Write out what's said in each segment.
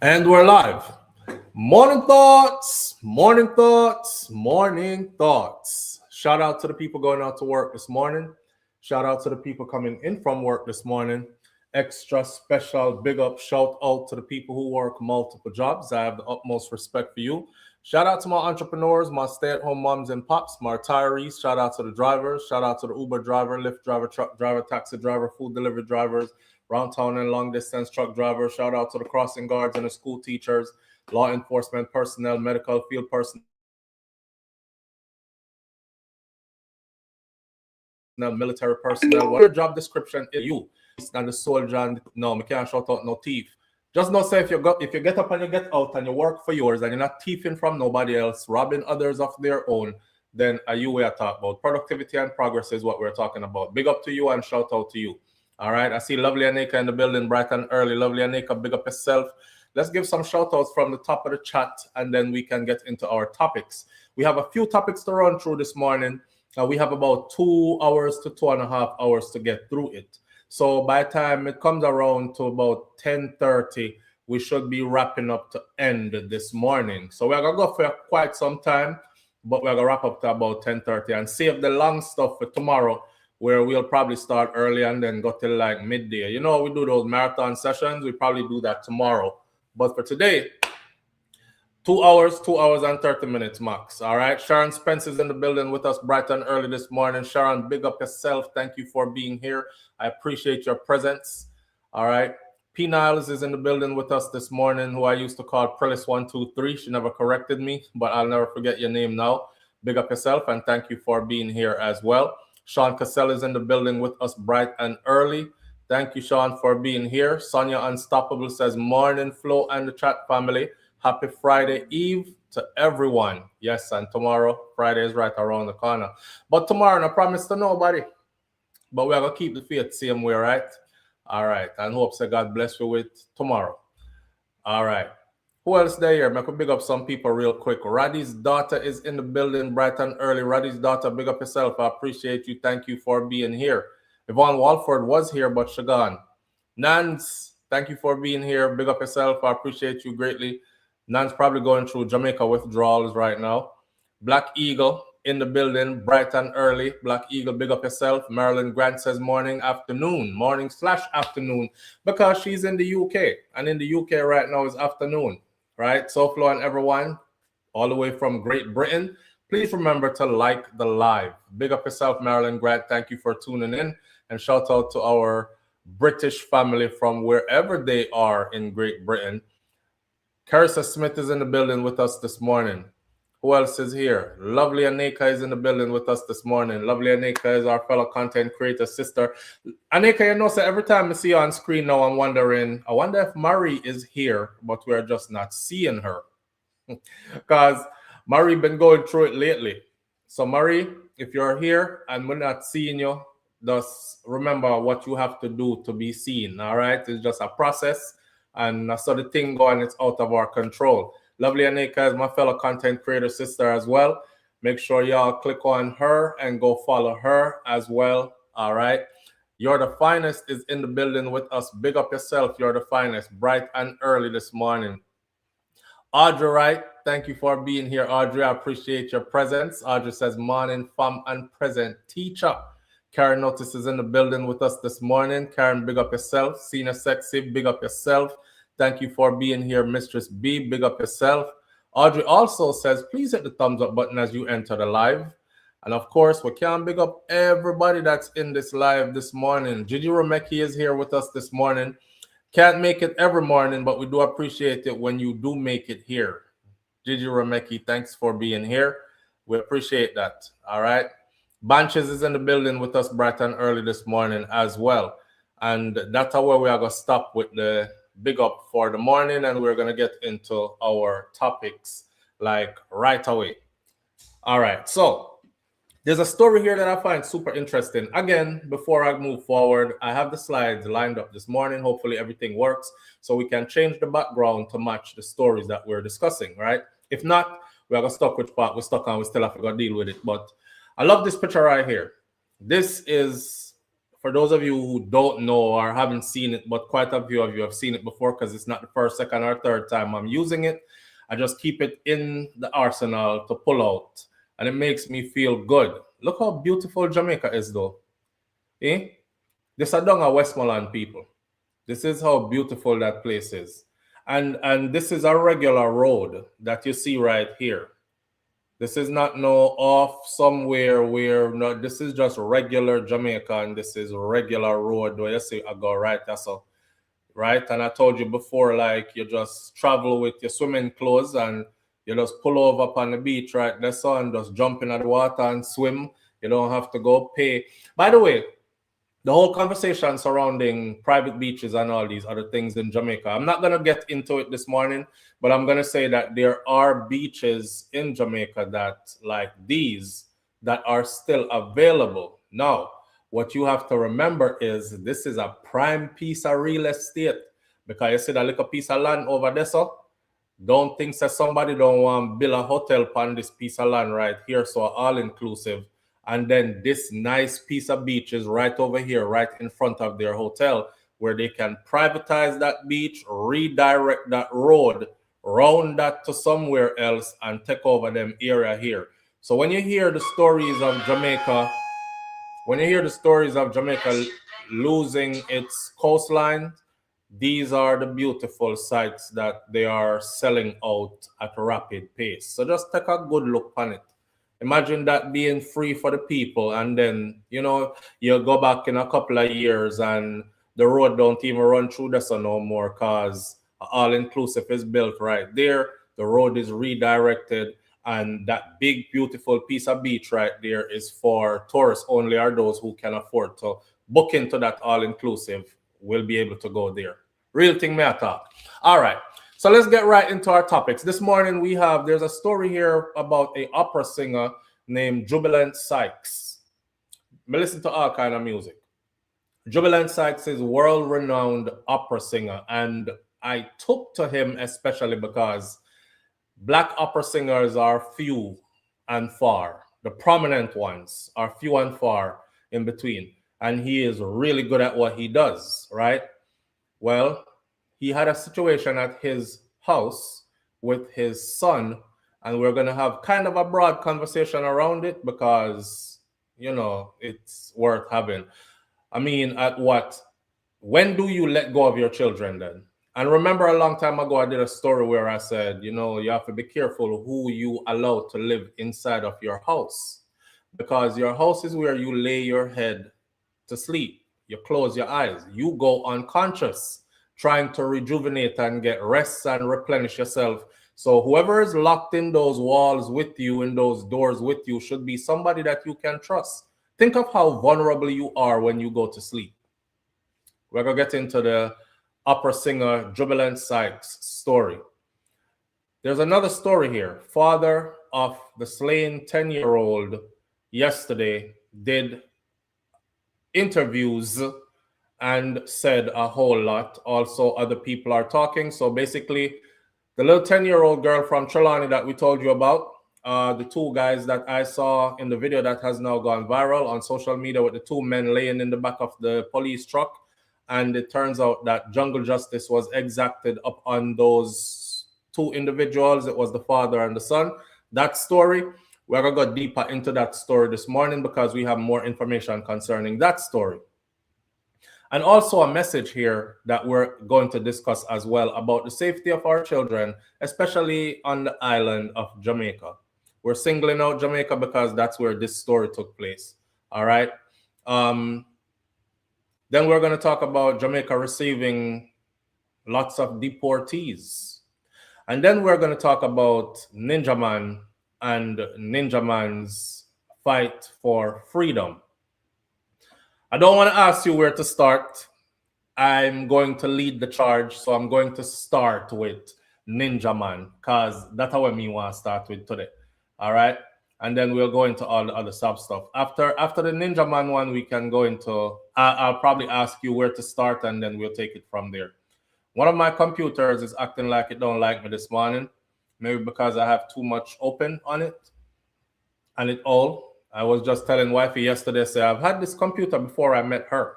And we're live. Morning thoughts, morning thoughts, morning thoughts. Shout out to the people going out to work this morning. Shout out to the people coming in from work this morning. Extra special big up shout out to the people who work multiple jobs. I have the utmost respect for you. Shout out to my entrepreneurs, my stay at home moms and pops, my retirees. Shout out to the drivers. Shout out to the Uber driver, Lyft driver, truck driver, taxi driver, food delivery drivers, round town and long distance truck drivers. Shout out to the crossing guards and the school teachers, law enforcement personnel, medical field personnel, military personnel. What your job description is you? And the soldier and no, I can't shout out no thief. Just not say if you get up and you get out and you work for yours and you're not thieving from nobody else, robbing others of their own, then are you we are talking about. Productivity and progress is what we're talking about. Big up to you and shout out to you. All right. I see lovely Anika in the building, bright and early. Lovely Anika, big up yourself. Let's give some shout outs from the top of the chat and then we can get into our topics. We have a few topics to run through this morning. We have about 2 hours to 2.5 hours to get through it. So by the time it comes around to about 10:30, we should be wrapping up to end this morning. So we're going to go for quite some time, but we're going to wrap up to about 10:30 and save the long stuff for tomorrow, where we'll probably start early and then go till like midday. You know, we do those marathon sessions. We probably do that tomorrow. But for today, 2 hours and 30 minutes max. All right. Sharon Spence is in the building with us bright and early this morning. Sharon, big up yourself. Thank you for being here. I appreciate your presence. All right. P. Niles is in the building with us this morning, who I used to call Prelis123. She never corrected me, but I'll never forget your name now. Big up yourself and thank you for being here as well. Sean Cassell is in the building with us bright and early. Thank you, Sean, for being here. Sonia Unstoppable says, morning, Flo and the chat family. Happy Friday Eve to everyone. Yes, and tomorrow, Friday is right around the corner. But tomorrow, no promise to nobody. But we're going to keep the faith same way, right? All right. And hope so God bless you with tomorrow. All right. Who else there here? I could big up some people real quick. Roddy's daughter is in the building bright and early. Roddy's daughter, big up yourself. I appreciate you. Thank you for being here. Yvonne Walford was here, but she gone. Nance, thank you for being here. Big up yourself. I appreciate you greatly. Nan's probably going through Jamaica withdrawals right now. Black Eagle in the building, bright and early. Black Eagle, big up yourself. Marilyn Grant says morning, afternoon, morning/afternoon, because she's in the UK. And in the UK right now is afternoon, right? SouFLo and everyone, all the way from Great Britain, please remember to like the live. Big up yourself, Marilyn Grant. Thank you for tuning in. And shout out to our British family from wherever they are in Great Britain. Carissa Smith is in the building with us this morning. Who else is here? Lovely Anika is in the building with us this morning. Lovely Anika is our fellow content creator sister. Anika, you know, so every time I see you on screen now, I'm wondering, I wonder if Marie is here, but we're just not seeing her. Because Marie been going through it lately. So Marie, if you're here and we're not seeing you, just remember what you have to do to be seen, all right? It's just a process. And so the thing going, it's out of our control. Lovely Anika is my fellow content creator sister as well. Make sure y'all click on her and go follow her as well. All right. You're the finest is in the building with us. Big up yourself. You're the finest. Bright and early this morning. Audrey Wright, thank you for being here, Audrey. I appreciate your presence. Audrey says, morning, fam and present teacher. Karen Notice is in the building with us this morning. Karen, big up yourself. Senior Sexy, big up yourself. Thank you for being here, Mistress B. Big up yourself. Audrey also says, please hit the thumbs up button as you enter the live. And of course, we can big up everybody that's in this live this morning. Gigi Romecki is here with us this morning. Can't make it every morning, but we do appreciate it when you do make it here. Gigi Romecki, thanks for being here. We appreciate that. All right. Banches is in the building with us bright and early this morning as well. And that's where we are going to stop with the big up for the morning. And we're going to get into our topics like right away. All right. So there's a story here that I find super interesting. Again, before I move forward, I have the slides lined up this morning. Hopefully everything works so we can change the background to match the stories that we're discussing, right? If not, we're going to stuck with part we're stuck on. We still have to go deal with it. But I love this picture right here. This is for those of you who don't know or haven't seen it, but quite a few of you have seen it before because it's not the first, second, or third time I'm using it. I just keep it in the arsenal to pull out, and it makes me feel good. Look how beautiful Jamaica is, though. Eh? This is down at Westmoreland, people. This is how beautiful that place is. And this is a regular road that you see right here. This is not no off somewhere where no, this is just regular Jamaica, and this is regular road where you see I go right. That's all. Right? And I told you before, like you just travel with your swimming clothes and you just pull over up on the beach, right? That's all, and just jump in the water and swim. You don't have to go pay. By the way, the whole conversation surrounding private beaches and all these other things in Jamaica, I'm not going to get into it this morning, but I'm going to say that there are beaches in Jamaica that, like these, that are still available. Now, what you have to remember is this is a prime piece of real estate, because you see that little piece of land over there, so don't think that somebody don't want to build a hotel on this piece of land right here, so all inclusive. And then this nice piece of beach is right over here, right in front of their hotel, where they can privatize that beach, redirect that road, round that to somewhere else, and take over them area here. So when you hear the stories of Jamaica, losing its coastline, these are the beautiful sites that they are selling out at a rapid pace. So just take a good look on it. Imagine that being free for the people, and then you go back in a couple of years and the road don't even run through this no more because all inclusive is built right there. The road is redirected, and that big beautiful piece of beach right there is for tourists only, or those who can afford to book into that all inclusive will be able to go there. Real thing, may I talk. All right. So let's get right into our topics. This morning there's a story here about a opera singer named Jubilant Sykes. I listen to all kind of music. Jubilant Sykes is world-renowned opera singer, and I took to him especially because Black opera singers are few and far. The prominent ones are few and far in between, and he is really good at what he does, right? Well, he had a situation at his house with his son, and we're going to have kind of a broad conversation around it because, it's worth having. I mean, when do you let go of your children then? And remember a long time ago, I did a story where I said, you have to be careful who you allow to live inside of your house, because your house is where you lay your head to sleep. You close your eyes. You go unconscious, trying to rejuvenate and get rest and replenish yourself. So whoever is locked in those walls with you, in those doors with you, should be somebody that you can trust. Think of how vulnerable you are when you go to sleep. We're going to get into the opera singer Jubilant Sykes story. There's another story here. Father of the slain 10-year-old yesterday did interviews and said a whole lot. Also, other people are talking. So basically, the little 10-year-old girl from Trelawney that we told you about, the two guys that I saw in the video that has now gone viral on social media with the two men laying in the back of the police truck. And it turns out that jungle justice was exacted upon those two individuals. It was the father and the son. That story, we're going to go deeper into that story this morning because we have more information concerning that story. And also a message here that we're going to discuss as well about the safety of our children, especially on the island of Jamaica. We're singling out Jamaica because that's where this story took place. All right. Then we're going to talk about Jamaica receiving lots of deportees. And then we're going to talk about Ninja Man and Ninja Man's fight for freedom. I don't want to ask you where to start. I'm going to lead the charge, so I'm going to start with Ninja Man because that's how me want to start with today. All right? And then we'll go into all the other sub stuff. After the Ninja Man one, we can go into, I'll probably ask you where to start, and then we'll take it from there. One of my computers is acting like it don't like me this morning, maybe because I have too much open on it. And I was just telling wifey yesterday, say I've had this computer before I met her.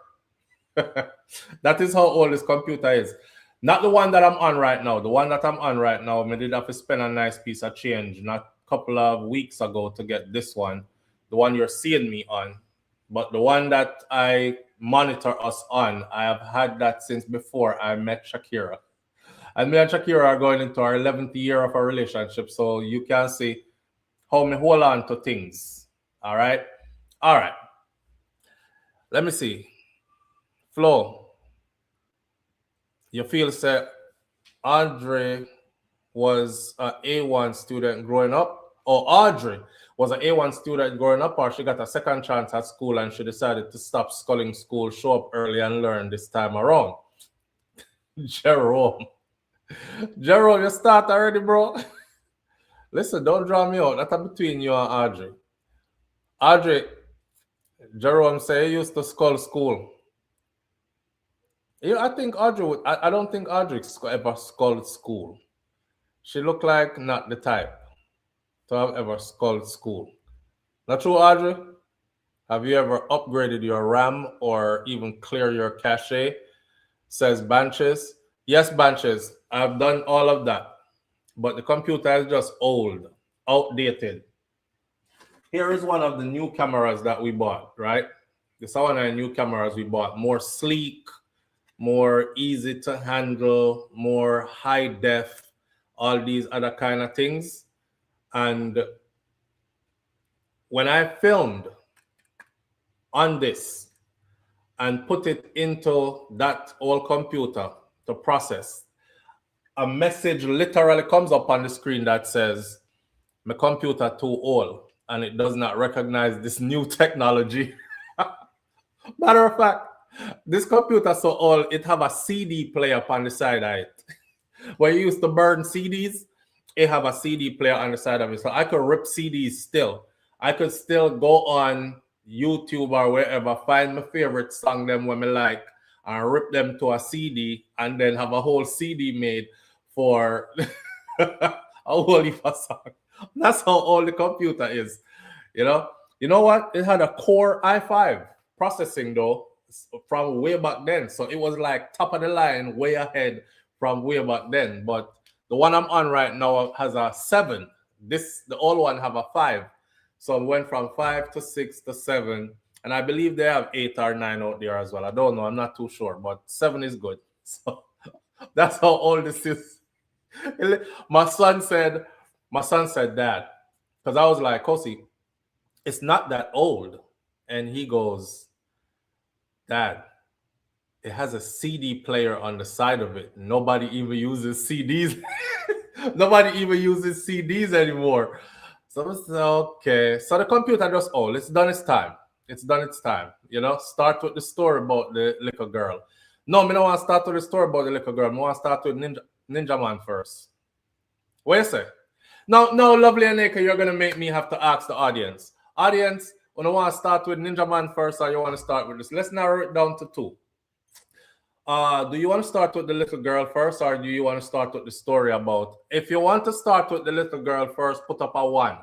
That is how old this computer is. Not the one that I'm on right now. The one that I'm on right now, I did have to spend a nice piece of change not a couple of weeks ago to get this one, the one you're seeing me on. But the one that I monitor us on, I have had that since before I met Shakira. And me and Shakira are going into our 11th year of our relationship. So you can see how me hold on to things. All right. All right. Let me see. Flo, you feel say Andre was an A1 student growing up, or Audrey was an A1 student growing up, or she got a second chance at school and she decided to stop sculling school, show up early and learn this time around. Jerome. Jerome, you start already, bro. Listen, don't draw me out. That's between you and Audrey. Audrey, Jerome say he used to skull school. I think Audrey would. I don't think Audrey ever sculled school. She looked like not the type to have ever sculled school. Not true, Audrey? Have you ever upgraded your RAM or even clear your cache? Says Banches. Yes, Banches. I've done all of that. But the computer is just old, outdated. Here is one of the new cameras that we bought, right? This is one of the new cameras we bought. More sleek, more easy to handle, more high def, all these other kind of things. And when I filmed on this and put it into that old computer to process, a message literally comes up on the screen that says, my computer too old and it does not recognize this new technology. Matter of fact, this computer so old, it have a CD player on the side of it. Where you used to burn CDs, it have a CD player on the side of it. So I could rip CDs still. I could still go on YouTube or wherever, find my favorite song, them when I like, and rip them to a CD and then have a whole CD made for a whole heap of song. That's how old the computer is. You know what? It had a Core i5 processing though from way back then. So it was like top of the line, way ahead from way back then. But the one I'm on right now has a 7. The old one have a 5. So it went from 5 to 6 to 7. And I believe they have 8 or 9 out there as well. I don't know. I'm not too sure. But 7 is good. So that's how old this is. My son said, Dad, because I was like, Kosi, it's not that old. And he goes, Dad, it has a CD player on the side of it. Nobody even uses CDs. Nobody even uses CDs anymore. So I said, okay. So the computer just old. It's done its time. It's done its time. Start with the story about the little girl. No, I don't want to start with the story about the little girl. I want to start with Ninja Man first. What you say? No, lovely Aneka, you're going to make me have to ask the audience. Audience, you want to start with Ninja Man first or you want to start with this? Let's narrow it down to 2. Do you want to start with the little girl first or do you want to start with the story about? If you want to start with the little girl first, put up a 1.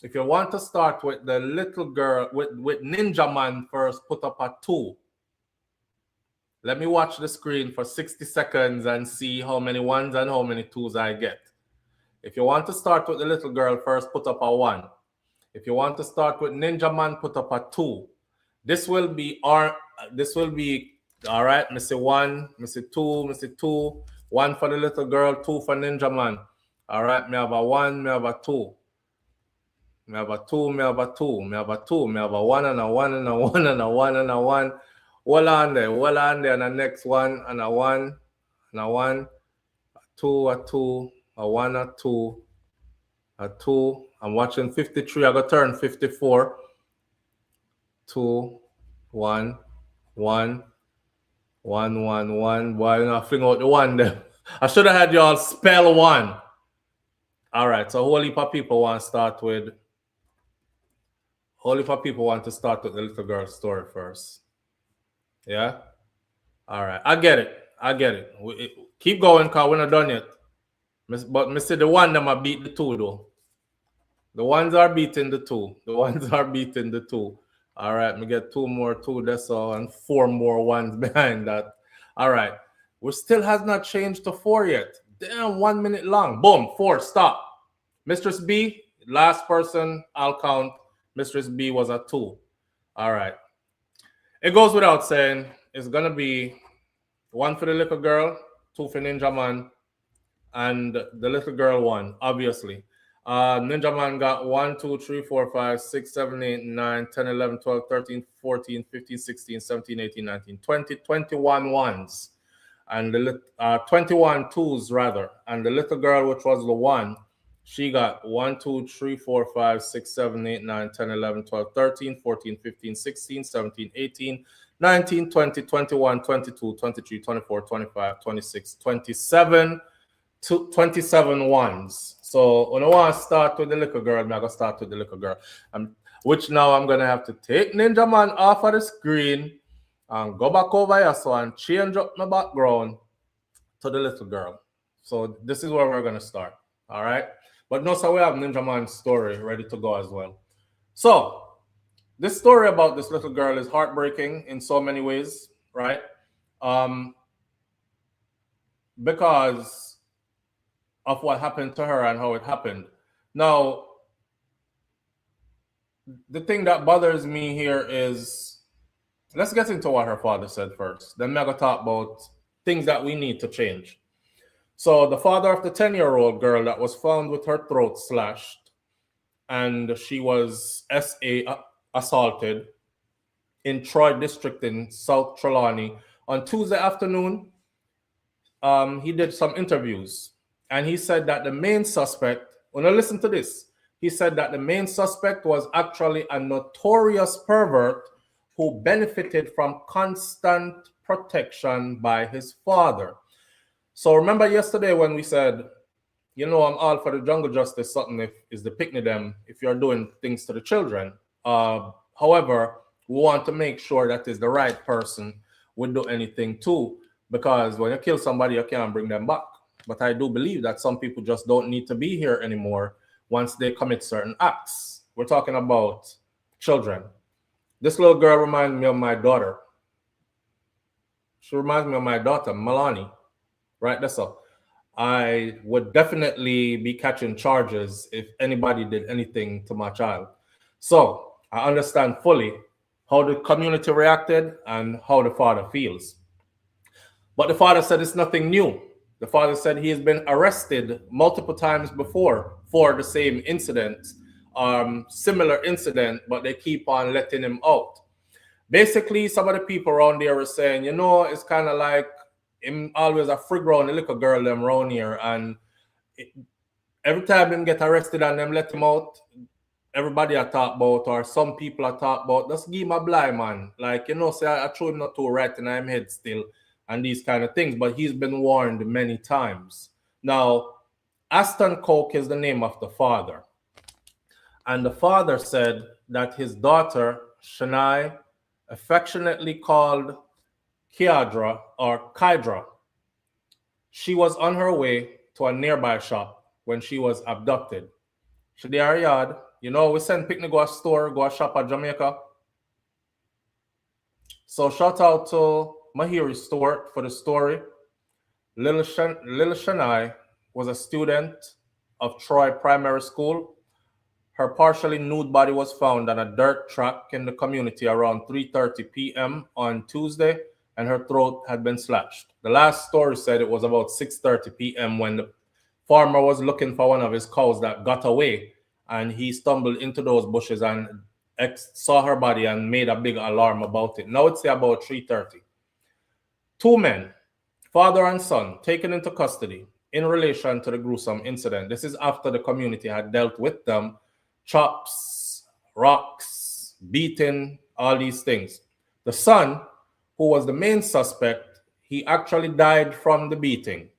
If you want to start with the little girl, with Ninja Man first, put up a 2. Let me watch the screen for 60 seconds and see how many 1s and how many 2s I get. If you want to start with the little girl first, put up a 1. If you want to start with Ninja Man, put up a 2. This will be all right. I say 1, I say 2, I say 2. 1 for the little girl, 2 for Ninja Man. All right, me have a 1, me have a 2. Me have a 2, me have a 2, me have a 2, me have a 1 and a 1 and a 1 and a 1 and a 1. Hold on there, and the next 1 and a 1 and a 1, a 2, a 2, a 1, a 2, a 2. I'm watching 53. I got turn 54. 2, 1, 1, 1, 1, 1. Why not fling out the 1 there? I should have had y'all spell 1. All right. So a whole heap of people want to start with. Whole heap of people want to start with the little girl's story first. Yeah. All right. I get it. Keep going, cause we're not done yet. But me see the 1 them are beat the 2 though. The 1s are beating the 2. All right, we get two more, two decimal, and four more ones behind that. All right, we still has not changed to 4 yet. Damn, 1 minute long. Boom, 4, stop. Mistress B, last person, I'll count. Mistress B was at 2. All right. It goes without saying, it's going to be 1 for the little girl, 2 for Ninja Man, and the little girl won, obviously. Ninja Man got 1, 2, 3, 4, 5, 6, 7, 8, 9, 10, 11, 12, 13, 14, 15, 16, 17, 18, 19, 20, 21 ones. And the 21 twos rather. And the little girl, which was the 1, she got 1, 2, 3, 4, 5, 6, 7, 8, 9, 10, 11, 12, 13, 14, 15, 16, 17, 18, 19, 20, 21, 22, 23, 24, 25, 26, 27, 27 ones. So when I want to start with the little girl, I'm going to start with the little girl. Which now I'm going to have to take Ninja Man off of the screen and go back over here so and change up my background to the little girl. So this is where we're going to start. All right. But no, so we have Ninja Man's story ready to go as well. So this story about this little girl is heartbreaking in so many ways, right? Because of what happened to her and how it happened. Now, the thing that bothers me here is, let's get into what her father said first. Then we're going to talk about things that we need to change. So the father of the 10-year-old girl that was found with her throat slashed and she was assaulted in Troy District in South Trelawney on Tuesday afternoon, he did some interviews and he said that the main suspect, when I listen to this, he said that the main suspect was actually a notorious pervert who benefited from constant protection by his father. So remember yesterday when we said, you know, I'm all for the jungle justice, something if is the picnic them if you're doing things to the children. However, we want to make sure that is the right person would do anything too, because when you kill somebody, you can't bring them back. But I do believe that some people just don't need to be here anymore once they commit certain acts. We're talking about children. This little girl reminds me of my daughter. She reminds me of my daughter, Milani. Right, that's all. I would definitely be catching charges if anybody did anything to my child. So I understand fully how the community reacted and how the father feels. But the father said it's nothing new. The father said he has been arrested multiple times before for the same incident, similar incident, but they keep on letting him out. Basically, some of the people around there are saying, you know, it's kind of like him always a free ground, a little girl them around here, and every time him get arrested and them let him out, everybody I talk about, or some people I talk about, just give him a blind man. Like, you know, say I throw him not too right in him head still, and these kind of things. But he's been warned many times. Now, Aston Coke is the name of the father. And the father said that his daughter, Shania, affectionately called Kiadra or Kydra, she was on her way to a nearby shop when she was abducted. She did her yard. You know, we send picnic go a store, go a shop at Jamaica. So shout out to Mahiri Stewart for the story. Little Shania was a student of Troy Primary School. Her partially nude body was found on a dirt track in the community around 3:30 p.m. on Tuesday, and her throat had been slashed. The last story said it was about 6:30 p.m. when the farmer was looking for one of his cows that got away, and he stumbled into those bushes and saw her body and made a big alarm about it. Now it's about 3:30. 2 men, father and son, taken into custody in relation to the gruesome incident. This is after the community had dealt with them, chops, rocks, beating, all these things. The son, who was the main suspect, he actually died from the beating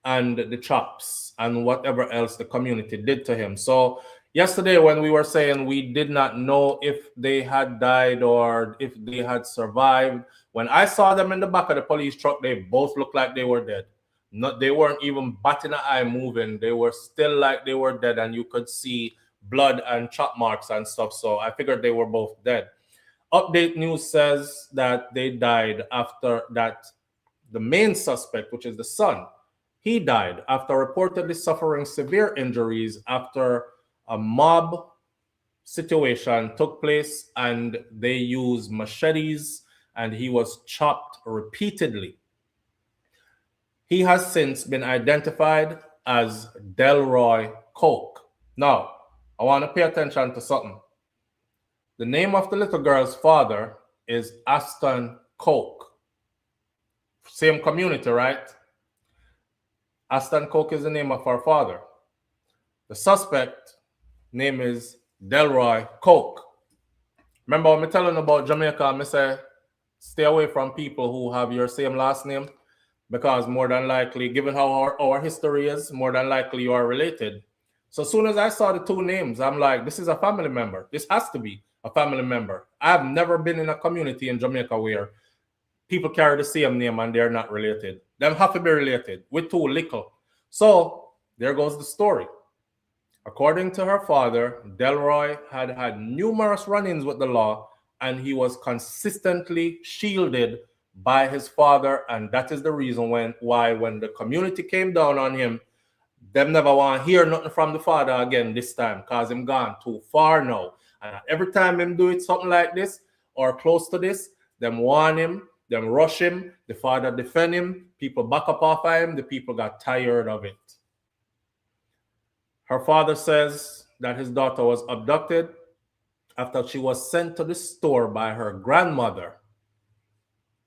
and the chops and whatever else the community did to him. So yesterday when we were saying we did not know if they had died or if they had survived, when I saw them in the back of the police truck, they both looked like they were dead. They weren't even batting an eye moving. They were still like they were dead, and you could see blood and chop marks and stuff. So I figured they were both dead. Update News says that they died after that. The main suspect, which is the son, he died after reportedly suffering severe injuries after a mob situation took place and they used machetes and he was chopped repeatedly. He has since been identified as Delroy Coke. Now, I want to pay attention to something. The name of the little girl's father is Aston Coke. Same community, right? Aston Coke is the name of our father. The suspect name is Delroy Coke. Remember when I telling about Jamaica, I say stay away from people who have your same last name, because more than likely, given how our history is, more than likely you are related. So as soon as I saw the two names, I'm like, this is a family member. This has to be a family member. I've never been in a community in Jamaica where people carry the same name and they're not related. Them have to be related with too little. So there goes the story. According to her father, Delroy had had numerous run-ins with the law and he was consistently shielded by his father, and that is the reason why when the community came down on him, them never want to hear nothing from the father again this time, because him gone too far now. And every time him do it something like this or close to this, them warn him, them rush him, the father defend him, people back up off of him, the people got tired of it. Her father says that his daughter was abducted after she was sent to the store by her grandmother.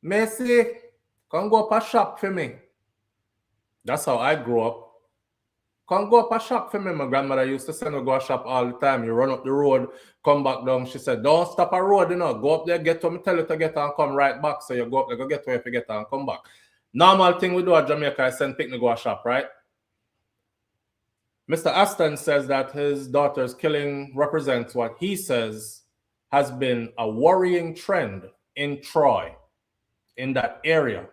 Messi, come go up a shop for me. That's how I grew up. Come go up a shop for me. My grandmother used to send me go a shop all the time. You run up the road, come back down. She said, don't stop a road, Go up there, get to me, tell you to get and come right back. So you go up there, go get where you get and come back. Normal thing we do at Jamaica is send picnic go a shop, right? Mr. Aston says that his daughter's killing represents what he says has been a worrying trend in Troy, in that area,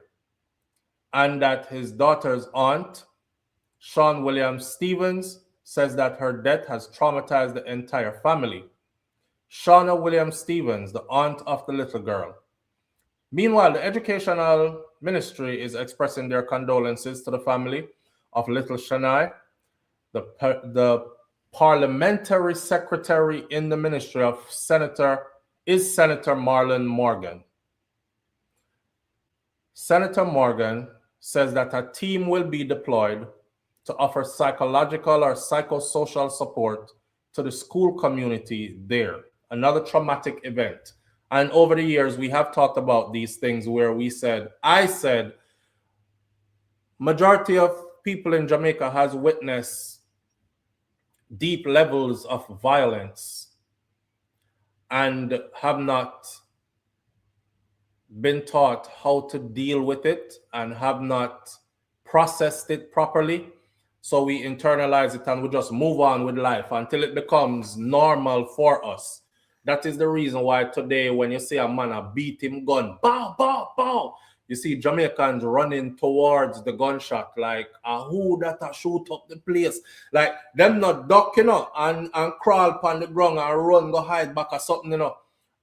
and that his daughter's aunt, Sean William Stevens, says that her death has traumatized the entire family. Shauna William Stevens, the aunt of the little girl. Meanwhile, the educational ministry is expressing their condolences to the family of little Shania. The parliamentary secretary in the ministry of Senator Marlon Morgan. Senator Morgan says that a team will be deployed to offer psychological or psychosocial support to the school community there. Another traumatic event. And over the years, we have talked about these things where I said, majority of people in Jamaica has witnessed deep levels of violence and have not been taught how to deal with it and have not processed it properly. So we internalize it and we just move on with life until it becomes normal for us. That is the reason why today when you see a man beat him gun, bow, bow, bow, you see Jamaicans running towards the gunshot like who that shoot up the place. Like them not duck, and crawl upon the ground and run, go hide back or something,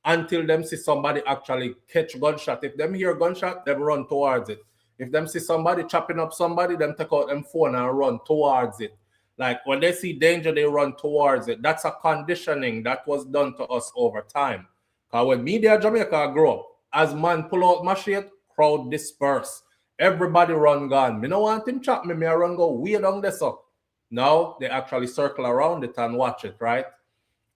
until them see somebody actually catch gunshot. If them hear gunshot, them run towards it. If them see somebody chopping up somebody, them take out them phone and run towards it. Like when they see danger, they run towards it. That's a conditioning that was done to us over time. Because when media Jamaica grow up, as man pull out machete, crowd disperse. Everybody run gun. Me no want him chop me, I run go way down there. So now they actually circle around it and watch it, right?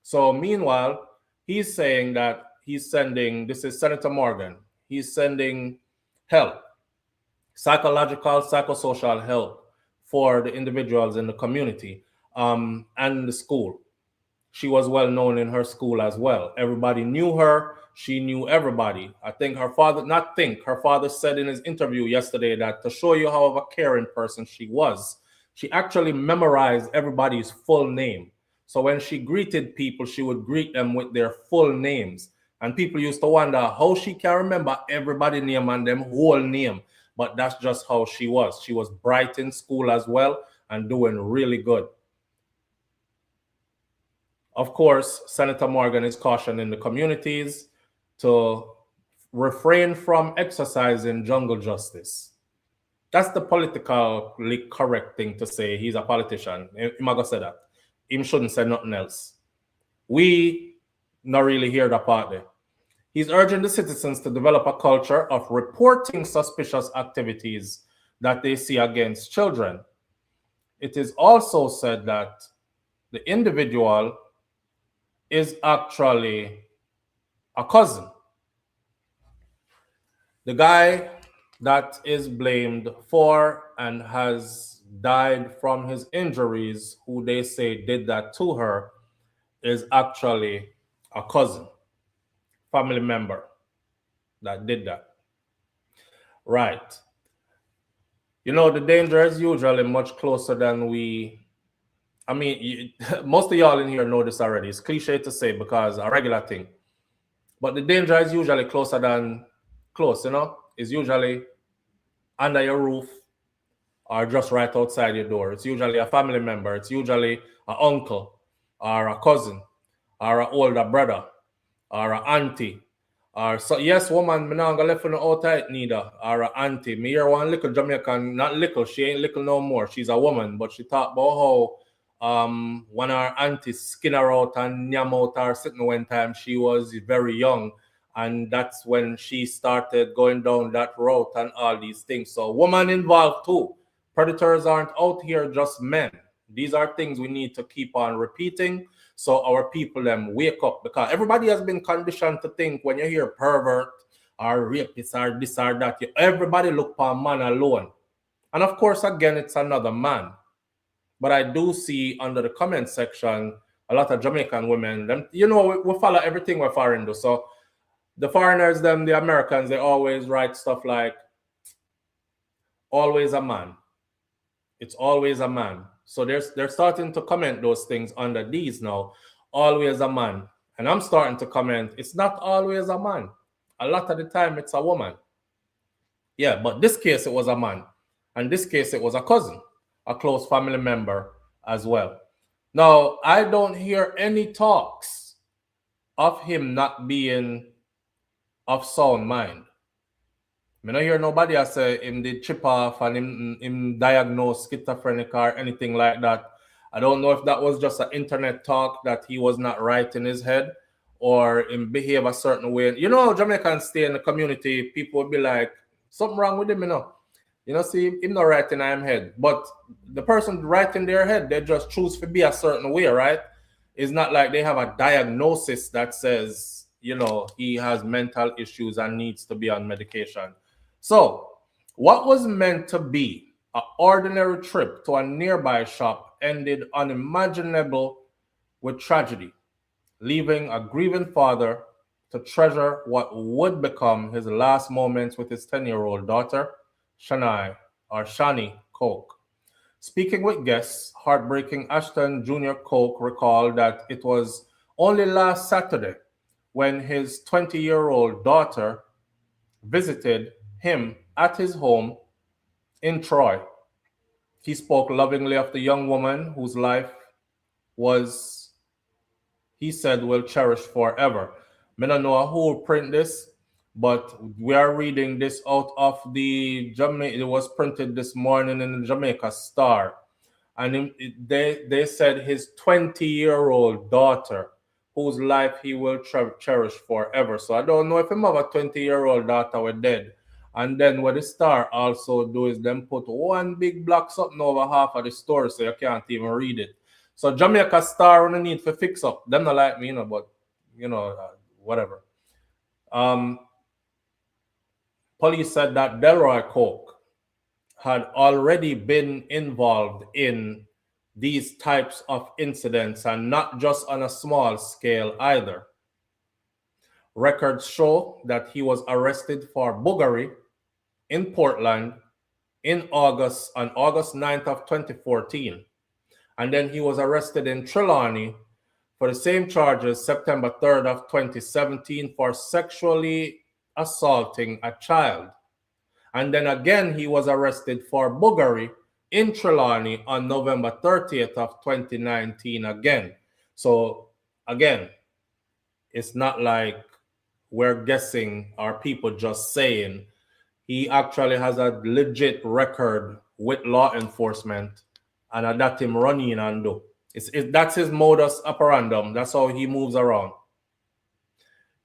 So meanwhile, he's saying that he's sending, this is Senator Morgan, he's sending help, psychological, psychosocial help for the individuals in the community and the school. She was well known in her school as well. Everybody knew her. She knew everybody. Her father said in his interview yesterday that to show you how of a caring person she was, she actually memorized everybody's full name. So when she greeted people, she would greet them with their full names. And people used to wonder how she can remember everybody's name and them whole name. But that's just how she was. She was bright in school as well and doing really good. Of course, Senator Morgan is cautioning the communities to refrain from exercising jungle justice. That's the politically correct thing to say. He's a politician. Him gonna say that. Him shouldn't say nothing else. We not really hear that part there. He's urging the citizens to develop a culture of reporting suspicious activities that they see against children. It is also said that the individual is actually a cousin. The guy that is blamed for and has died from his injuries, who they say did that to her, is actually a cousin, family member that did that. Right. You know, the danger is usually much closer than we. I mean, most of y'all in here know this already. It's cliche to say because a regular thing. But the danger is usually closer than close, you know? It's usually under your roof or just right outside your door. It's usually a family member. It's usually an uncle or a cousin or an older brother or an auntie. Or so yes, woman, me not gonna left for no outside neither. Or an auntie. Me hear one little Jamaican, not little, she ain't little no more. She's a woman, but she talk about how when her auntie skin her out and nyam out her sitting one time, she was very young. And that's when she started going down that route and all these things. So woman involved too. Predators aren't out here just men. These are things we need to keep on repeating so our people them wake up, because everybody has been conditioned to think when you hear pervert or rapist or this or that, everybody look for a man alone. And of course, again, it's another man. But I do see under the comment section a lot of Jamaican women. Them, you know, we follow everything we're foreign do. So the foreigners, them, the Americans, they always write stuff like, always a man. It's always a man. So they're starting to comment those things under these now. Always a man. And I'm starting to comment, it's not always a man. A lot of the time it's a woman. Yeah, but this case it was a man. And this case it was a cousin, a close family member as well. Now, I don't hear any talks of him not being of sound mind. I don't hear nobody say him did chip off and him diagnose schizophrenic or anything like that. I don't know if that was just an internet talk that he was not right in his head or him behave a certain way. You know, Jamaicans stay in the community, people will be like, something wrong with him, you know. You know, see, him not right in his head. But the person right in their head, they just choose to be a certain way, right? It's not like they have a diagnosis that says, you know, he has mental issues and needs to be on medication. So, what was meant to be an ordinary trip to a nearby shop ended unimaginable with tragedy, leaving a grieving father to treasure what would become his last moments with his 10-year-old daughter, Shani Coke. Speaking with guests, heartbreaking Ashton Jr. Coke recalled that it was only last Saturday when his 20-year-old daughter visited him at his home in Troy. He spoke lovingly of the young woman whose life was, he said, will cherish forever. I don't know who will print this, but we are reading this out of the Jamaica. It was printed this morning in the Jamaica Star. And they said his 20-year-old daughter, whose life he will cherish forever. So I don't know if him have a 20-year-old daughter were dead. And then what the Star also do is them put one big block something over half of the story so you can't even read it. So Jamaica Star on the need for fix up. Them not like me, you know, but you know, whatever. Police said that Delroy Coke had already been involved in these types of incidents and not just on a small scale either. Records show that he was arrested for buggery in Portland on August 9th of 2014. And then he was arrested in Trelawney for the same charges September 3rd of 2017 for sexually assaulting a child. And then again, he was arrested for buggery in Trelawney on November 30th of 2019 again. So again, it's not like we're guessing or people just saying. He actually has a legit record with law enforcement, and that him running and do. That's his modus operandum. That's how he moves around.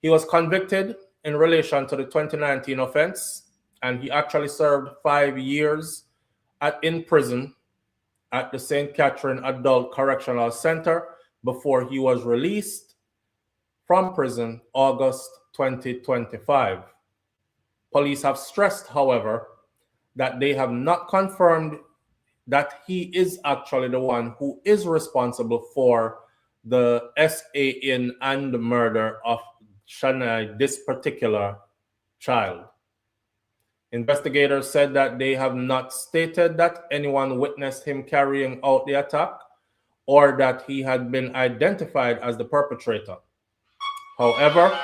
He was convicted in relation to the 2019 offense, and he actually served 5 years in prison at the St. Catherine Adult Correctional Center before he was released from prison August 2025. Police have stressed, however, that they have not confirmed that he is actually the one who is responsible for the SAN and the murder of Shania, this particular child. Investigators said that they have not stated that anyone witnessed him carrying out the attack or that he had been identified as the perpetrator. However,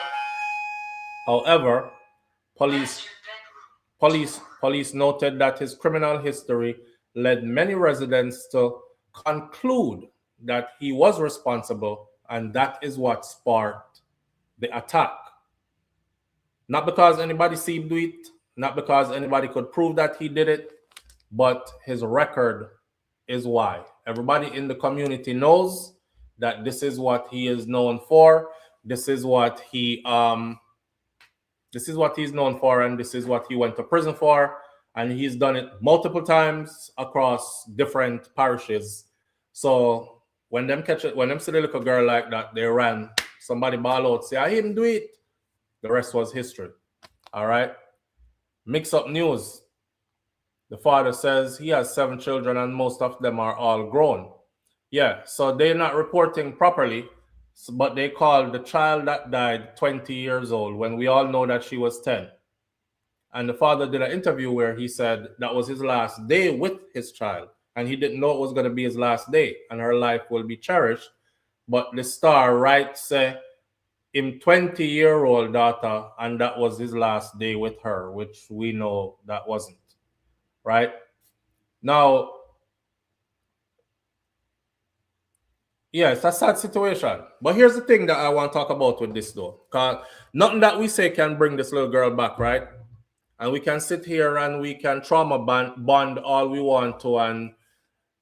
police noted that his criminal history led many residents to conclude that he was responsible, and that is what sparked the attack. Not because anybody seen him do it, not because anybody could prove that he did it, but his record is why. Everybody in the community knows that this is what he is known for. This is what he's known for, and this is what he went to prison for. And he's done it multiple times across different parishes. So when them see the little girl like that, they ran. Somebody ball out, say, I didn't do it. The rest was history. All right. Mix up news. The father says he has 7 children and most of them are all grown. Yeah, so they're not reporting properly, but they called the child that died 20 years old when we all know that she was 10. And the father did an interview where he said that was his last day with his child. And he didn't know it was going to be his last day and her life will be cherished. But the star writes him 20-year-old daughter, and that was his last day with her, which we know that wasn't. Right? Now, yeah, it's a sad situation. But here's the thing that I want to talk about with this, though. Because nothing that we say can bring this little girl back, right? And we can sit here and we can trauma bond all we want to, and,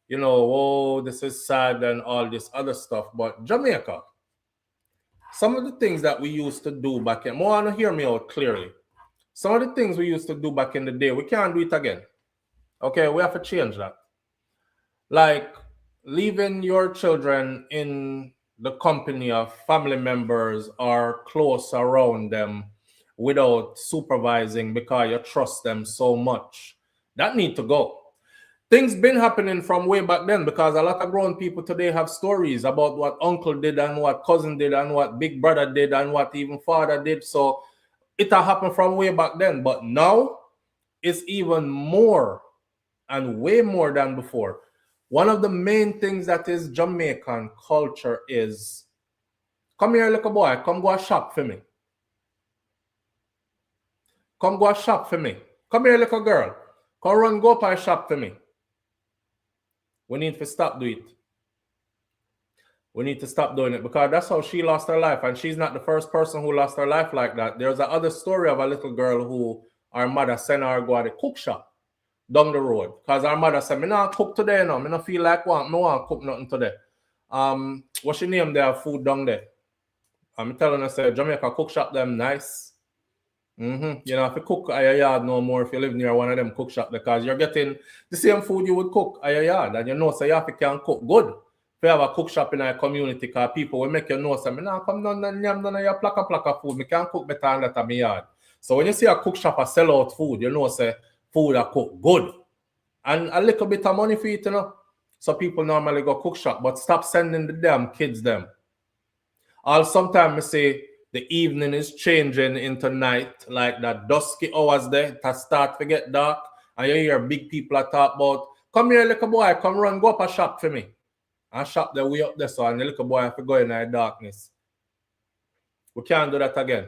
you know, oh, this is sad and all this other stuff. But Jamaica, some of the things that we used to do back in, I want to hear me out clearly. Some of the things we used to do back in the day, we can't do it again. Okay, we have to change that. Like leaving your children in the company of family members or close around them without supervising because you trust them so much. That need to go. Things been happening from way back then because a lot of grown people today have stories about what uncle did and what cousin did and what big brother did and what even father did. So it happened from way back then. But now it's even more and way more than before. One of the main things that is Jamaican culture is, come here, little boy, come go shop for me. Come go shop for me. Come here, little girl. Come run, go up and shop for me. We need to stop doing it. We need to stop doing it because that's how she lost her life. And she's not the first person who lost her life like that. There's another story of a little girl who her mother sent her go to the cook shop down the road. Because her mother said, me not cook today now. Me not feel like me want cook nothing today. What's your name there? Food down there. I'm telling her, say, Jamaica cook shop them nice. You know, if you cook at your yard no more if you live near one of them cook shop because you're getting the same food you would cook at your yard. And you know, so you have to can cook good. If you have a cook shop in a community, because people will make you know, say, me nah come down and yam down your plaka food. Me can cook better than that at my yard. So when you see a cook shop a sell out food, you know, say, food are cook good. And a little bit of money for it, you know. So people normally go cook shop, but stop sending the damn kids them. Or sometimes I say, the evening is changing into night, like that dusky hours there, to start to get dark, and you hear big people talk about, come here, little boy, come run, go up a shop for me. And shop the way up there, so and the little boy have to go in the darkness. We can't do that again.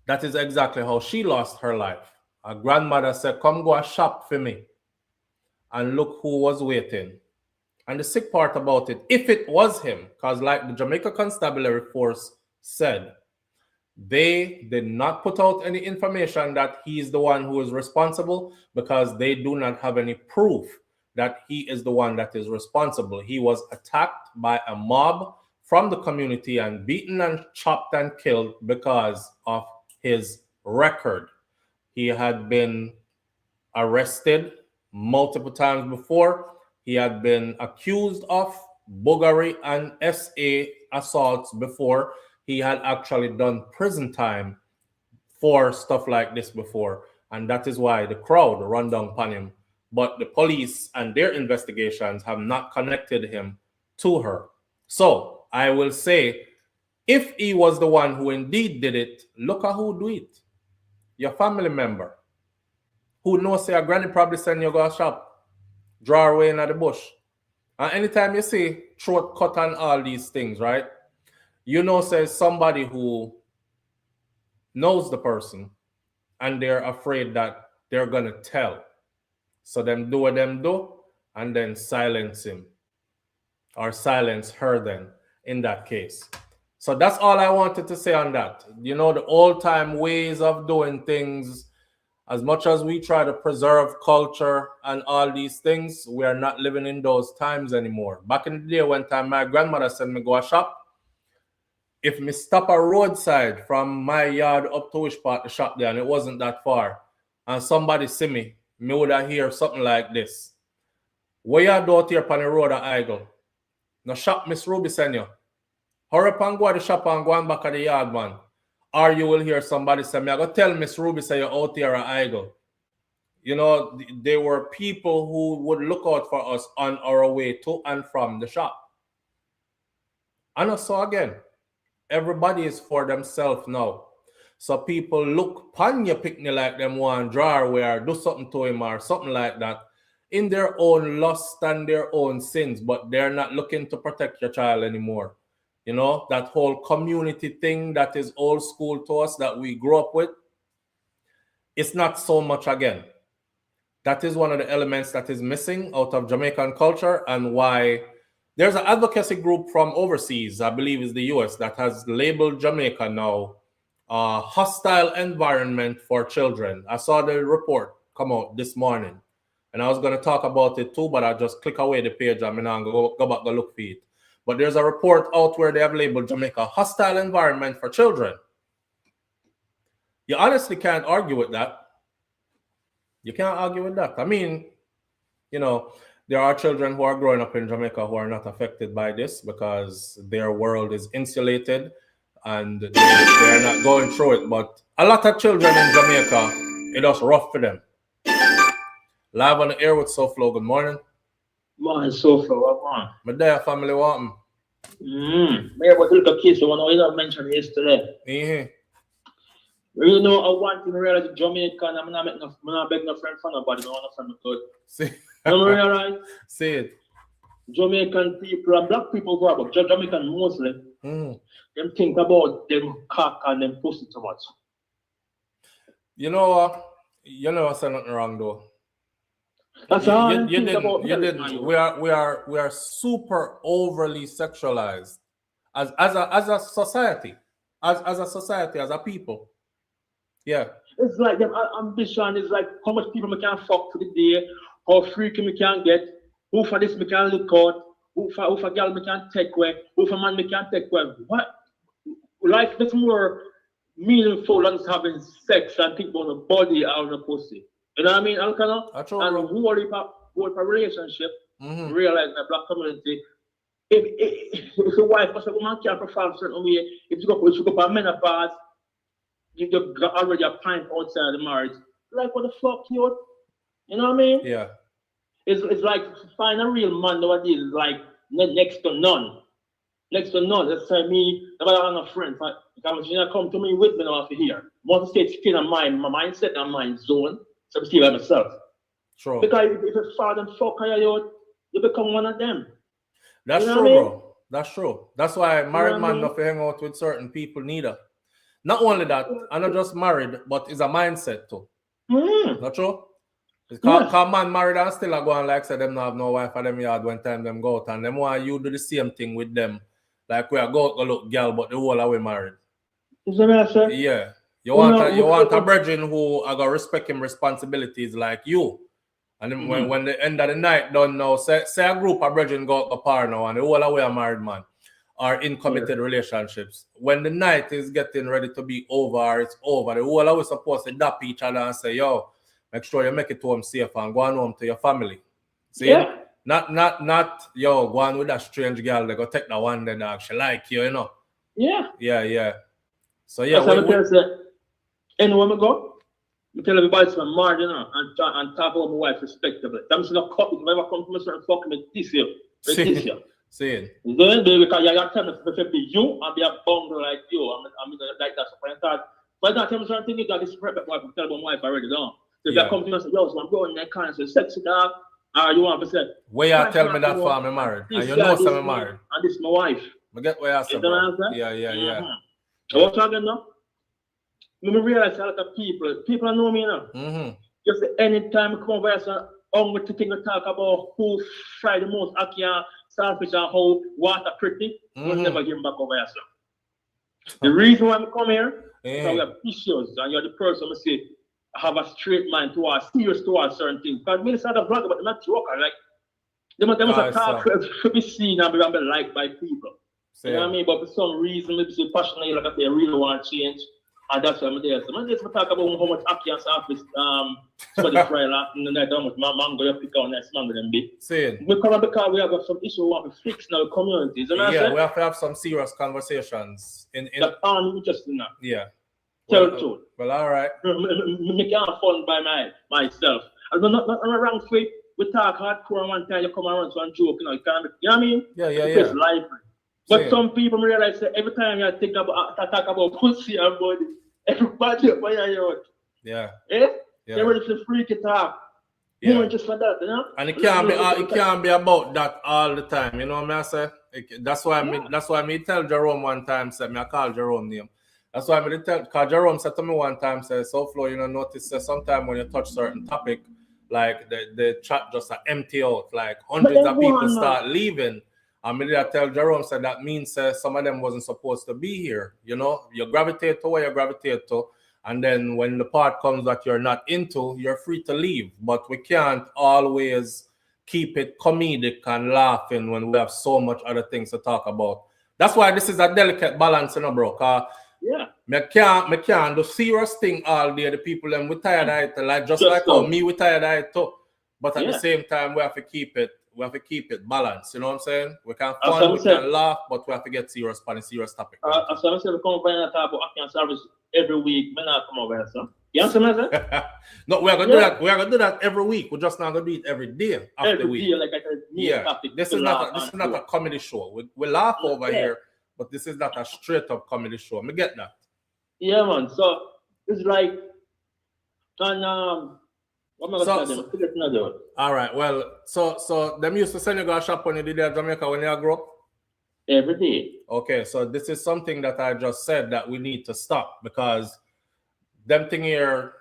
That is exactly how she lost her life. Her grandmother said, come go and shop for me. And look who was waiting. And the sick part about it, if it was him, because like the Jamaica Constabulary Force said, They did not put out any information that he's the one who is responsible because they do not have any proof that he is the one that is responsible. He was attacked by a mob from the community and beaten and chopped and killed because of his record. He had been arrested multiple times before. He had been accused of buggery and SA assaults before. He had actually done prison time for stuff like this before. And that is why the crowd run down upon him. But the police and their investigations have not connected him to her. So I will say, if he was the one who indeed did it, look at who do it. Your family member. Who knows say a granny probably send you go shop, draw away in the bush. And anytime you see throat cut and all these things, right? You know, says somebody who knows the person and they're afraid that they're going to tell. So them do what them do and then silence him or silence her then in that case. So that's all I wanted to say on that. You know, the old time ways of doing things, as much as we try to preserve culture and all these things, we are not living in those times anymore. Back in the day, one time my grandmother said me go a shop. If me stop a roadside from my yard up to which part the shop there, and it wasn't that far, and somebody see me would have hear something like this. Where you do out here upon the road at Eagle? No shop Miss Ruby send you. Hurry up and go to the shop and go on back at the yard, man. Or you will hear somebody say, me I go tell Miss Ruby say you're out here at Eagle. You know, there were people who would look out for us on our way to and from the shop. And so again, everybody is for themselves now. So people look upon your picnic like them one draw away or do something to him or something like that in their own lust and their own sins, but they're not looking to protect your child anymore. You know, that whole community thing that is old school to us that we grew up with, it's not so much again. That is one of the elements that is missing out of Jamaican culture, and why there's an advocacy group from overseas, I believe is the US, that has labeled Jamaica now a hostile environment for children. I saw the report come out this morning, and I was going to talk about it too, but I just click away the page and I'm going to go back and look for it. But there's a report out where they have labeled Jamaica a hostile environment for children. You honestly can't argue with that. You can't argue with that. I mean, you know, there are children who are growing up in Jamaica who are not affected by this because their world is insulated and they're not going through it. But a lot of children in Jamaica, it was rough for them. Live on the air with SouFLo. Good morning. Morning, SouFLo. What on? My day, family, what? Me about to look at kids, the one I mentioned yesterday. Mm-hmm. You know, I want to realize Jamaican, I'm not begging a friend for nobody, I want a friend good. See, You realize? see it. Jamaican people and black people go about Jamaican mostly. Them think about them cock and them pussy too much. You know, I said nothing wrong though. That's all you didn't. We are super overly sexualized as a society, as a society, as a people. Yeah. It's like them ambition is like how much people we can fuck for the day, how freaky we can get, who for this we can look out, who for girl we can take away, who for man we can take away. What life is more meaningful than just having sex and think about the body or the pussy. You know what I mean, Alcano? And who are a relationship, realize in the black community, if a wife or a woman can't perform certain way, if you go for menopause, you got already a pint outside the marriage. Like, what the fuck, you? You know what I mean? Yeah. It's like find a real man nowadays is like next to none. Next to none. Let's say me, nobody have a friend. Because you come to me with me now after here. Want to stay still in my mindset and my zone. So I see by myself. True. Because if you fall and fuck you become one of them. That's you know true, I mean? bro. That's true. That's why married man don't hang out with certain people neither. Not only that, I'm not just married, but it's a mindset too. Not true? Because man married and still go and like say them not have no wife for them yard when time them go out, and them want you do the same thing with them. Like we are go look girl, but the whole are we married. Is that what I say? Yeah. You Oh, want no, a, you want a brethren who are gonna respect him responsibilities like you. And then when the end of the night done now, say a group of brethren go par now and the whole away a married man or in committed relationships. When the night is getting ready to be over or it's over, the whole always supposed to dap each other and say, yo, make sure you make it home safe and go on home to your family. See? Yeah. Not yo, go on with that strange girl, they go take that one then dog. She like you, you know. Yeah. Yeah. So yeah, That's how I tell you, anywhere I go, I tell everybody to married, you know, and talk about my wife respectably. That's not cut. If I ever come from a certain fucking me this year. This year. See it. Then because you got to tell me to be you and be a bungle like you. I mean like that. So I thought, but I tell me something you got this prep wife, tell about my wife already done. So if you come to me and say, yo, so I'm going in that kind of say, sexy dog, or you want to say, where you tell me that for me married? And you know I'm married. And this is my wife. I get where you say, Yeah. So what's talking now? When we realize a lot of people know me now. Just anytime I come over here, so hungry to think and talk about who fry the most ackee and saltfish and how water pretty, we'll never give them back over here, sir. The reason why I come here is we have issues and you're the person who say have a straight mind towards serious towards certain things. Because many start a vlog, but they're not joker. Like they must talk to be seen and be liked by people. You know what I mean? But for some reason, maybe so passionate, like I say, I really want to change. And that's why I'm there. So I'm just talk about how much ackee and saltfish somebody fry last in the night, how much mango you pick out next mango them be. We come because we have some issue we want to fix in our communities. You know yeah, we have to have some serious conversations. That's interesting now. Yeah. Tell the truth. Well, all right. Me can't fun by myself. I'm not wrong for it. We talk hardcore and one time you come around some joke, you know, you know what I mean? Yeah. It's lively. But some people realize that every time you think about talk about pussy and body, everybody up on your out. Yeah. They're ready to freak it out. More just for that, you know? And it can't be about that all the time, you know what I say? That's why I tell Jerome one time, I call Jerome name. That's why I tell, because Jerome said to me one time, SouFlo, you know, notice sometimes when you touch certain topic, like the chat just empty out, like hundreds of people start leaving. And I tell Jerome said that means some of them wasn't supposed to be here. You know, you gravitate to where you gravitate to, and then when the part comes that you're not into, you're free to leave. But we can't always keep it comedic and laughing when we have so much other things to talk about. That's why this is a delicate balance, you know, bro. Me can't do serious thing all day. The people them we tired of it, like just like how me we tired of it too. But at the same time, we have to keep it. We have to keep it balanced. You know what I'm saying? We can fun, we can laugh, but we have to get serious on a serious topic. So I said we come over and talk about ackee and saltfish every week. We not come over here, so. You understand what I'm saying? No, we are gonna do that. We are gonna do that every week. We're just not gonna do it every day after the week. Every day, like I said, topic. This is not a comedy show. We laugh over here, but this is not a straight up comedy show. Me get that. Yeah, man. So it's like, and what am I gonna tell them? All right. Well, so them used to send you go shop when you did at Jamaica when you grew up? Every day. Okay, so this is something that I just said that we need to stop because them thing here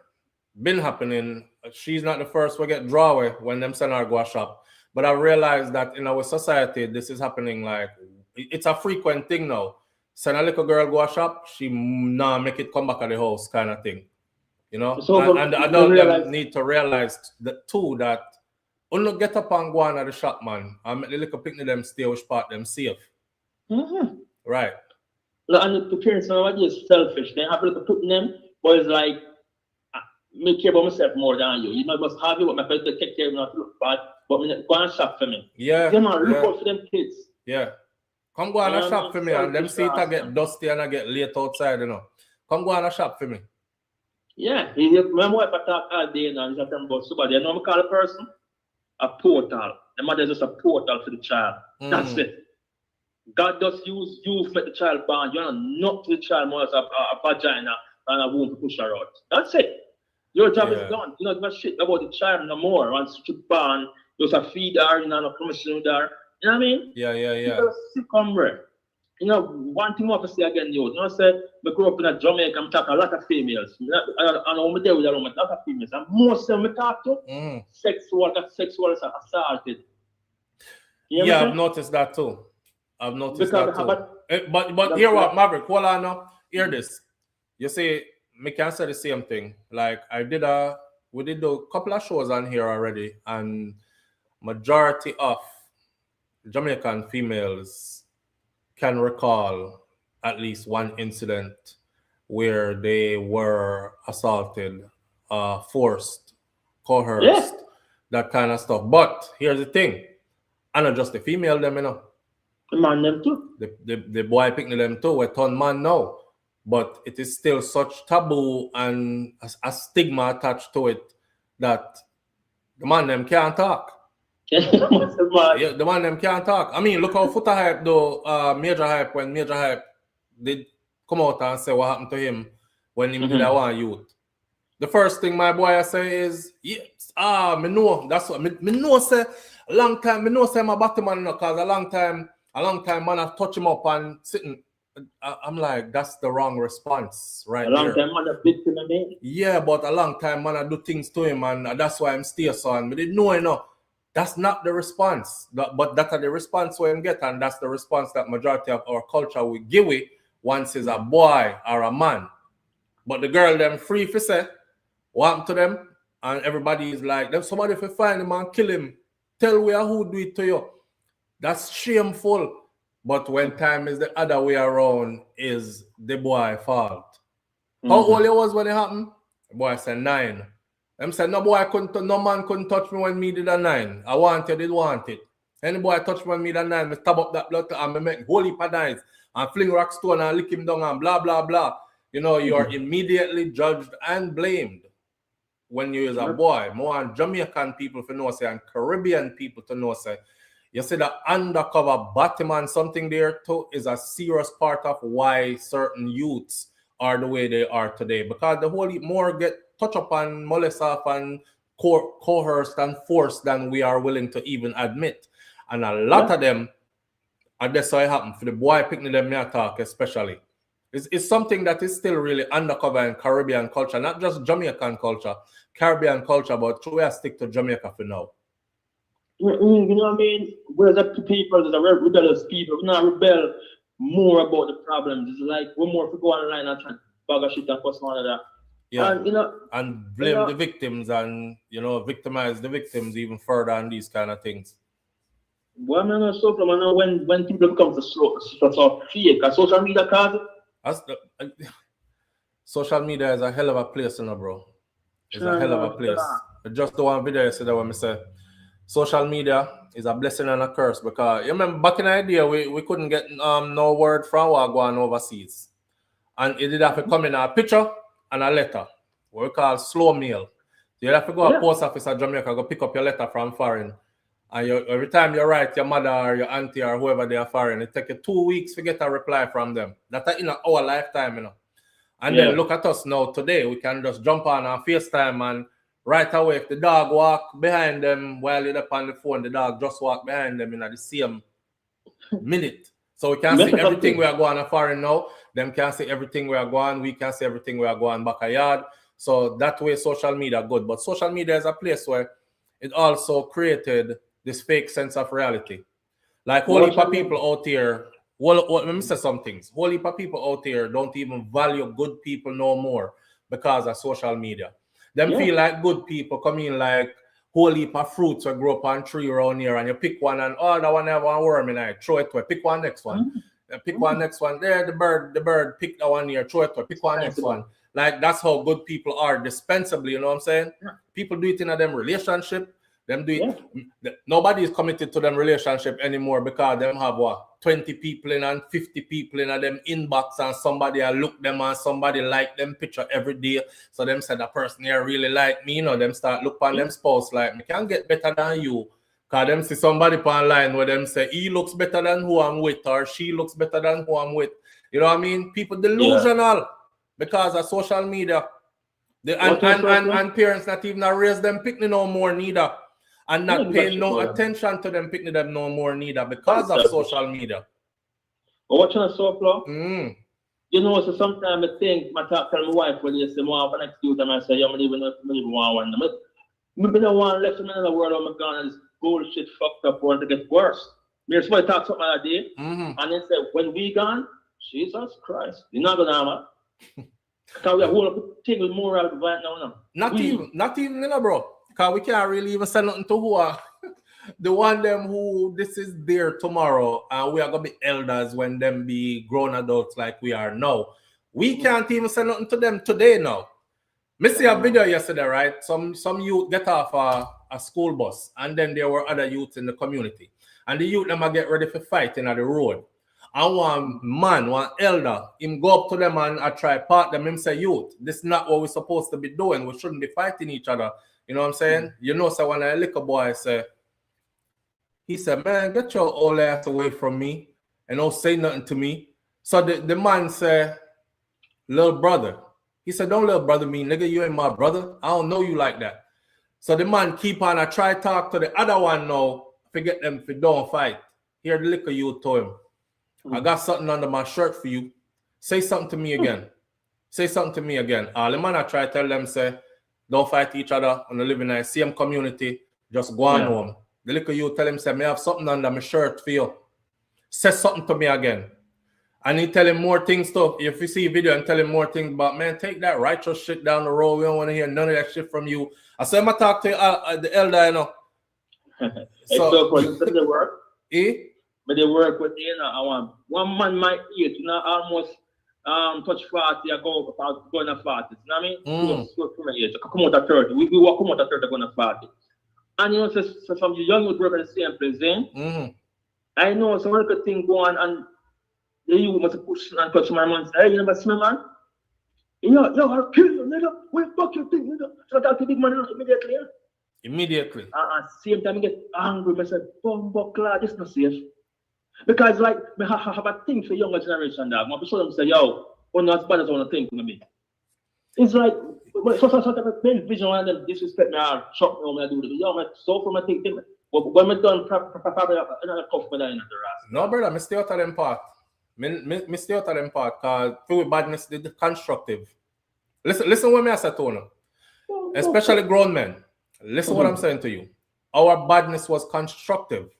been happening. She's not the first to get draw when them send her go shop. But I realized that in our society, this is happening like it's a frequent thing now. Send a little girl go shop, she nah make it come back at the house kind of thing. You know, so and the adults need to realize that too, that only get up and go on at the shop, man, and make the little picnic them stay with part them safe. Right. And the parents nowadays selfish. They have a little picnic them, but it's like, me care about myself more than you. You must have you, but my parents take care of me not to look bad, but me go and shop for me. Yeah. Them man, look out for them kids. Yeah. Come go on a shop for me, and them see it I get dusty and I get late outside, you know. Come go on a shop for me. Yeah, my wife talk all day now. He's talking about somebody. You know what I call a person? A portal. The mother is just a portal for the child. That's it. God just use you to make the child born. You're not to the child more as a vagina and a womb to push her out. That's it. Your job is done. You don't give a shit about the child no more. Once you born, you just feed her, you know, no permission with her. You know what I mean? Yeah. You sick hombre. You know, one thing I have to say again, you know, I said, I grew up in a Jamaica, I'm talking a lot of females. And I'm there with a lot of females. And most of them I talk to, sexual assaulted. Yeah, I've noticed that too. I've noticed that too. But hear what, Maverick, hold on now. Hear this. You see, me can say the same thing. Like we did a couple of shows on here already, and majority of Jamaican females can recall at least one incident where they were assaulted, forced, Yeah, coerced, that kind of stuff. But here's the thing, and not just the female them, the man them too. the boy picking them too, a ton man now. But it is still such taboo and a stigma attached to it that the man them can't talk. Yeah, the man them can't talk. I mean, look how Foota Hype though, Major Hype, when Major Hype did come out and say what happened to him when he did that one youth. The first thing my boy I say is, yes, me know, that's what, me know say, a long time, me know say my bottom man, cause a long time man I touch him up and sitting, I'm like, that's the wrong response right A long there. time man a victim of me. Yeah, but a long time man I do things to him and that's why I'm still son. But didn't know, that's not the response. But that's the response we get, and that's the response that majority of our culture will give it once is a boy or a man. But the girl them free for say, what happened to them? And everybody is like, them somebody if you find him and kill him, tell where who do it to you. That's shameful. But when time is the other way around, is the boy fault. How old you was when it happened? The boy said 9. Them said no man couldn't touch me when me did a 9. I wanted it. Any boy touch me when me did a 9, me stab up that blood and me make holy padines and fling rock stone and lick him down and blah blah blah. You know, you are immediately judged and blamed when you is a boy. More on Jamaican people to know say and Caribbean people to know say. You see the undercover Batman something there too is a serious part of why certain youths are the way they are today. Because the whole more get touched upon, molest off and coerced and forced than we are willing to even admit. And a lot of them, and that's how it happened. For the boy picking them near talk especially. It's something that is still really undercover in Caribbean culture, not just Jamaican culture, Caribbean culture, but we stick to Jamaica for now. You know what I mean? Whereas the people, there's a rebellious people, we not rebel more about the problems. It's like we're more to go online and try to bag a shit and fuss one another. Yeah. And, you know, and blame the victims and, you know, victimize the victims even further and these kind of things. Well, I mean, so from when people become so fake, and social media cause social media is a hell of a place, you know, bro. It's a hell of a place. Just the one video yesterday when I say social media is a blessing and a curse because you remember back in the day we couldn't get no word from what going overseas. And it did have to come in a picture and a letter, what we call slow mail. You have to go to post office at Jamaica, go pick up your letter from foreign. And every time you write your mother or your auntie or whoever they are foreign, it takes you 2 weeks to get a reply from them. That's in our lifetime, you know. And then look at us now today. We can just jump on our FaceTime and right away, if the dog walk behind them while you're up on the phone, the dog just walk behind them in the same minute. So we can see everything we are going on foreign now. Them can see everything we are going. We can see everything we are going back a yard. So that way social media good. But social media is a place where it also created this fake sense of reality. Like whole heap of people out here, let me say some things. Whole heap of people out here don't even value good people no more because of social media. Them feel like good people come in like whole heap of fruits will grow up on tree around here and you pick one and that one have one worm in it, throw it away, pick one next one. Pick one next one. There the bird pick that one here, throw it away, pick one next one. Like that's how good people are dispensably, you know what I'm saying? People do it in a them relationship. Them do it. Nobody is committed to them relationship anymore because them have 20 people in and 50 people in them inbox and somebody look them and somebody like them picture every day. So them said that person here really like me, you know, them start look on them spouse like me can't get better than you. Cause them see somebody online where them say he looks better than who I'm with or she looks better than who I'm with. You know what I mean? People delusional because of social media. And parents not even raise them picking no more neither. And not paying no attention to them picking them no more neither because of social media. But watching a SouFLo, you know, so sometimes I think I tell my wife when you say more for next youth and I say, I'm even want one. Maybe don't want to left in another world on my gun and this bullshit fucked up want to get worse. That's why I talk something like that. And they say, when we gone, Jesus Christ, you're not gonna have Because we are whole of the thing with moral right now. No? Not even, you know, bro. Because we can't really even say nothing to who are the one them who this is there tomorrow, and we are gonna be elders when them be grown adults like we are now. We can't even say nothing to them today now. Me see a video yesterday, right? Some youth get off a school bus, and then there were other youths in the community, and the youth them a get ready for fighting at the road. And one elder, him go up to them and I try part them. Him say, youth, this is not what we're supposed to be doing. We shouldn't be fighting each other. You know what I'm saying? You know, so when a little boy say, he said, man, get your old ass away from me and don't say nothing to me. So the man said, little brother. He said, don't little brother me, nigga, you ain't my brother. I don't know you like that. So the man keep on, I try talk to the other one now, forget them if you don't fight. Here the little youth to him. I got something under my shirt for you. Say something to me again. Say something to me again. All the man I try to tell them, say, don't fight each other on the living in the same community. Just go on home. The little you tell him, say, me have something under my shirt for you. Say something to me again. And he tell him more things too. If you see a video and tell him more things about, man, take that righteous shit down the road. We don't want to hear none of that shit from you. I said, I'm going to talk to the elder, you know. So they work. But they work with, you know, I want one man my age, you know, almost touch 40, I go about going to 40. You know what I mean? So from my age, I come out at 30. We walk come out at 30, going to 40. And you know, so some young would work at the same place, I know some other thing go on, and the youth must push and touch my man. Say, hey, you never see my man? Yo, I'll kill you, nigga. Where fuck you think, nigga? So I talk to big man immediately. Immediately. Same time I get angry. I say, bumbuckler, this is not safe. Because like I have a thing for younger generation that I show them say, yo, we're not as bad as I want to think with me. It's like so of a vision and them disrespect me or shock me when I do this. Yo, man, so from I think but when I done probably another cuff with that in the rest. No, brother, I stay out of them part. Me stay out of them part because through badness the constructive. Listen what me I say to you. Especially grown men. Listen what I'm saying to you. Our badness was constructive.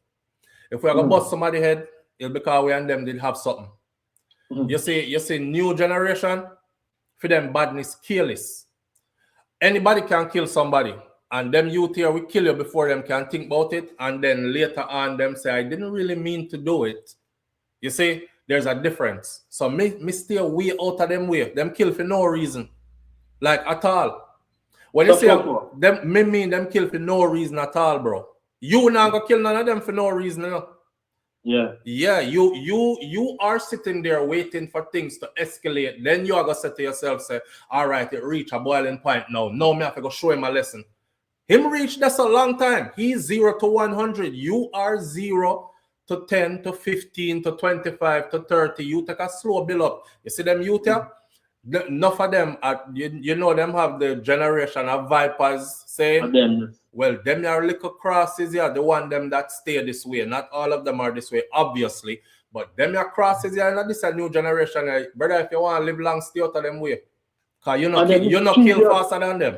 If we are gonna bust somebody head, it'll be because we and them did have something. You see, new generation, for them badness careless. Anybody can kill somebody, and them youth here will kill you before them can think about it, and then later on them say, I didn't really mean to do it. You see, there's a difference. So me stay way out of them way. Them kill for no reason. Like at all. When you say them, me mean them kill for no reason at all, bro. You not gonna kill none of them for no reason, you know? Yeah, you are sitting there waiting for things to escalate. Then you are gonna say to yourself, say, all right, it reached a boiling point now. No, me have to go show him a lesson. Him reach that's a long time. He's 0 to 100. You are 0 to 10 to 15 to 25 to 30. You take a slow build up. You see them youth here? Enough of them, you know them have the generation of vipers saying, well, them are little crosses here, the one them that stay this way. Not all of them are this way, obviously. But them are crosses here, not this a new generation. Brother, if you want to live long, stay out of them way. Because you not kill faster than them.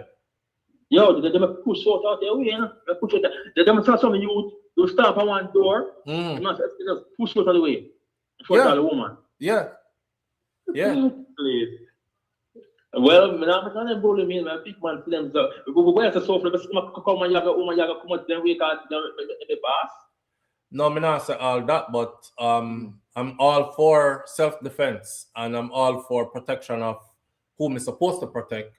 Yo, they push out their way, you know? They push out there. They demonstrate some youth, you stop at one door, and just push out of the way. For the woman. Yeah. Please. Well, I'm not bully me, man. Big man for them. So, where's the sofa? Come and come out them way because the boss. No, I'm not say all that, but I'm all for self-defense and I'm all for protection of whom I'm supposed to protect.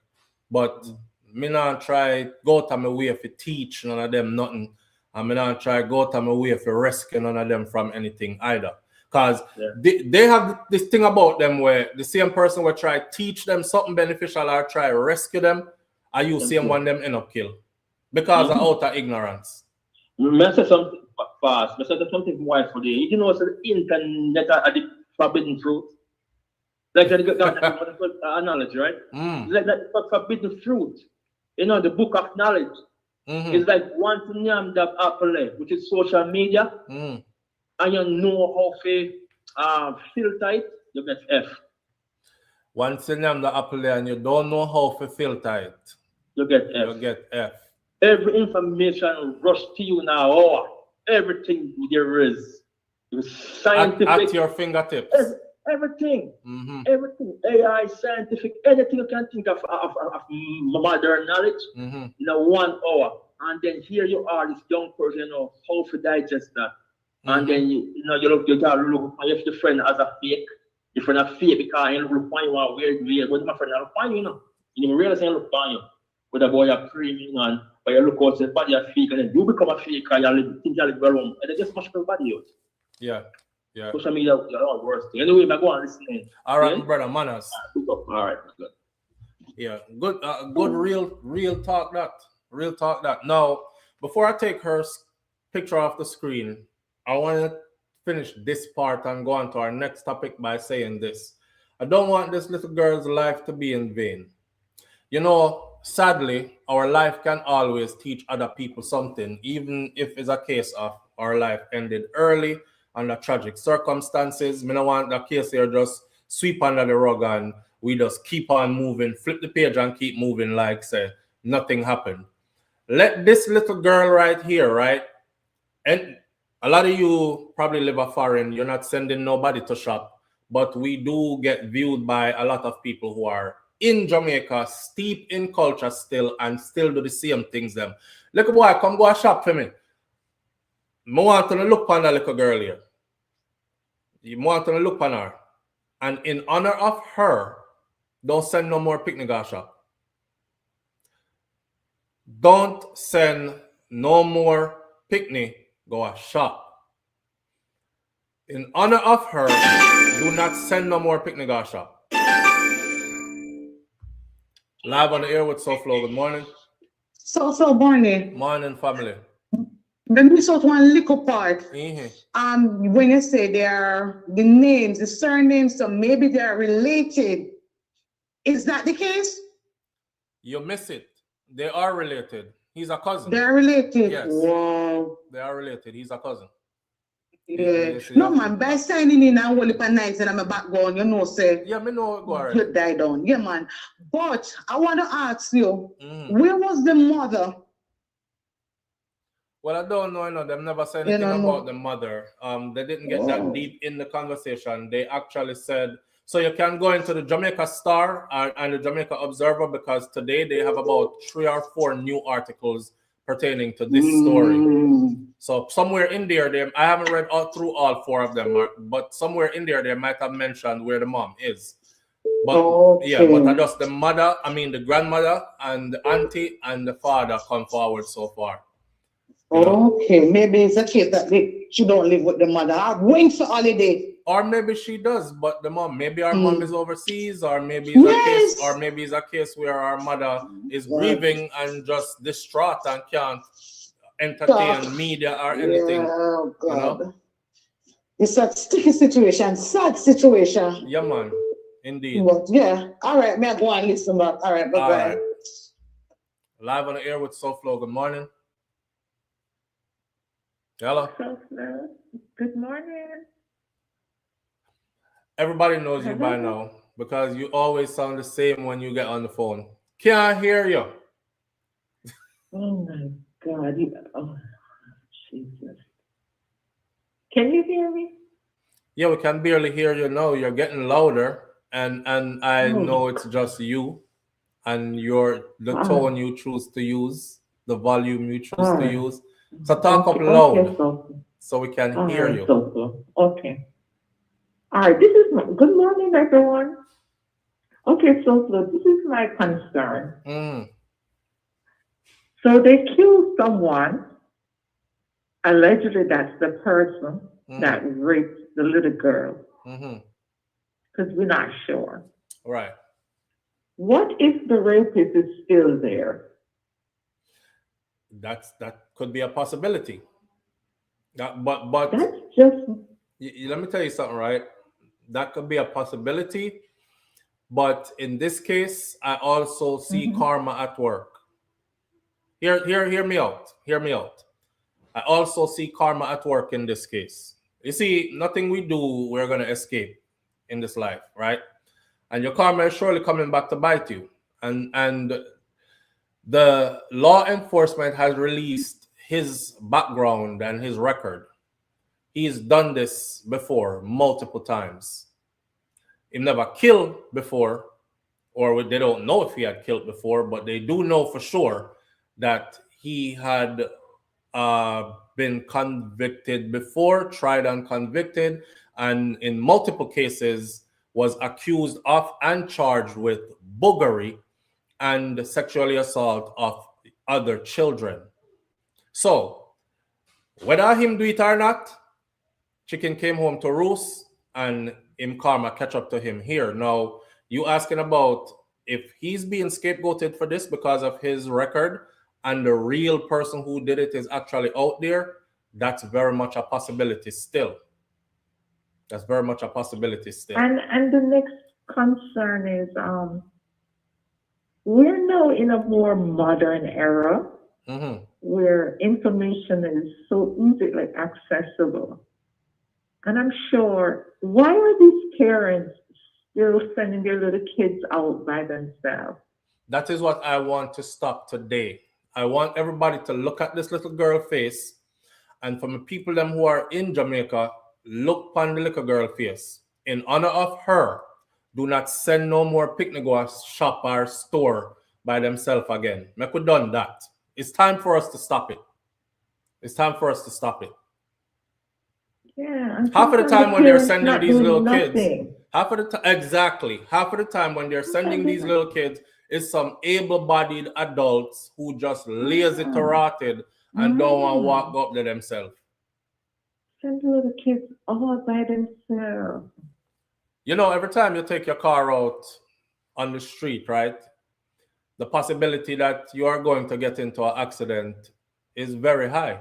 But me not try go to my way if you teach none of them nothing. And me not try go to my way if you rescue none of them from anything either. Because they have this thing about them where the same person will try teach them something beneficial or try rescue them, and you same one them end up kill. Because of outer ignorance. I say something fast. I say something wise for you. You know what's the internet are the forbidden fruit? Like that knowledge, right? Like that forbidden fruit. You know, the book of knowledge. It's like one to name the apple, which is social media. And you know how to filter it, you get F. Once you name the apple and you don't know how to filter it, you get F. You get F. Every information rush to you now. Oh, everything there is. Scientific. At your fingertips. everything, everything, AI, scientific, anything you can think of modern knowledge in a 1 hour. And then here you are, this young person, how to digest that. And then you look if your friend as a fake, your friend a fake because you look fine, you are weird, but my friend I look fine, you realize you look fine, with a boy a premium and but you look out the body a fake and then you become a fake and you think you live wrong and they just smash your body out. Yeah. Yeah. Social media is a lot worse thing. Anyway, I go on listening. All right, brother, manners. All right, good. Yeah, good, good, real talk that. Real talk that. Now, before I take her picture off the screen, I want to finish this part and go on to our next topic by saying this. I don't want this little girl's life to be in vain. You know, sadly, our life can always teach other people something, even if it's a case of our life ended early under tragic circumstances. I don't want the case here just sweep under the rug and we just keep on moving, flip the page and keep moving like say nothing happened. Let this little girl right here, right? And a lot of you probably live a foreign, you're not sending nobody to shop, but we do get viewed by a lot of people who are in Jamaica, steep in culture still, and still do the same things them. Little boy, come go a shop for me. I want to look on that little girl here. You want to look on her. And in honor of her, don't send no more picnic or shop. Don't send no more picnic, go a shop. In honor of her, do not send no more picnic or shop. Live on the air with SouFLo. Good morning. So morning. Morning, family. Then we saw one little part. When you say they are the names, the surnames, so maybe they are related. Is that the case? You miss it. They are related. He's a cousin. They are related. Yes. Wow. They are related. He's a cousin. Yeah. No man, by signing in and all the nights and I'm a background, you know, say. Yeah, me know go already. You die down. Yeah, man. But I want to ask you, where was the mother? Well, I don't know. I know them never said anything about the mother. They didn't get that deep in the conversation. They actually said, so you can go into the Jamaica Star and the Jamaica Observer because today they have about 3 or 4 new articles pertaining to this story. So somewhere in there, I haven't read through all 4 of them, but somewhere in there, they might have mentioned where the mom is. But yeah, but just the mother, I mean the grandmother and the auntie and the father come forward so far. Okay, maybe it's a case that she don't live with the mother. I'm going for holiday. Or maybe she does, but the mom, maybe our mom is overseas, or maybe it's a case, or maybe it's a case where our mother is grieving and just distraught and can't entertain media or anything. Oh God. You know? It's a sticky situation, sad situation. Yeah, man. Indeed. But yeah. All right, man, go and listen back. All right, bye-bye. Right. Live on the air with SouFLo. Good morning. Hello. SouFLo. Good morning. Everybody knows you by now because you always sound the same when you get on the phone. Can't hear you. Oh my God. Oh, Jesus. Can you hear me? Yeah, we can barely hear you now. You're getting louder, and I know it's just you and the tone you choose to use, the volume you choose to use. So talk up loud so we can hear you. Okay. All right, good morning, everyone. Okay, SouFLo, this is my concern. So they killed someone, allegedly that's the person that raped the little girl, because we're not sure. Right. What if the rapist is still there? That could be a possibility. But that's just. Let me tell you something, right? That could be a possibility, but in this case, I also see karma at work. Hear me out. Hear me out. I also see karma at work in this case. You see, nothing we do, we're gonna escape in this life, right? And your karma is surely coming back to bite you. And the law enforcement has released his background and his record. He's done this before multiple times. he never killed before, or they don't know if he had killed before, but they do know for sure that he had been convicted before, tried and convicted, and in multiple cases was accused of and charged with boogery and sexually assault of other children. So, whether him do it or not, chicken came home to roost, and him karma catch up to him here. Now, you asking about if he's being scapegoated for this because of his record, and the real person who did it is actually out there, that's very much a possibility still. That's very much a possibility still. And the next concern is we're now in a more modern era where information is so easily accessible. And I'm sure, why are these parents still sending their little kids out by themselves? That is what I want to stop today. I want everybody to look at this little girl face, and from the people them who are in Jamaica, look upon the little girl face. In honor of her, do not send no more picnic go shop or store by themselves again. Make we done that. It's time for us to stop it. It's time for us to stop it. Yeah. Half of the time when they're sending these little nothing. kids, half of the time when they're sending these little kids is some able-bodied adults who just lazy to rotted and don't want to walk up to themselves. Send the little kids all by themselves. You know, every time you take your car out on the street, right, the possibility that you are going to get into an accident is very high,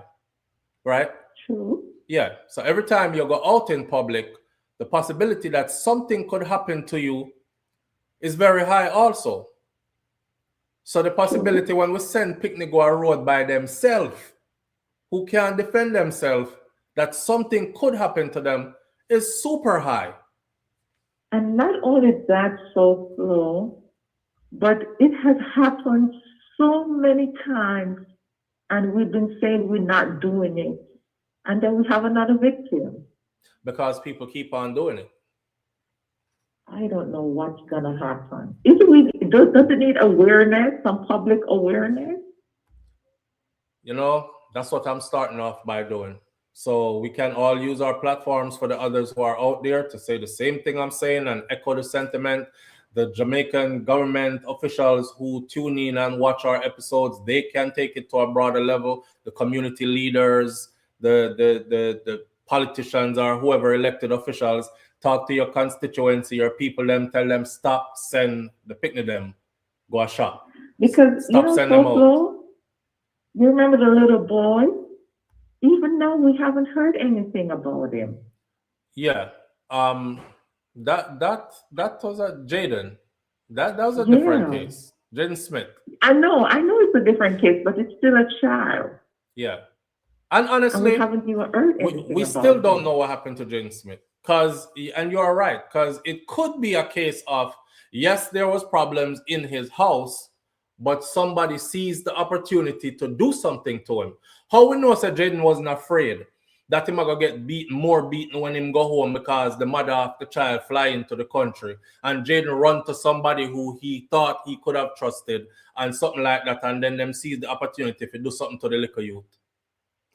right? True. Yeah. So every time you go out in public, the possibility that something could happen to you is very high also. So the possibility when we send picnic go a road by themselves, who can't defend themselves, that something could happen to them is super high. And not only that, SouFLo, but it has happened so many times, and we've been saying we're not doing it. And then we have another victim. Because people keep on doing it. I don't know what's going to happen. Does it need awareness, some public awareness? You know, that's what I'm starting off by doing. So we can all use our platforms for the others who are out there to say the same thing I'm saying and echo the sentiment. The Jamaican government officials who tune in and watch our episodes, they can take it to a broader level. The community leaders, the politicians or whoever elected officials, talk to your constituency, your people, them tell them stop, send the picnic them, go a shop. Because stop, send them out. You remember the little boy? Even now we haven't heard anything about him. Yeah. That was a Jaden. That was a different case. Jaden Smith. I know it's a different case, but it's still a child. Yeah. And honestly, we haven't even heard anything we still don't know what happened to Jaden Smith. And you're right, because it could be a case of, yes, there was problems in his house, but somebody seized the opportunity to do something to him. How we know that Jaden wasn't afraid that him going to get more beaten when him go home because the mother of the child fly into the country and Jaden run to somebody who he thought he could have trusted and something like that, and then them seize the opportunity to do something to the little youth.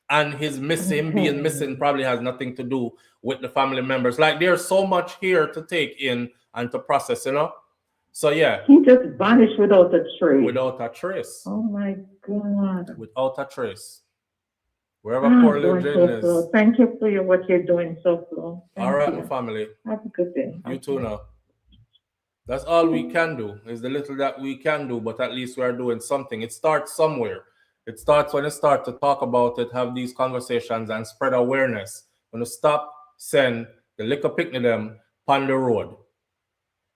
And his being missing probably has nothing to do with the family members. Like, there's so much here to take in and to process, you know? So, yeah. He just vanished without a trace. Without a trace. Oh, my God. Without a trace. Wherever poor little Jaden is. Thank you for what you're doing, SouFLo. All right, my family. Have a good day. You too now. That's all we can do, is the little that we can do, but at least we are doing something. It starts somewhere. It starts when you start to talk about it, have these conversations, and spread awareness. When you stop, send the liquor picnic them on the road.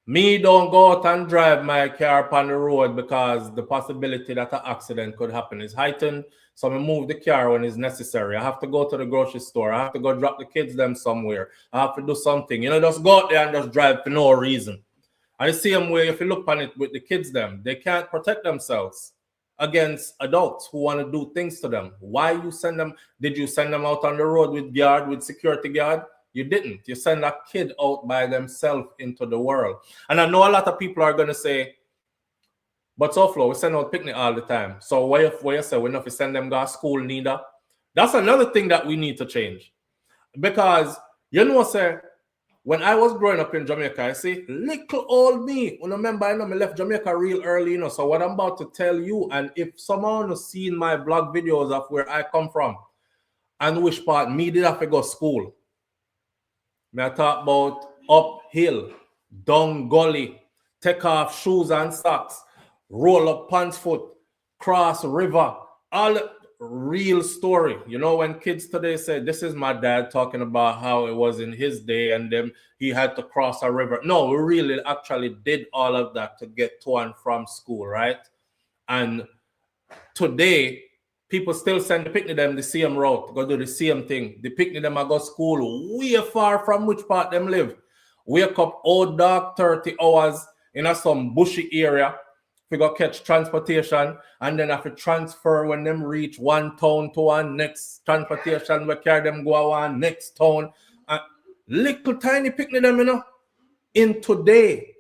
Me don't go out and drive my car on the road because the possibility that an accident could happen is heightened. So I move the car when it's necessary. I have to go to the grocery store. I have to go drop the kids them somewhere. I have to do something. You know, just go out there and just drive for no reason. And the same way, if you look on it with the kids them, they can't protect themselves against adults who want to do things to them. Why you send them? Did you send them out on the road with security guard? You didn't. You send a kid out by themselves into the world. And I know a lot of people are going to say, but SouFlo, we send out picnic all the time. So why you say we not send them to school neither? That's another thing that we need to change. Because, you know, say, when I was growing up in Jamaica, I see little old me. You remember, I left Jamaica real early, you know. So what I'm about to tell you, and if someone has seen my blog videos of where I come from and which part me did have to go to school. I talk about uphill, down gully, take off shoes and socks, roll up pants foot, cross river, all the real story. You know, when kids today say, this is my dad talking about how it was in his day and then he had to cross a river. No, we really actually did all of that to get to and from school, right? And today, people still send the picnic them the same route, go do the same thing. The picnic them I go school way far from which part them live. Wake up all dark 30 hours in some bushy area. We go catch transportation and then have to transfer when them reach one town to one next transportation. We carry them go one next town. Little tiny picnic them, you know, in today.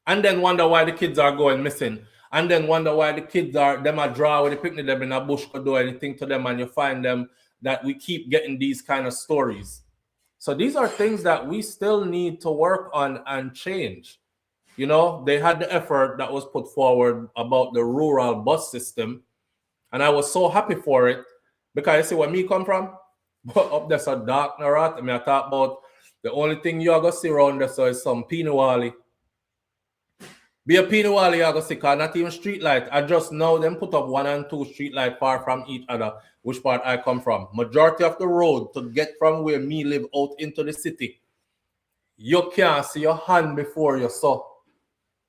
And then wonder why the kids are going missing. And then wonder why the kids are draw with the picnic them in a bush could do anything to them, and you find them that we keep getting these kind of stories. So these are things that we still need to work on and change. You know, they had the effort that was put forward about the rural bus system, and I was so happy for it because you see where me come from, up there's a dark narrat. I mean, I talk about the only thing you're gonna see around there so is some Pinawali. Be a Pinawali, you're gonna see, cause not even street light. I just know them put up 1 and 2 street light far from each other, which part I come from. Majority of the road to get from where me live out into the city, you can't see your hand before you saw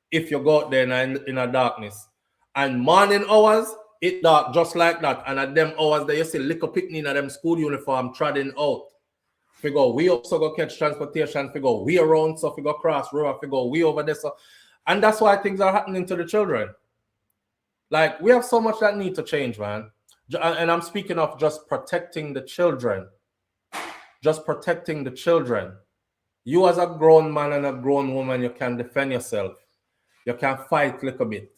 if you go out there in a darkness. And morning hours, it dark just like that. And at them hours that you see little picnic in them school uniform trotting out. Figure we also go catch transportation, figure we around, so figure cross river, figure we over there. So, and that's why things are happening to the children. Like, we have so much that need to change, man. And I'm speaking of just protecting the children. Just protecting the children. You as a grown man and a grown woman, you can defend yourself. You can fight a little bit.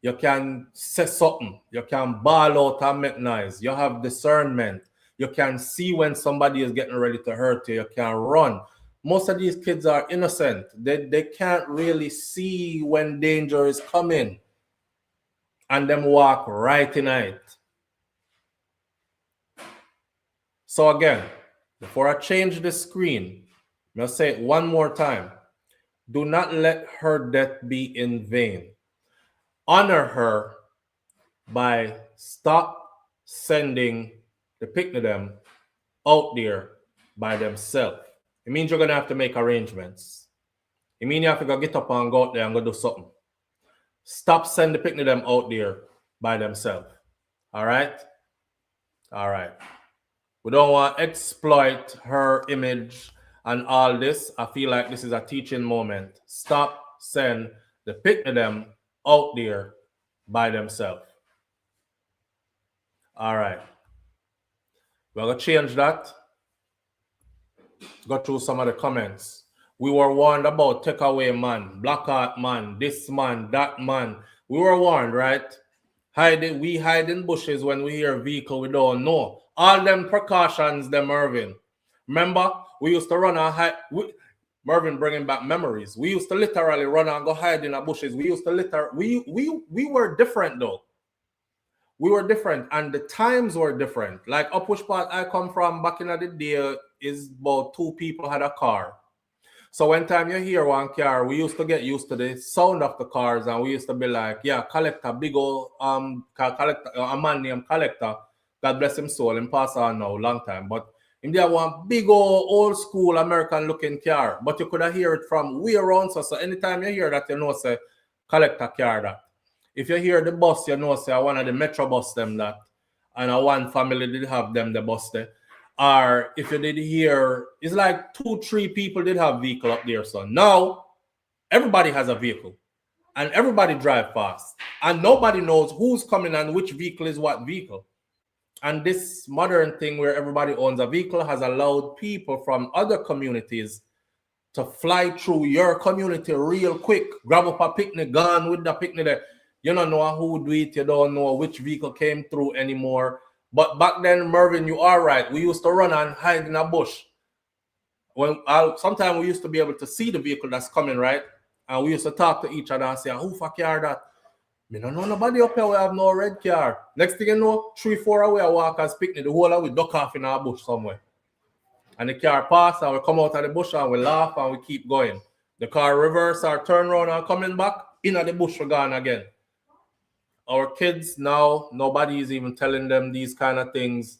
You can say something. You can bawl out and make noise. You have discernment. You can see when somebody is getting ready to hurt you. You can run. Most of these kids are innocent. They can't really see when danger is coming. And them walk right in it. So again, before I change the screen, I'll say it one more time. Do not let her death be in vain. Honor her by stop sending the picnic them out there by themselves. It means you're going to have to make arrangements. It means you have to go get up and go out there and go do something. Stop sending the picnic them out there by themselves. All right? All right. We don't want to exploit her image and all this. I feel like this is a teaching moment. Stop send the picnic them out there by themselves. All right. We're going to change that. Go through some of the comments. We were warned about takeaway man, black art man, this man, that man. We were warned, right? We hide in bushes when we hear vehicle we don't know. All them precautions, them Mervin. Remember, we used to run and hide. Mervin bringing back memories. We used to literally run and go hide in the bushes. We used to we were different though. We were different and the times were different. Like up which part I come from back in the day is about 2 people had a car. So when time you hear one car, we used to get used to the sound of the cars and we used to be like, yeah, Collector, big old Collector, a man named Collector. God bless him soul, him pass on now, long time. But him there one big old school American looking car. But you could hear it from way around. So anytime you hear that, you know say Collector car that. If you hear the bus, you know say one of the Metro bus them that. And one family did have them the bus there. Or if you did hear, it's like 2-3 people did have vehicle up there. So now everybody has a vehicle. And everybody drive fast. And nobody knows who's coming and which vehicle is what vehicle. And this modern thing where everybody owns a vehicle has allowed people from other communities to fly through your community real quick, grab up a picnic, gone with the picnic there. You don't know who do it, you don't know which vehicle came through anymore. But back then, Mervyn, you are right. We used to run and hide in a bush. Sometimes we used to be able to see the vehicle that's coming, right? And we used to talk to each other and say, who fuck car that? Me don't know nobody up here. We have no red car. Next thing you know, 3-4 away, I walk as picnic. The whole of we duck off in our bush somewhere. And the car pass and we come out of the bush and we laugh and we keep going. The car reverse or turn around and coming back, in the bush we're gone again. Our kids now, nobody is even telling them these kind of things.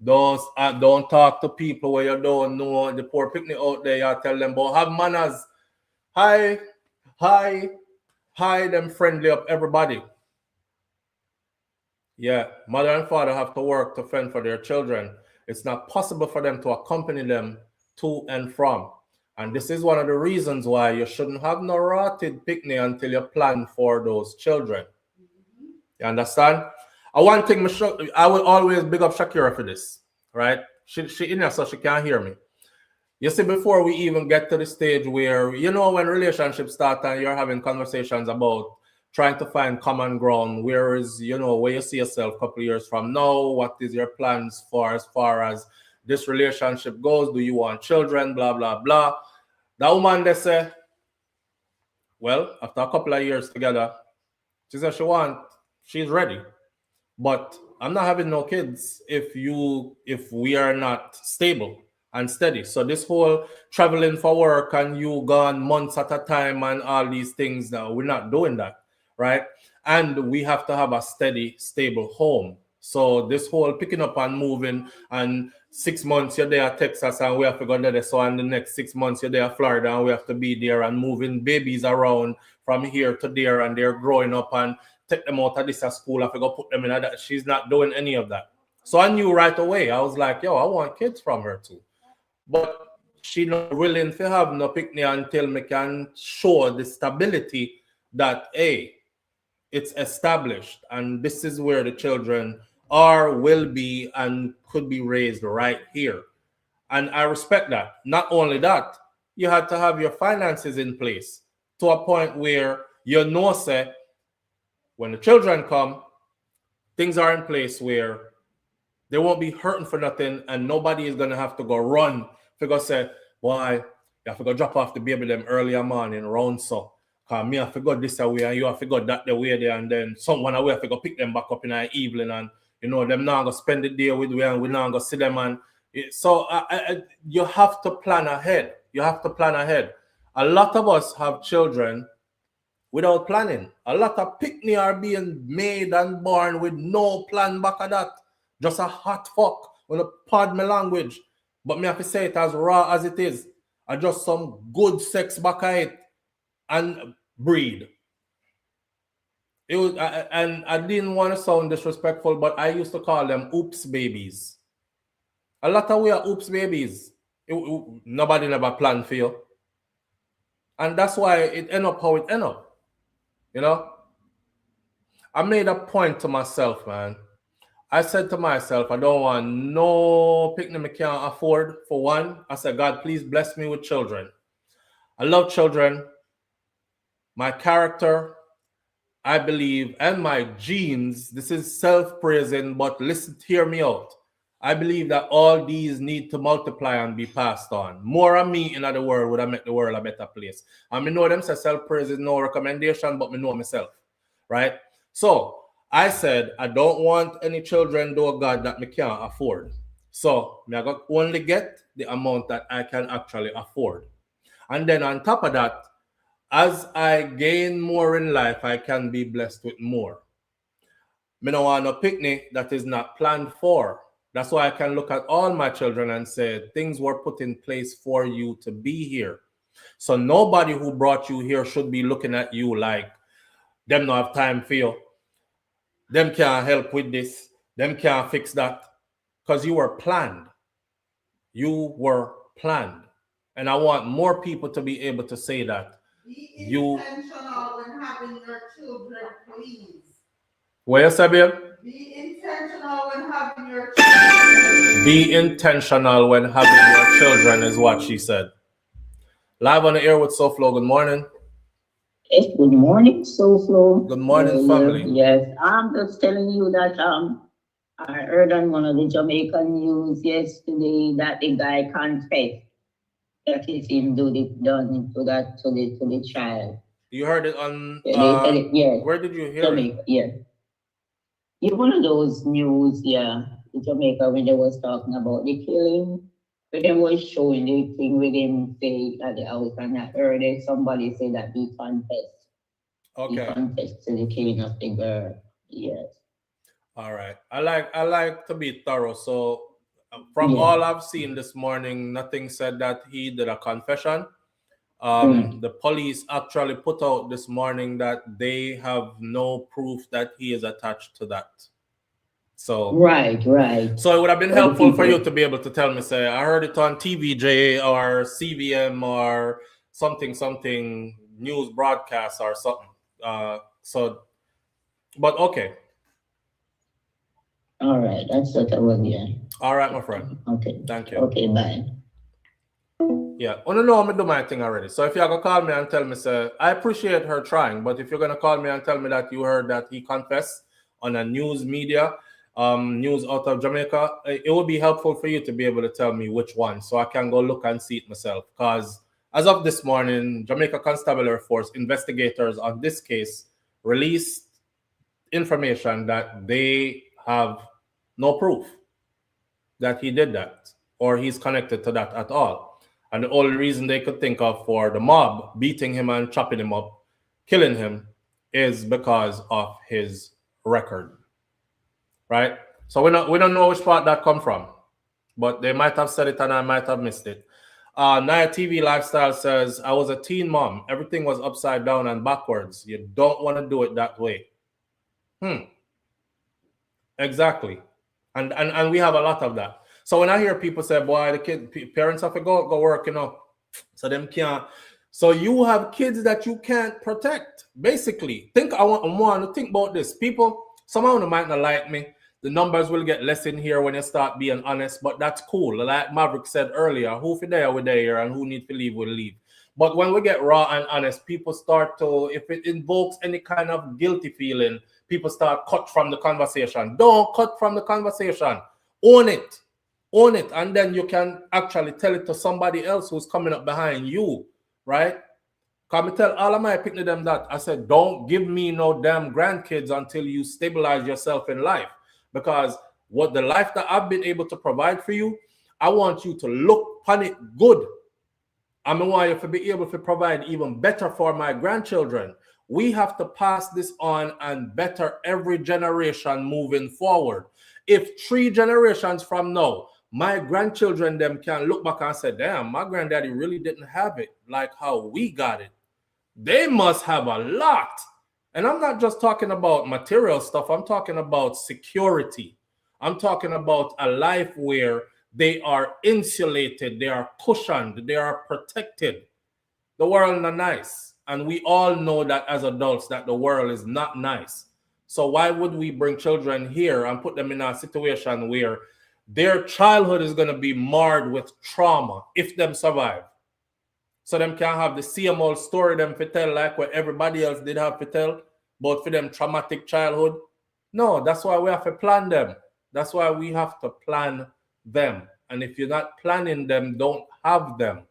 Don't talk to people where you don't know. The poor picnic out there, you tell them, but have manners. Hi, them friendly up everybody. Yeah, mother and father have to work to fend for their children. It's not possible for them to accompany them to and from. And this is one of the reasons why you shouldn't have no rotted picnic until you plan for those children. You understand? One thing, I will always big up Shakira for this, right? She in here so she can't hear me. You see, before we even get to the stage where, you know, when relationships start and you're having conversations about trying to find common ground, where is, you know, where you see yourself a couple of years from now, what is your plans for as far as this relationship goes? Do you want children? Blah, blah, blah. That woman, they say, well, after a couple of years together, she said she's ready. But I'm not having no kids if we are not stable and steady. So this whole traveling for work and you gone months at a time and all these things, now we're not doing that, right? And we have to have a steady, stable home. So this whole picking up and moving, and 6 months you're there at Texas and we have to go there. So in the next 6 months you're there at Florida and we have to be there, and moving babies around from here to there, and they're growing up and take them out of this school. I have to go put them in that. She's not doing any of that. So I knew right away. I was like, yo, I want kids from her too. But she not willing to have no picnic until me can show the stability that, hey, it's established. And this is where the children are, will be, and could be raised right here. And I respect that. Not only that, you had to have your finances in place to a point where you know, say, when the children come, things are in place where they won't be hurting for nothing, and nobody is going to have to go run. If go say, boy, you have to go drop off the baby them earlier morning around so. Because me have to go this way and you have to go that the way there, and then someone away have to go pick them back up in the evening, and you know, them now going to spend the day with we and we now going to see them. And so you have to plan ahead. You have to plan ahead. A lot of us have children without planning. A lot of picnic are being made and born with no plan back of that. Just a hot fuck. On a pardon my language. But me have to say it as raw as it is. I just some good sex back of it and breed. It was, and I didn't want to sound disrespectful, but I used to call them oops babies. A lot of we are oops babies. Nobody never planned for you. And that's why it end up how it end up. You know? I made a point to myself, man. I said to myself, I don't want no picnic I can't afford. For one, I said, God, please bless me with children. I love children. My character, I believe, and my genes, this is self-praising, but listen, hear me out. I believe that all these need to multiply and be passed on. More of me in the world would have make the world a better place. And I know them say self-praise is no recommendation, but I know myself, right? So I said, I don't want any children, though, God, that I can't afford. So I got only get the amount that I can actually afford. And then on top of that, as I gain more in life, I can be blessed with more. I don't want a picnic that is not planned for. That's why I can look at all my children and say, things were put in place for you to be here. So nobody who brought you here should be looking at you like, them don't have time for you. Them can't help with this. Them can't fix that. Because you were planned. You were planned. And I want more people to be able to say that. Be intentional when having your children, please. What you say, babe? Be intentional when having your children. Be intentional when having your children is what she said. Live on the air with SouFLo. Good morning. Yes, good morning, SouFLo. Good morning, family. Yes, I'm just telling you that I heard on one of the Jamaican news yesterday that the guy confessed that it's him done to the child. You heard it on They said it, yes. Where did you hear Jamaica, it? yeah. Yeah, one of those news, yeah, in Jamaica when they was talking about the killing. But they was showing the thing with him say at the house, and I heard it, somebody say that he confessed. Okay. He confessed to the killing of the girl. Yes. All right. I like to be thorough. So from all I've seen this morning, nothing said that he did a confession. The police actually put out this morning that they have no proof that he is attached to that. So right. So it would have been helpful for you to be able to tell me, say, I heard it on TVJ or CVM or something news broadcast or something. But okay. All right, that's what I was All right, my friend. Okay. Thank you. Okay, bye. Yeah, I don't know I'm do my thing already. So if you're gonna call me and tell me, sir, I appreciate her trying, but if you're gonna call me and tell me that you heard that he confessed on a news media, news out of Jamaica, it would be helpful for you to be able to tell me which one, so I can go look and see it myself. Because as of this morning, Jamaica Constabulary Force investigators on this case released information that they have no proof that he did that or he's connected to that at all. And the only reason they could think of for the mob beating him and chopping him up, killing him, is because of his record. Right? So we don't know which part that come from, but they might have said it and I might have missed it. Naya TV Lifestyle says, I was a teen mom. Everything was upside down and backwards. You don't want to do it that way. Exactly. And we have a lot of that. So when I hear people say, boy, the parents have to go work, so them can't. So you have kids that you can't protect. Basically, I want to think about this. People, some of them might not like me. The numbers will get less in here when you start being honest, but that's cool. Like Maverick said earlier, who for there, we're there, and who need to leave, will leave. But when we get raw and honest, people start to, if it invokes any kind of guilty feeling, people start cut from the conversation. Don't cut from the conversation. Own it. Own it. And then you can actually tell it to somebody else who's coming up behind you, right? Because I tell all of my picking them that. I said, don't give me no damn grandkids until you stabilize yourself in life. Because what the life that I've been able to provide for you, I want you to look upon it good. I want you to be able to provide even better for my grandchildren. We have to pass this on and better every generation moving forward. If 3 generations from now, my grandchildren them can look back and say, damn, my granddaddy really didn't have it like how we got it. They must have a lot. And I'm not just talking about material stuff. I'm talking about security. I'm talking about a life where they are insulated, they are cushioned, they are protected. The world is not nice. And we all know that as adults that the world is not nice. So why would we bring children here and put them in a situation where their childhood is going to be marred with trauma if them survive? So them can't have the same old story them to tell like what everybody else did have to tell, but for them traumatic childhood. No, that's why we have to plan them. That's why we have to plan them. And if you're not planning them, don't have them.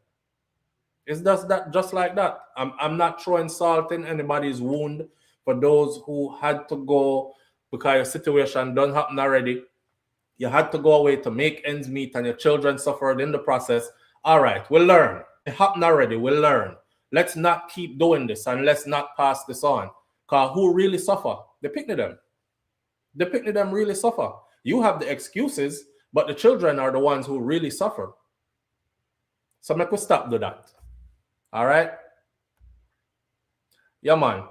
It's just like that. I'm not throwing salt in anybody's wound for those who had to go because your situation don't happen already. You had to go away to make ends meet and your children suffered in the process. All right, we'll learn. It happened already. We'll learn. Let's not keep doing this and let's not pass this on. Because who really suffer? The picnic them. The picnic them really suffer. You have the excuses, but the children are the ones who really suffer. So make us stop do that. All right? Yeah, man.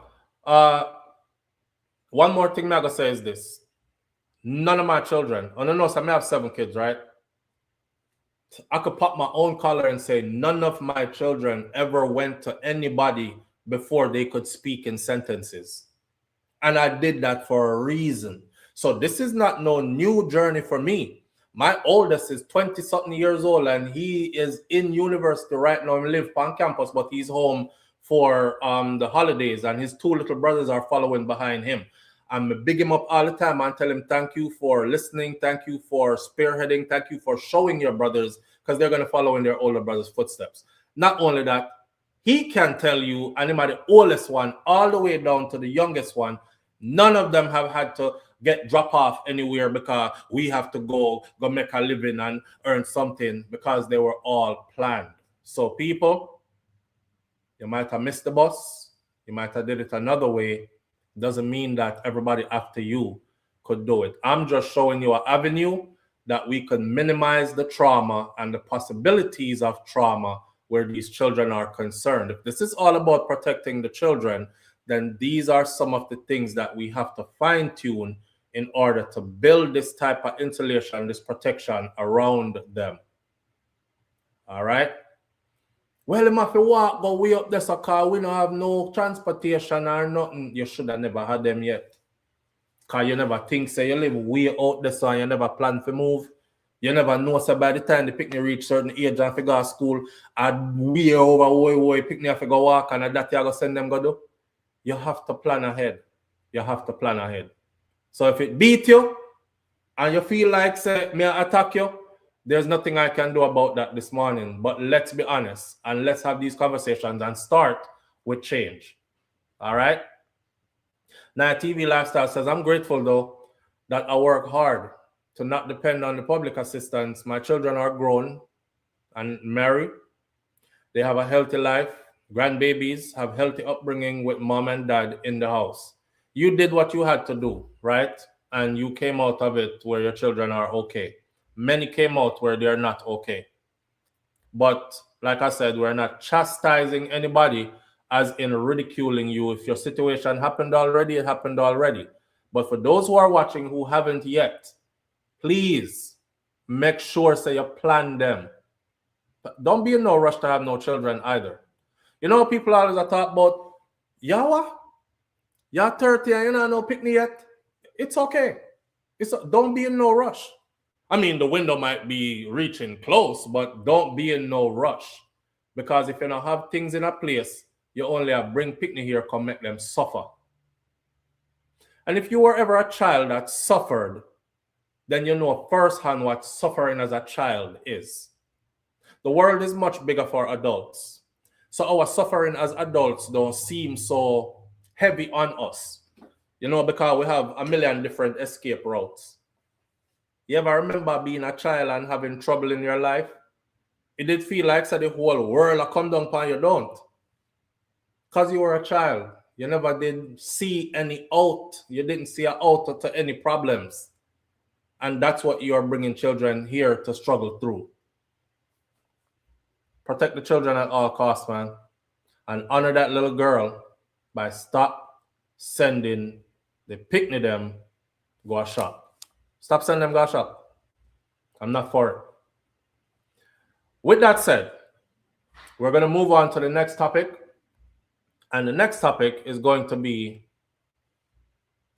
One more thing I'm going to say is this. None of my children, I don't know, so I have 7 kids, right? I could pop my own collar and say none of my children ever went to anybody before they could speak in sentences. And I did that for a reason. So this is not no new journey for me. My oldest is 20-something years old, and he is in university right now. He lives on campus, but he's home for the holidays, and his 2 little brothers are following behind him. I'm big him up all the time and tell him thank you for listening, thank you for spearheading, thank you for showing your brothers, because they're going to follow in their older brothers' footsteps. Not only that, he can tell you, and him are the oldest one, all the way down to the youngest one, none of them have had to get drop off anywhere because we have to go make a living and earn something, because they were all planned. So people, you might have missed the bus, you might have did it another way. Doesn't mean that everybody after you could do it. I'm just showing you an avenue that we can minimize the trauma and the possibilities of trauma where these children are concerned. If this is all about protecting the children, then these are some of the things that we have to fine-tune in order to build this type of insulation, this protection around them. All right? Well, you have to walk, go way up there, so car we don't have no transportation or nothing. You should have never had them yet. Because you never think, say, you live way out there, so you never plan to move. You never know, so by the time the picnic reach certain age and figure out school, and way over, way picnic have to go walk, and that you go send them go do. You have to plan ahead. You have to plan ahead. So if it beat you, and you feel like, say, me attack you, there's nothing I can do about that this morning. But let's be honest, and let's have these conversations and start with change. All right? Now, TV Lifestyle says, I'm grateful, though, that I work hard to not depend on the public assistance. My children are grown and married. They have a healthy life. Grandbabies have healthy upbringing with mom and dad in the house. You did what you had to do, right? And you came out of it where your children are okay. Many came out where they're not okay. But like I said, we're not chastising anybody as in ridiculing you. If your situation happened already, it happened already. But for those who are watching who haven't yet, please make sure say you plan them. Don't be in no rush to have no children either. You know, people always talk about, Yawa, you're 30 and you don't know picnic yet. It's okay. Don't be in no rush. I mean, the window might be reaching close, but don't be in no rush. Because if you don't have things in a place, you only bring picnic here, come make them suffer. And if you were ever a child that suffered, then you know firsthand what suffering as a child is. The world is much bigger for adults. So our suffering as adults don't seem so heavy on us. You know, because we have a million different escape routes. You ever remember being a child and having trouble in your life? It did feel like so the whole world will come down upon you, don't. Because you were a child. You never did see any out. You didn't see an out to any problems. And that's what you are bringing children here to struggle through. Protect the children at all costs, man. And honor that little girl by stop sending the picnic them go a shop. Stop sending them go a shop. I'm not for it. With that said, we're going to move on to the next topic. And the next topic is going to be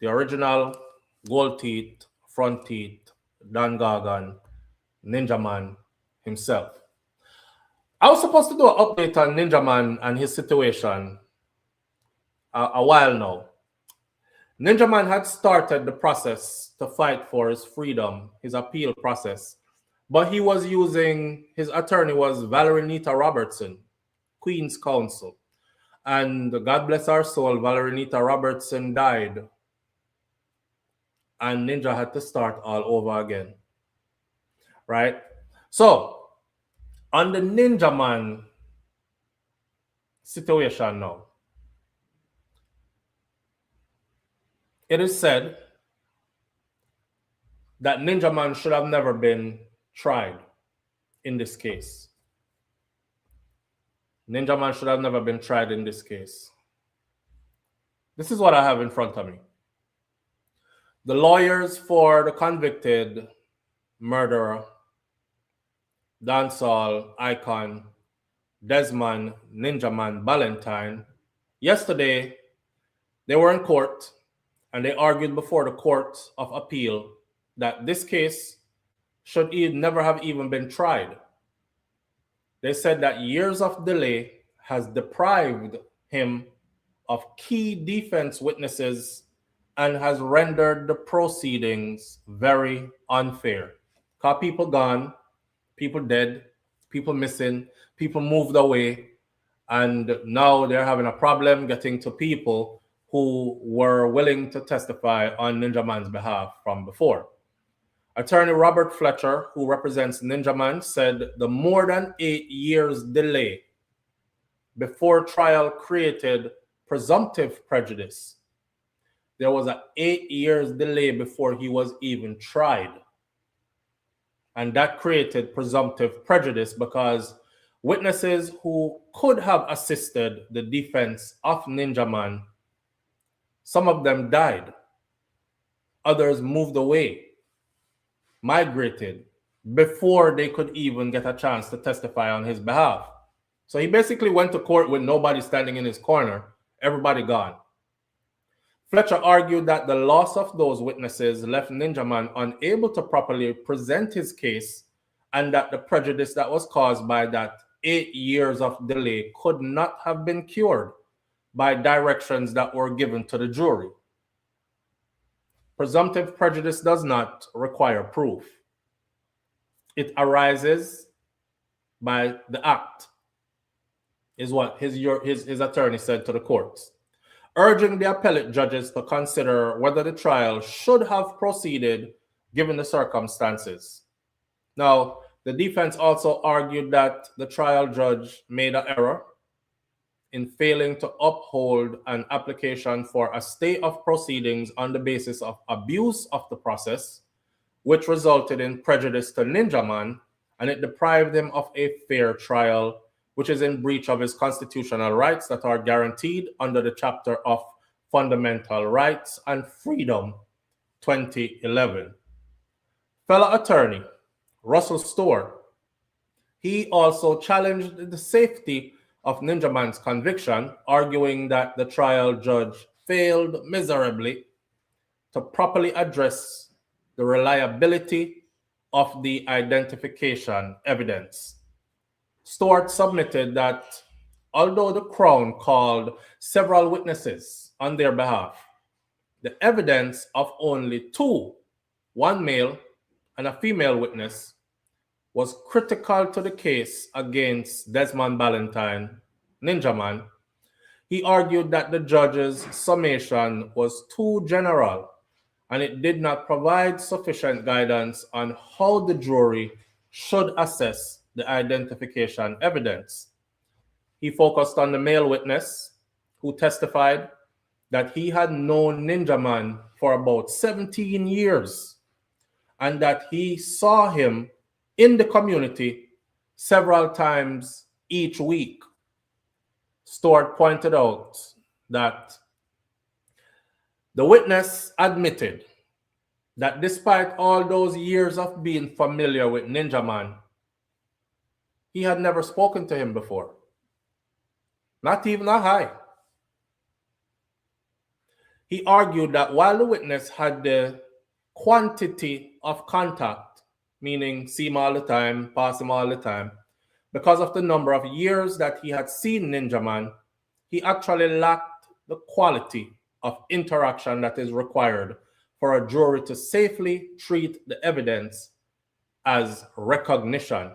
the original gold teeth, front teeth, Don Gargan, Ninja Man himself. I was supposed to do an update on Ninja Man and his situation a while now. Ninja Man had started the process to fight for his freedom, his appeal process, but he was using, his attorney was Valerie Nita Robertson, Queen's Counsel. And God bless our soul, Valerie Nita Robertson died. And Ninja had to start all over again. Right? So, on the Ninja Man situation now, it is said that Ninja Man should have never been tried in this case. Ninja Man should have never been tried in this case. This is what I have in front of me. The lawyers for the convicted murderer, dancehall icon, Desmond Ninja Man Ballantyne, yesterday they were in court and they argued before the Court of Appeal that this case should never have even been tried. They said that years of delay has deprived him of key defense witnesses and has rendered the proceedings very unfair. Because people gone, people dead, people missing, people moved away, and now they're having a problem getting to people who were willing to testify on Ninja Man's behalf from before. Attorney Robert Fletcher, who represents Ninja Man, said the more than 8 years delay before trial created presumptive prejudice. There was an 8 years delay before he was even tried. And that created presumptive prejudice because witnesses who could have assisted the defense of Ninja Man, some of them died. Others moved away, migrated, before they could even get a chance to testify on his behalf. So he basically went to court with nobody standing in his corner, everybody gone. Fletcher argued that the loss of those witnesses left Ninja Man unable to properly present his case and that the prejudice that was caused by that 8 years of delay could not have been cured by directions that were given to the jury. Presumptive prejudice does not require proof. It arises by the act, is what his attorney said to the courts, urging the appellate judges to consider whether the trial should have proceeded given the circumstances. Now, the defense also argued that the trial judge made an error in failing to uphold an application for a stay of proceedings on the basis of abuse of the process, which resulted in prejudice to Ninja Man, and it deprived him of a fair trial, which is in breach of his constitutional rights that are guaranteed under the Chapter of Fundamental Rights and Freedom, 2011. Fellow attorney Russell Stewart, he also challenged the safety of Ninja Man's conviction, arguing that the trial judge failed miserably to properly address the reliability of the identification evidence. Stewart submitted that although the Crown called several witnesses on their behalf, the evidence of only two, one male and a female witness, was critical to the case against Desmond Ballantyne, Ninja Man. He argued that the judge's summation was too general and it did not provide sufficient guidance on how the jury should assess the identification evidence. He focused on the male witness who testified that he had known Ninja Man for about 17 years and that he saw him in the community several times each week. Stewart pointed out that the witness admitted that despite all those years of being familiar with Ninja Man, he had never spoken to him before. Not even a hi. He argued that while the witness had the quantity of contact, meaning see him all the time, pass him all the time, because of the number of years that he had seen Ninja Man, he actually lacked the quality of interaction that is required for a jury to safely treat the evidence as recognition.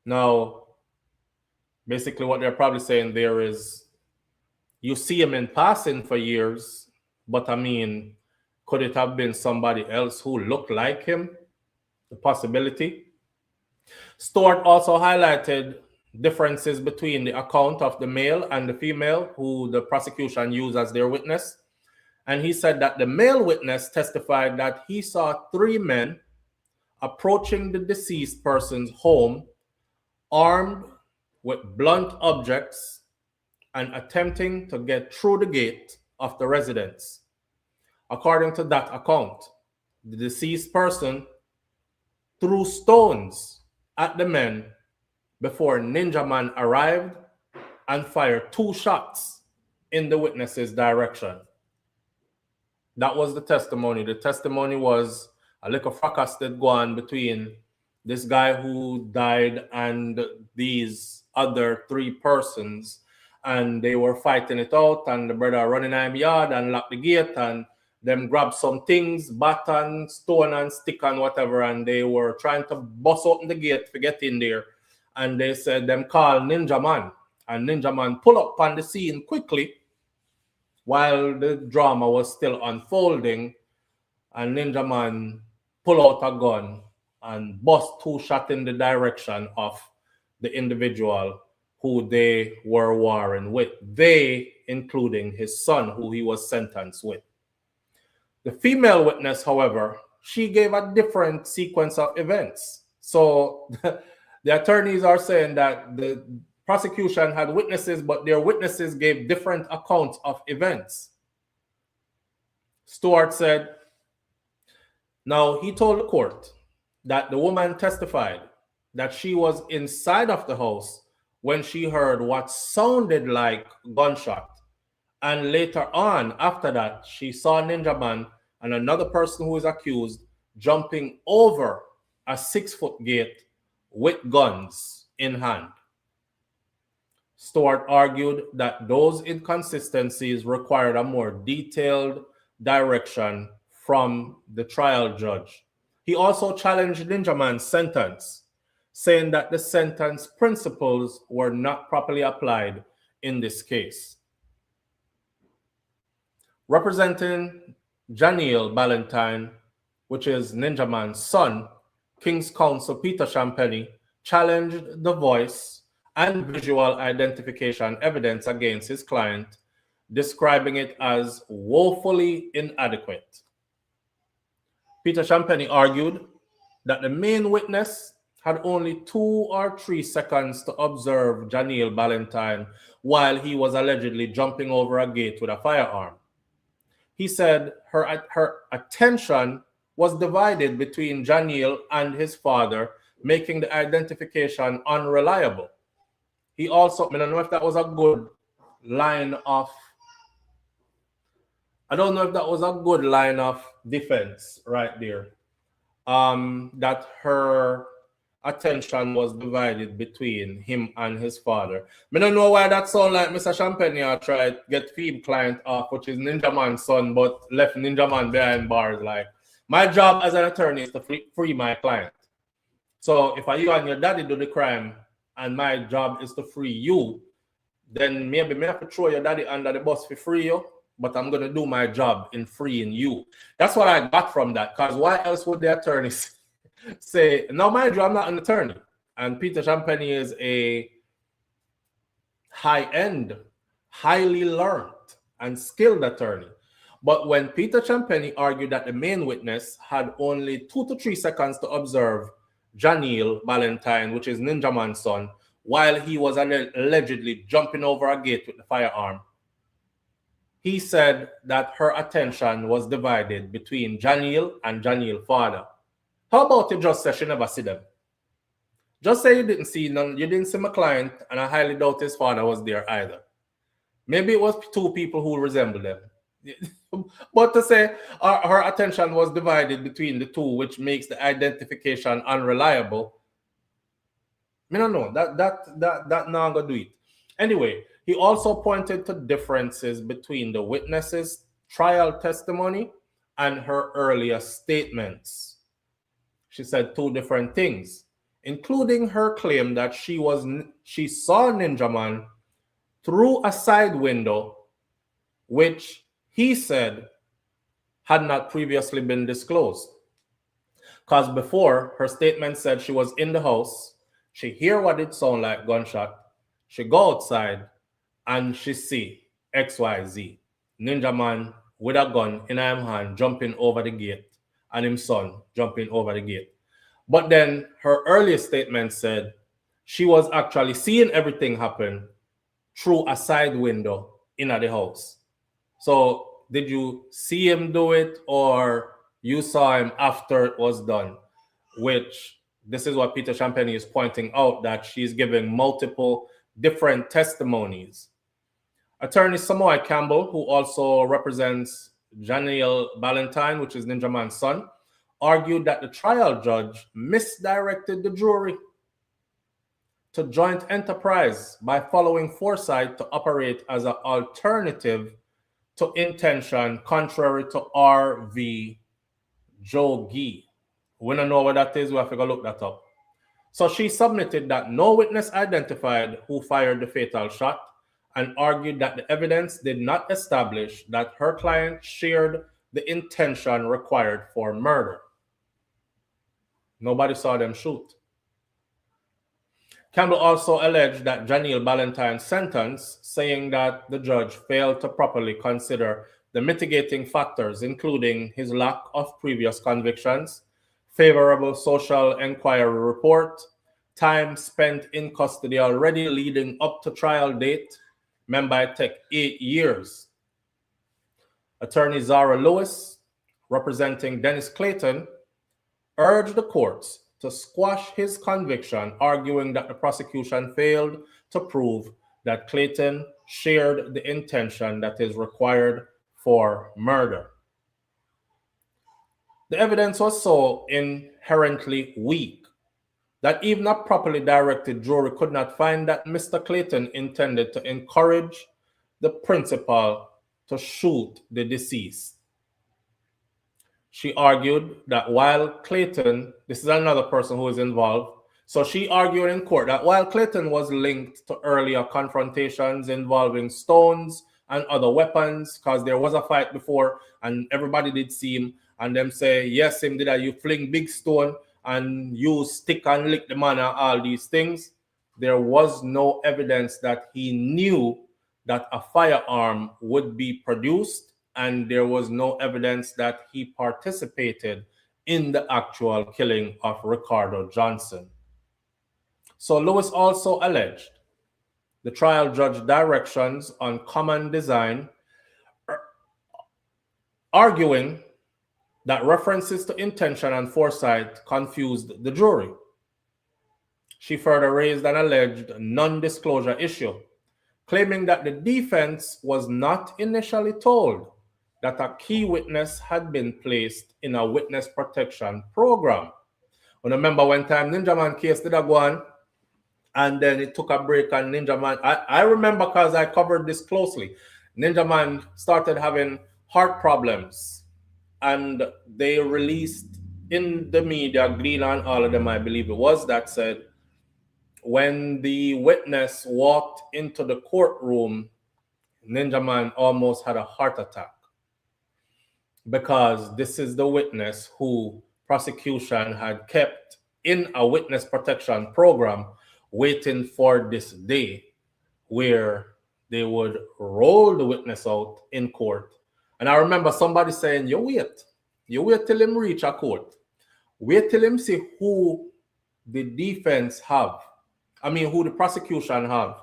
Now, basically what they're probably saying there is, you see him in passing for years, but I mean, could it have been somebody else who looked like him? The possibility. Stewart also highlighted differences between the account of the male and the female who the prosecution used as their witness. And he said that the male witness testified that he saw three men approaching the deceased person's home armed with blunt objects and attempting to get through the gate of the residence. According to that account, the deceased person threw stones at the men before Ninja Man arrived and fired 2 shots in the witness's direction. That was the testimony. The testimony was a little fracas that go on between this guy who died and these other 3 persons, and they were fighting it out, and the brother running in the yard and locked the gate, and them grabbed some things, baton, stone and stick and whatever, and they were trying to bust open the gate to get in there. And they said them call Ninja Man, and Ninja Man pull up on the scene quickly while the drama was still unfolding, and Ninja Man pull out a gun and bust 2 shots in the direction of the individual who they were warring with. They, including his son, who he was sentenced with. The female witness, however, she gave a different sequence of events. So the attorneys are saying that the prosecution had witnesses, but their witnesses gave different accounts of events. Stewart said, now he told the court that the woman testified that she was inside of the house when she heard what sounded like gunshot. And later on, after that, she saw Ninja Man and another person who is accused jumping over a 6-foot gate with guns in hand. Stewart argued that those inconsistencies required a more detailed direction from the trial judge. He also challenged Ninja Man's sentence, saying that the sentence principles were not properly applied in this case. Representing Janiel Ballantyne, which is Ninja Man's son, King's Counsel Peter Champagny challenged the voice and visual identification evidence against his client, describing it as woefully inadequate. Peter Champagny argued that the main witness had only 2 or 3 seconds to observe Janiel Ballantyne while he was allegedly jumping over a gate with a firearm. He said her attention was divided between Janiel and his father, making the identification unreliable. He also, I don't know if that was a good line of, defense right there. That her attention was divided between him and his father. I don't know why that sound like Mr. Champagny tried to get Phoebe client off, which is Ninja Man's son, but left Ninja Man behind bars. Like, my job as an attorney is to free my client. So if you and your daddy do the crime and my job is to free you, then maybe I have to throw your daddy under the bus for free you, but I'm going to do my job in freeing you. That's what I got from that, because why else would the attorneys say, now mind you, I'm not an attorney, and Peter Champagny is a high-end, highly learned and skilled attorney. But when Peter Champagny argued that the main witness had only 2 to 3 seconds to observe Janiel Ballantyne, which is Ninja Man's son, while he was allegedly jumping over a gate with the firearm, he said that her attention was divided between Janiel and Janiel's father. How about you just say she never see them? Just say you didn't see none, you didn't see my client, and I highly doubt his father was there either. Maybe it was 2 people who resemble them. But to say her attention was divided between the 2, which makes the identification unreliable, I don't know. That not gonna do it. Anyway, he also pointed to differences between the witness's trial testimony and her earlier statements. She said 2 different things, including her claim that she saw Ninja Man through a side window, which he said had not previously been disclosed. Because before, her statement said she was in the house, she hear what it sound like gunshot, she go outside, and she see XYZ, Ninja Man with a gun in his hand jumping over the gate, and his son jumping over the gate. But then her earlier statement said she was actually seeing everything happen through a side window in the house. So did you see him do it, or you saw him after it was done? Which, this is what Peter Champagny is pointing out, that she's giving multiple different testimonies. Attorney Samoy Campbell, who also represents Janiel Ballantyne, which is Ninja Man's son, argued that the trial judge misdirected the jury to joint enterprise by following foresight to operate as an alternative to intention, contrary to R.V. Jogi. We don't know what that is, we have to go look that up. So she submitted that no witness identified who fired the fatal shot and argued that the evidence did not establish that her client shared the intention required for murder. Nobody saw them shoot. Campbell also alleged that Janiel Ballantyne's sentence, saying that the judge failed to properly consider the mitigating factors, including his lack of previous convictions, favorable social inquiry report, time spent in custody already leading up to trial date, remember it took 8 years. Attorney Zara Lewis, representing Dennis Clayton, urged the courts to squash his conviction, arguing that the prosecution failed to prove that Clayton shared the intention that is required for murder. The evidence was so inherently weak that even a properly directed jury could not find that Mr. Clayton intended to encourage the principal to shoot the deceased. She argued that while Clayton, this is another person who is involved, so she argued in court that while Clayton was linked to earlier confrontations involving stones and other weapons, because there was a fight before and everybody did see him, and them say, yes, him did that, you fling big stone and you stick and lick the man and all these things, there was no evidence that he knew that a firearm would be produced, and there was no evidence that he participated in the actual killing of Ricardo Johnson. So Lewis also alleged the trial judge directions on common design, arguing that references to intention and foresight confused the jury. She further raised an alleged non-disclosure issue, claiming that the defense was not initially told that a key witness had been placed in a witness protection program. Remember one time Ninja Man case did a go on, and then it took a break, and Ninja Man, I remember because I covered this closely, Ninja Man started having heart problems, and they released in the media, Glean and all of them, I believe it was, that said, when the witness walked into the courtroom, Ninja Man almost had a heart attack, because this is the witness who prosecution had kept in a witness protection program, waiting for this day where they would roll the witness out in court. And I remember somebody saying, you wait till him reach a court. Wait till him see who the defense have. I mean, who the prosecution have.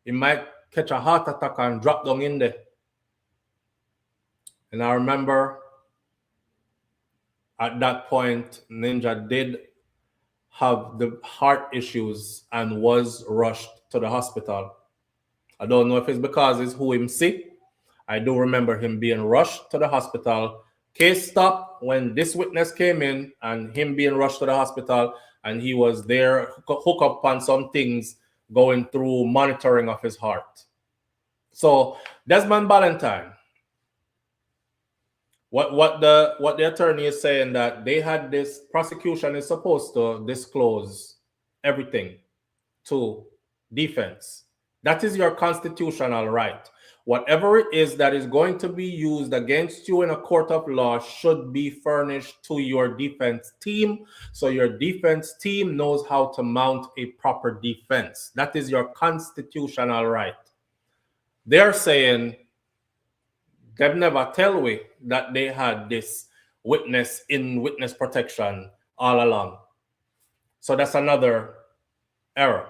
He might catch a heart attack and drop down in there. And I remember at that point, Ninja did have the heart issues and was rushed to the hospital. I don't know if it's because it's who him sick. I do remember him being rushed to the hospital. Case stopped when this witness came in, and him being rushed to the hospital, and he was there, hooked up on some things, going through monitoring of his heart. So Desmond Ballantyne, what the attorney is saying, that they had this, prosecution is supposed to disclose everything to defense. That is your constitutional right. Whatever it is that is going to be used against you in a court of law should be furnished to your defense team, so your defense team knows how to mount a proper defense. That is your constitutional right. They're saying they've never tell we that they had this witness in witness protection all along. So that's another error.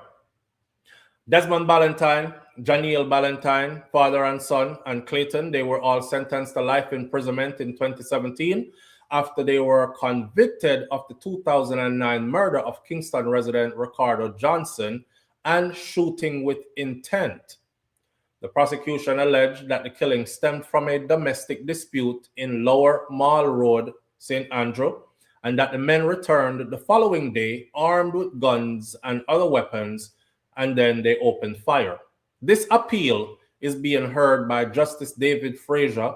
Desmond Ballantyne, Janiel Ballantyne, father and son, and Clayton, they were all sentenced to life imprisonment in 2017 after they were convicted of the 2009 murder of Kingston resident Ricardo Johnson and shooting with intent. The prosecution alleged that the killing stemmed from a domestic dispute in Lower Mall Road, St. Andrew, and that the men returned the following day armed with guns and other weapons, and then they opened fire. This appeal is being heard by Justice David Fraser,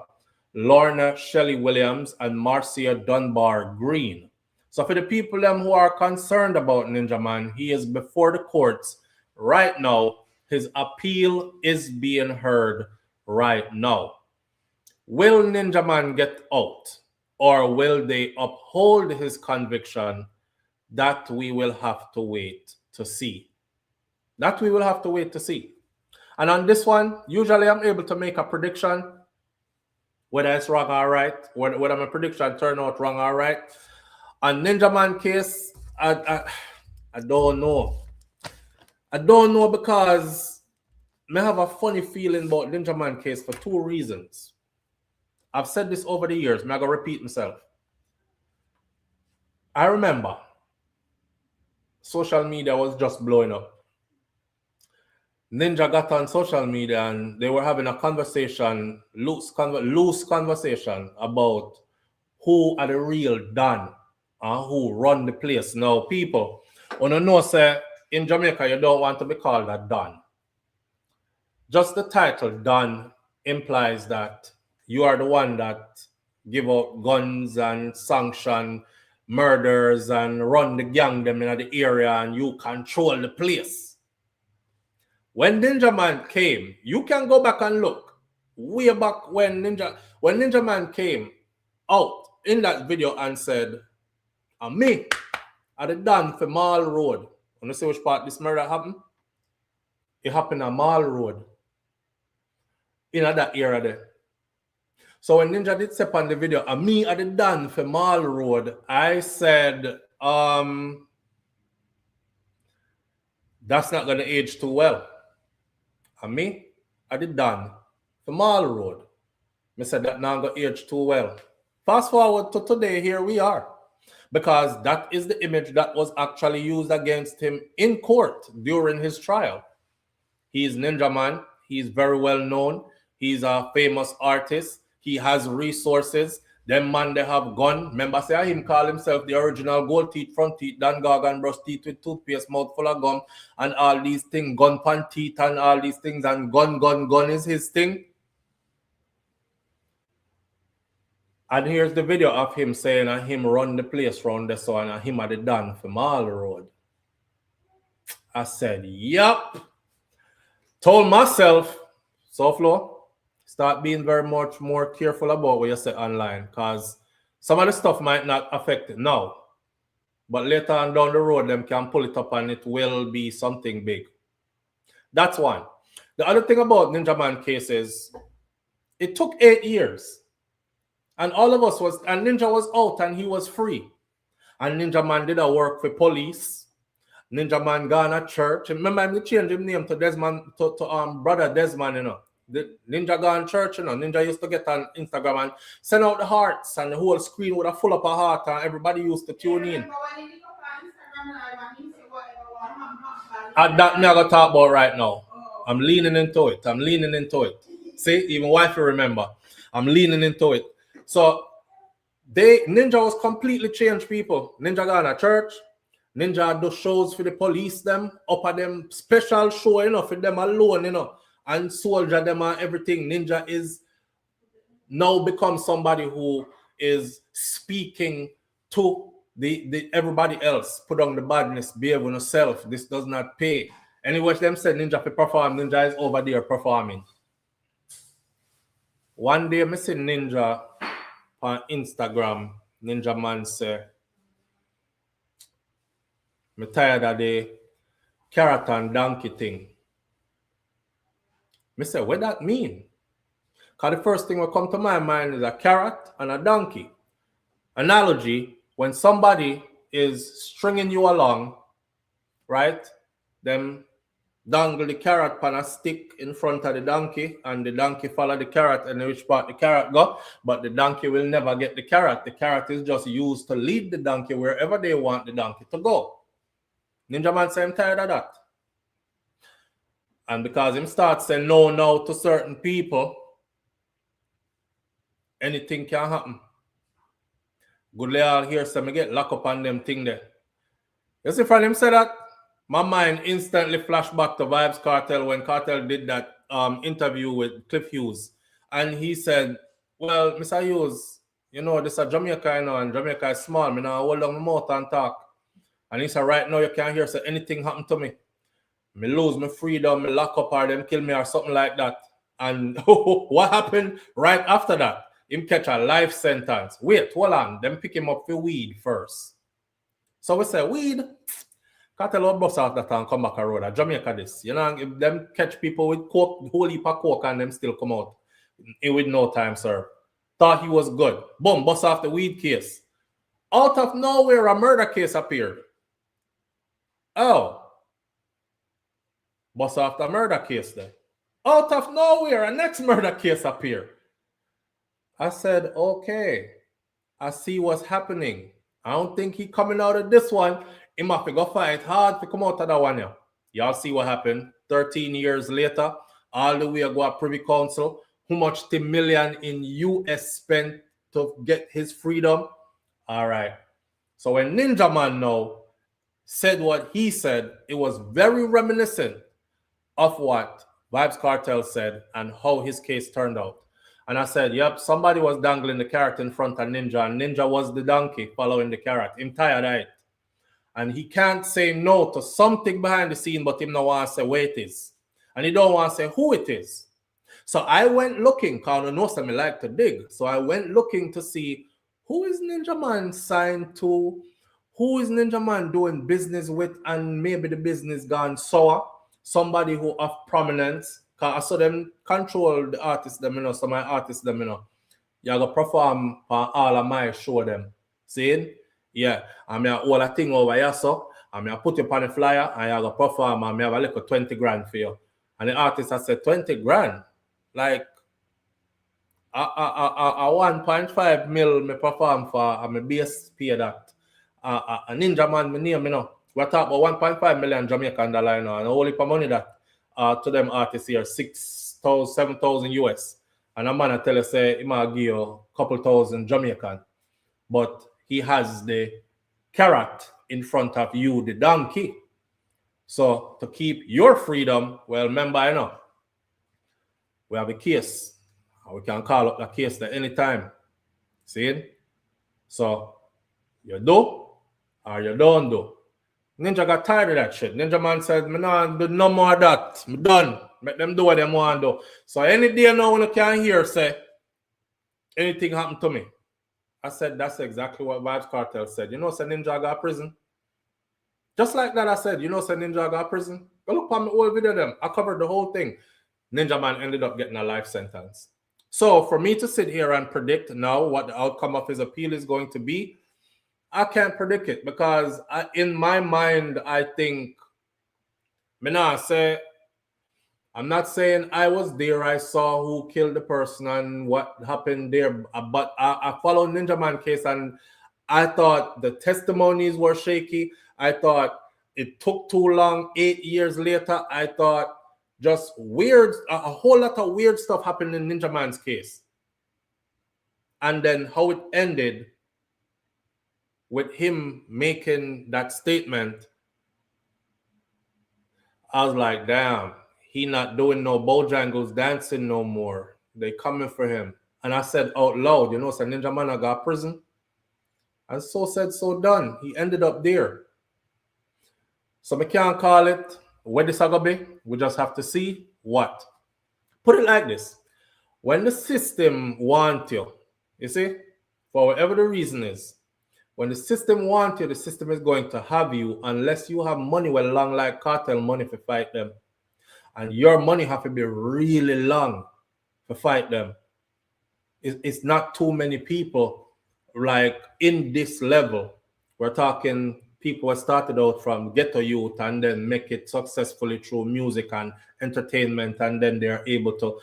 Lorna Shelley Williams, and Marcia Dunbar Green. So for the people them who are concerned about Ninja Man, he is before the courts right now. His appeal is being heard right now. Will Ninja Man get out, or will they uphold his conviction? That we will have to wait to see. That we will have to wait to see. And on this one, usually I'm able to make a prediction, whether it's wrong or right, whether my prediction turn out wrong or right. On Ninja Man case, I don't know. I don't know because I have a funny feeling about Ninja Man case for two reasons. I've said this over the years. I'm going to repeat myself. I remember social media was just blowing up. Ninja got on social media and they were having a conversation, loose conversation about who are the real Don, who run the place. Now, people, when you know, say, in Jamaica, you don't want to be called a Don. Just the title Don implies that you are the one that give out guns and sanction murders and run the gang them in the area and you control the place. When Ninja Man came, you can go back and look way back when Ninja Man came out in that video and said, me at the Don for Mall Road. Want to see which part this murder happened? It happened at Mall Road. In that area there. So when Ninja did step on the video, me at the Don for Mall Road, I said, that's not going to age too well. And me at the Don for Mall Road, I said that not going to age too well. Fast forward to today, here we are. Because that is the image that was actually used against him in court during his trial. He's Ninja Man. He's very well known. He's a famous artist. He has resources. Them man, they have gun. Remember, say him call himself the original gold teeth, front teeth, Dan Gargan brush teeth with toothpaste, mouth full of gum, and all these things, gun pan teeth and all these things, and gun is his thing. And here's the video of him saying and him run the place around the sun and him at the Don for Mall Road. I said, yup. Told myself, SouFLo, start being very much more careful about what you say online, because some of the stuff might not affect it now. But later on down the road, them can pull it up and it will be something big. That's one. The other thing about Ninja Man case is it took 8 years. And all of us was, and Ninja was out and he was free. And Ninja Man did a work for police. Ninja Man gone to church. Remember, him changed his name to Desmond, to brother Desmond, you know. The Ninja gone church, you know. Ninja used to get on Instagram and send out the hearts, and the whole screen would have full up a heart, and everybody used to tune in. And that me I gonna talk about right now. I'm leaning into it. See, even wife remember. I'm leaning into it. So Ninja was completely changed people. Ninja gone to church. Ninja do shows for the police them, up at them special show, you know, for them alone, you know, and soldier them and everything. Ninja is now become somebody who is speaking to the everybody else. Put on the badness, behave with yourself. This does not pay. Anyway, them said Ninja to perform. Ninja is over there performing. One day, I see Ninja on Instagram. Ninja Man say, I'm tired of the carrot and donkey thing. I say, what that mean? Because the first thing that come to my mind is a carrot and a donkey. Analogy, when somebody is stringing you along, right? Them dangle the carrot on a stick in front of the donkey, and the donkey follow the carrot and which part the carrot go, but the donkey will never get the carrot. The carrot is just used to lead the donkey wherever they want the donkey to go. Ninja Man say, I'm tired of that. And because him start saying no to certain people, anything can happen. Goodly all here, so me get locked up on them thing there. You see, from him say that, my mind instantly flashed back to Vibes Cartel when Cartel did that interview with Cliff Hughes. And he said, well, Mr. Hughes, you know, this is Jamaica, you know, and Jamaica is small. Me now hold on my mouth and talk. And he said, right now you can't hear, so anything happen to me. Me lose my freedom, me lock up or them kill me or something like that. And what happened right after that? Him catch a life sentence. Wait, hold on. Them pick him up for weed first. So we say, weed? Cartel will bust out that and come back a road. At Jamaica this. You know, if them catch people with coke, whole heap of coke and them still come out with no time, sir. Thought he was good. Boom, bust off the weed case. Out of nowhere, a murder case appeared. Oh. Bust off the murder case then. Out of nowhere, a next murder case appeared. I said, okay. I see what's happening. I don't think he coming out of this one. He must go fight hard to come out of that one. Yeah. Y'all see what happened. 13 years later, all the way I go to Privy Council. How much $10 million in US spent to get his freedom? All right. So when Ninja Man now said what he said, it was very reminiscent of what Vibes Cartel said and how his case turned out. And I said, yep, somebody was dangling the carrot in front of Ninja, and Ninja was the donkey following the carrot. Him tired of it. And he can't say no to something behind the scene, but him no want to say where it is. And he don't want to say who it is. So I went looking, because I know some like to dig. So I went looking to see who is Ninja Man signed to, who is Ninja Man doing business with, and maybe the business gone sour. Somebody who of prominence. Because I saw them control the artists, them, you know, some of my artists, them, you know. You go perform for all of my show them. See? Yeah. And I hold a thing over here, so. And I put you on the flyer, and you go perform, and I have a little 20 grand for you. And the artist has said, 20 grand? Like, a 1.5 mil me perform for, and my base pay that. A Ninja Man, my name, you know. We're talking about 1.5 million Jamaican dollar, you know, and only for money that to them artists here, 6,000, 7,000 US. And a man I tell you, say, he might give you a couple thousand Jamaican. But he has the carrot in front of you, the donkey. So to keep your freedom, well, remember, you know, we have a case. We can call up the case at any time. See? So you do or you don't do. Ninja got tired of that shit. Ninja Man said, me not do no more of that. I'm done. Make them do what they want to do. So any day now when you can't hear, say, anything happened to me. I said, that's exactly what Vibes Cartel said. You know, say Ninja got prison. Just like that, I said, you know, say Ninja got prison. Go look on my old video them. I covered the whole thing. Ninja Man ended up getting a life sentence. So for me to sit here and predict now what the outcome of his appeal is going to be, I can't predict it because in my mind, I think, I'm not saying I was there. I saw who killed the person and what happened there. But I followed Ninja Man case and I thought the testimonies were shaky. I thought it took too long. 8 years later, I thought just weird, a whole lot of weird stuff happened in Ninja Man's case. And then how it ended with him making that statement, I was like, damn, he not doing no Bojangles dancing no more. They coming for him. And I said out loud, you know, so Ninja Man got prison. And so said, so done. He ended up there. So we can't call it where this gonna be. We just have to see what. Put it like this. When the system wants you see, for whatever the reason is, when the system wants you, the system is going to have you unless you have money well long like cartel money to fight them. And your money have to be really long to fight them. It's not too many people like in this level. We're talking people who started out from ghetto youth and then make it successfully through music and entertainment, and then they're able to,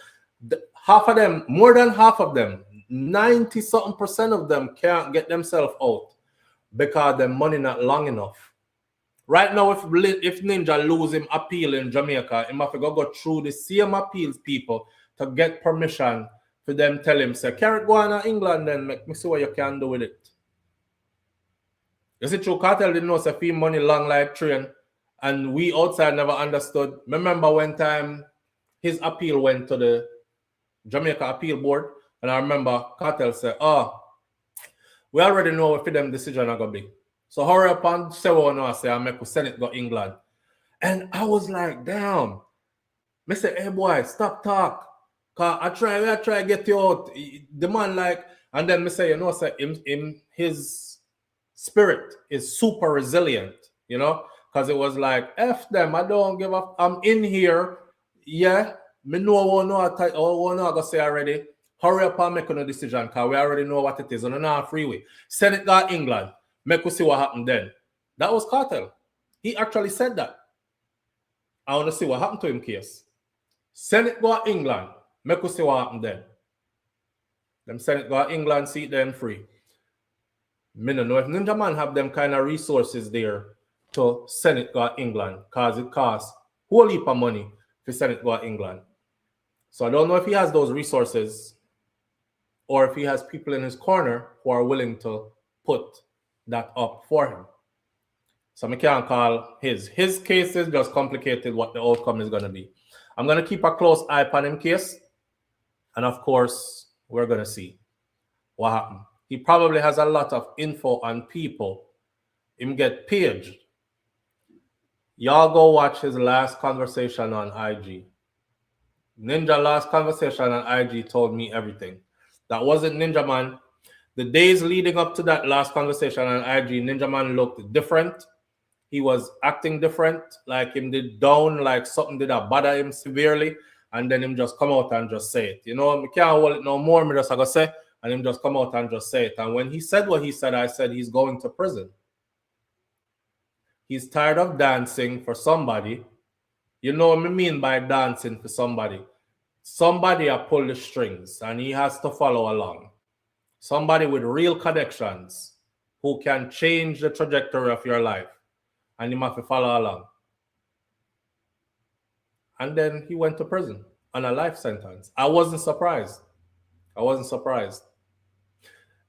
half of them, more than half of them, 90-something% of them can't get themselves out because their money not long enough. Right now, if Ninja lose him appeal in Jamaica, he have to go through the same appeals people to get permission for them tell him, say, carry go on to England then, make me see what you can do with it. Is it true? Cartel didn't know say fee money long like train, and we outside never understood. Remember when time his appeal went to the Jamaica Appeal Board, and I remember Cartel said, oh, we already know what for them decision are gonna be. So hurry up and say what I say, I make Senate go England. And I was like, damn. I say, hey boy, stop talk. Cause I try to get you out. The man like, and then me say, you know, say his spirit is super resilient, you know, because it was like, F them, I don't give up. I'm in here. Yeah, me know what I go say already. Hurry up and make a decision, because we already know what it is on a freeway. Send it to England. Make us see what happened then. That was Cartel. He actually said that. I want to see what happened to him case. Send it go to England. Make us see what happened then. Them send it go to England, see it them free. Me don't know if Ninja Man have them kind of resources there to send it go to England, because it costs a whole heap of money to send it go to England. So I don't know if he has those resources or if he has people in his corner who are willing to put that up for him. So I can't call his. His case is just complicated what the outcome is going to be. I'm going to keep a close eye on him case. And of course, we're going to see what happened. He probably has a lot of info on people. Him get paged. Y'all go watch his last conversation on IG. Ninja last conversation on IG told me everything. That wasn't Ninja Man. The days leading up to that last conversation on IG, Ninja Man looked different. He was acting different, like him did down, like something did bother him severely, and then him just come out and just say it. You know, me can't hold it no more, me just gotta say, and him just come out and just say it. And when he said what he said, I said he's going to prison. He's tired of dancing for somebody. You know what I mean by dancing for somebody? Somebody a pull the strings, and he has to follow along. Somebody with real connections who can change the trajectory of your life. And you have to follow along. And then he went to prison on a life sentence. I wasn't surprised.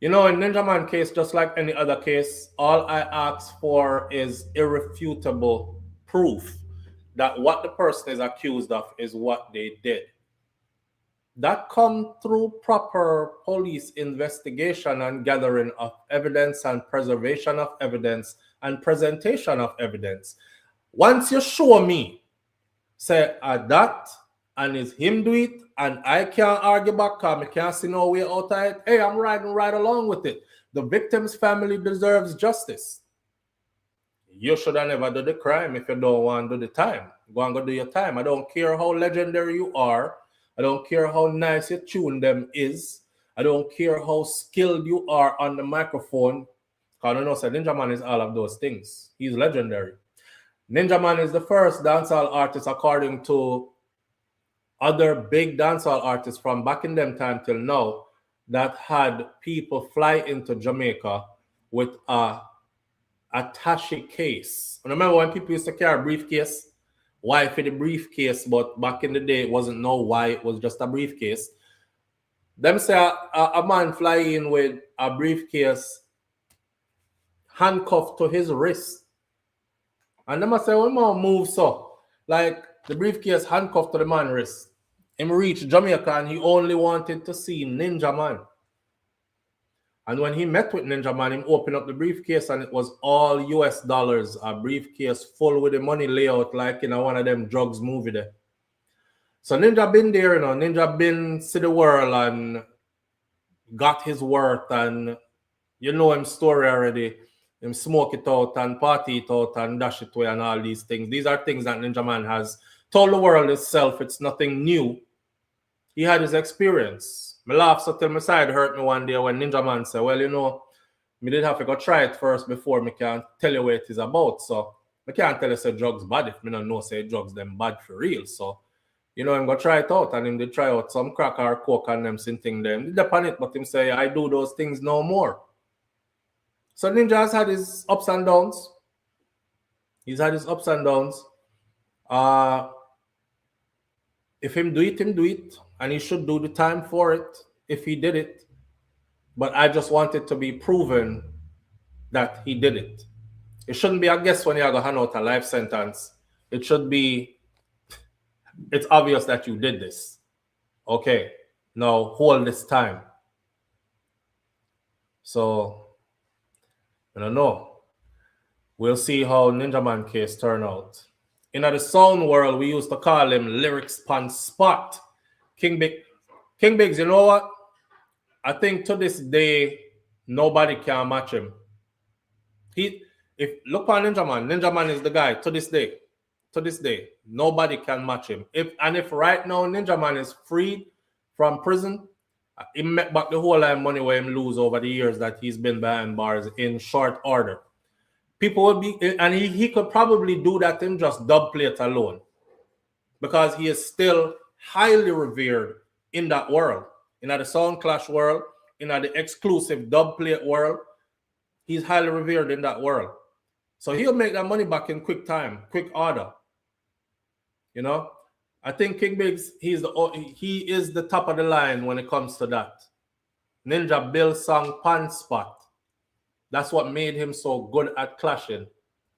You know, in Ninja Man case, just like any other case, all I ask for is irrefutable proof that what the person is accused of is what they did. That comes through proper police investigation and gathering of evidence and preservation of evidence and presentation of evidence. Once you show me, say that, and it's him do it, and I can't argue back because I can't see no way out of it, hey, I'm riding right along with it. The victim's family deserves justice. You should have never done the crime if you don't want to do the time. Go and go do your time. I don't care how legendary you are. I don't care how nice your tune them is. I don't care how skilled you are on the microphone. Because I know that Ninja Man is all of those things. He's legendary. Ninja Man is the first dancehall artist, according to other big dancehall artists from back in them time till now, that had people fly into Jamaica with a attaché case. And remember when people used to carry a briefcase? Why for the briefcase, but back in the day, it wasn't no why, it was just a briefcase. Them say a man fly in with a briefcase handcuffed to his wrist. And them say, when man move so, like the briefcase handcuffed to the man's wrist. Him reached Jamaica and he only wanted to see Ninja Man. And when he met with Ninja Man, he opened up the briefcase and it was all US dollars, a briefcase full with the money layout like in one of them drugs movie there. So Ninja been there, you know, Ninja been see the world and got his worth, and you know him story already. Him smoke it out and party it out and dash it away and all these things. These are things that Ninja Man has told the world itself. It's nothing new. He had his experience. I laughed so till my side hurt me one day when Ninja Man said, well, you know, me did have to go try it first before me can tell you what it is about. So I can't tell you say drugs bad if me don't know say drugs them bad for real. So, you know, I'm going to try it out, and him did try out some crack or coke and them thing them. Did upon it, but him say, I do those things no more. So Ninja has had his ups and downs. He's had his ups and downs. If him do it, and he should do the time for it if he did it. But I just want it to be proven that he did it. It shouldn't be a guess when you are going to hand out a life sentence. It should be, it's obvious that you did this. Okay, now hold this time. So, I don't know. We'll see how Ninja Man case turn out. In the sound world, we used to call him Lyrics Pan Spot. King Biggs, you know what? I think to this day, nobody can match him. If look on Ninja Man is the guy to this day. To this day, nobody can match him. If right now Ninja Man is freed from prison, he met back the whole lot of money where him lose over the years that he's been behind bars in short order. People would be, and he could probably do that in just dub plate alone, because he is still highly revered in that world, in the Sound Clash world, in the exclusive dub plate world. He's highly revered in that world. So he'll make that money back in quick time, quick order. You know, I think King Biggs, he is the top of the line when it comes to that. Ninja Bill Song Pan Spot. That's what made him so good at clashing.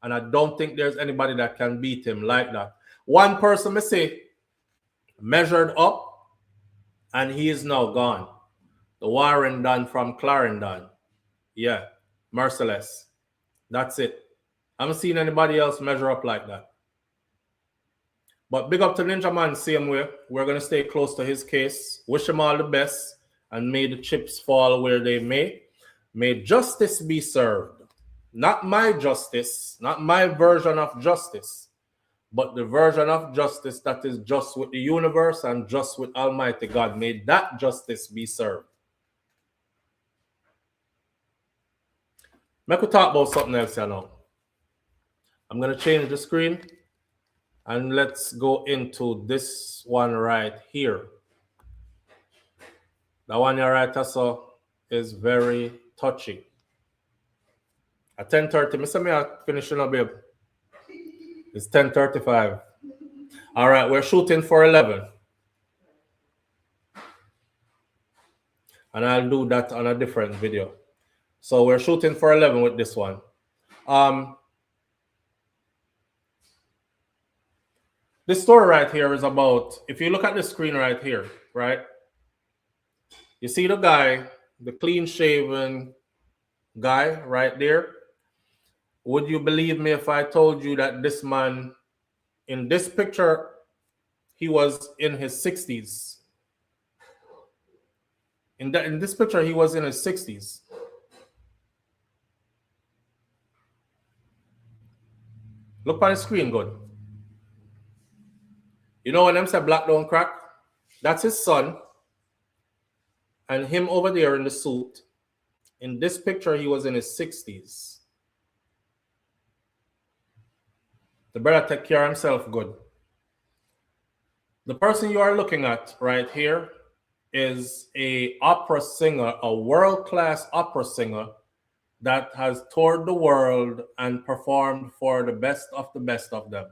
And I don't think there's anybody that can beat him like that. One person may say measured up, and he is now gone. The Warren Dunn from Clarendon. Yeah, merciless. That's it. I haven't seen anybody else measure up like that. But big up to Ninja Man, same way. We're going to stay close to his case. Wish him all the best, and may the chips fall where they may. May justice be served. Not my justice, not my version of justice, but the version of justice that is just with the universe and just with Almighty God. May that justice be served. Make we talk about something else here now. I'm going to change the screen, and let's go into this one right here. The one you're right also is very touchy. At 10:30, Mr. Mia finishing up, babe. It's 10:35. All right, we're shooting for 11. And I'll do that on a different video. So we're shooting for 11 with this one. This story right here is about, if you look at the screen right here, right? You see the guy, the clean-shaven guy right there? Would you believe me if I told you that this man, in this picture, he was in his 60s? In this picture, he was in his 60s. Look on the screen, good. You know when them say black don't crack? That's his son. And him over there in the suit. In this picture, he was in his 60s. The brother take care of himself good. The person you are looking at right here is a opera singer, a world-class opera singer that has toured the world and performed for the best of them.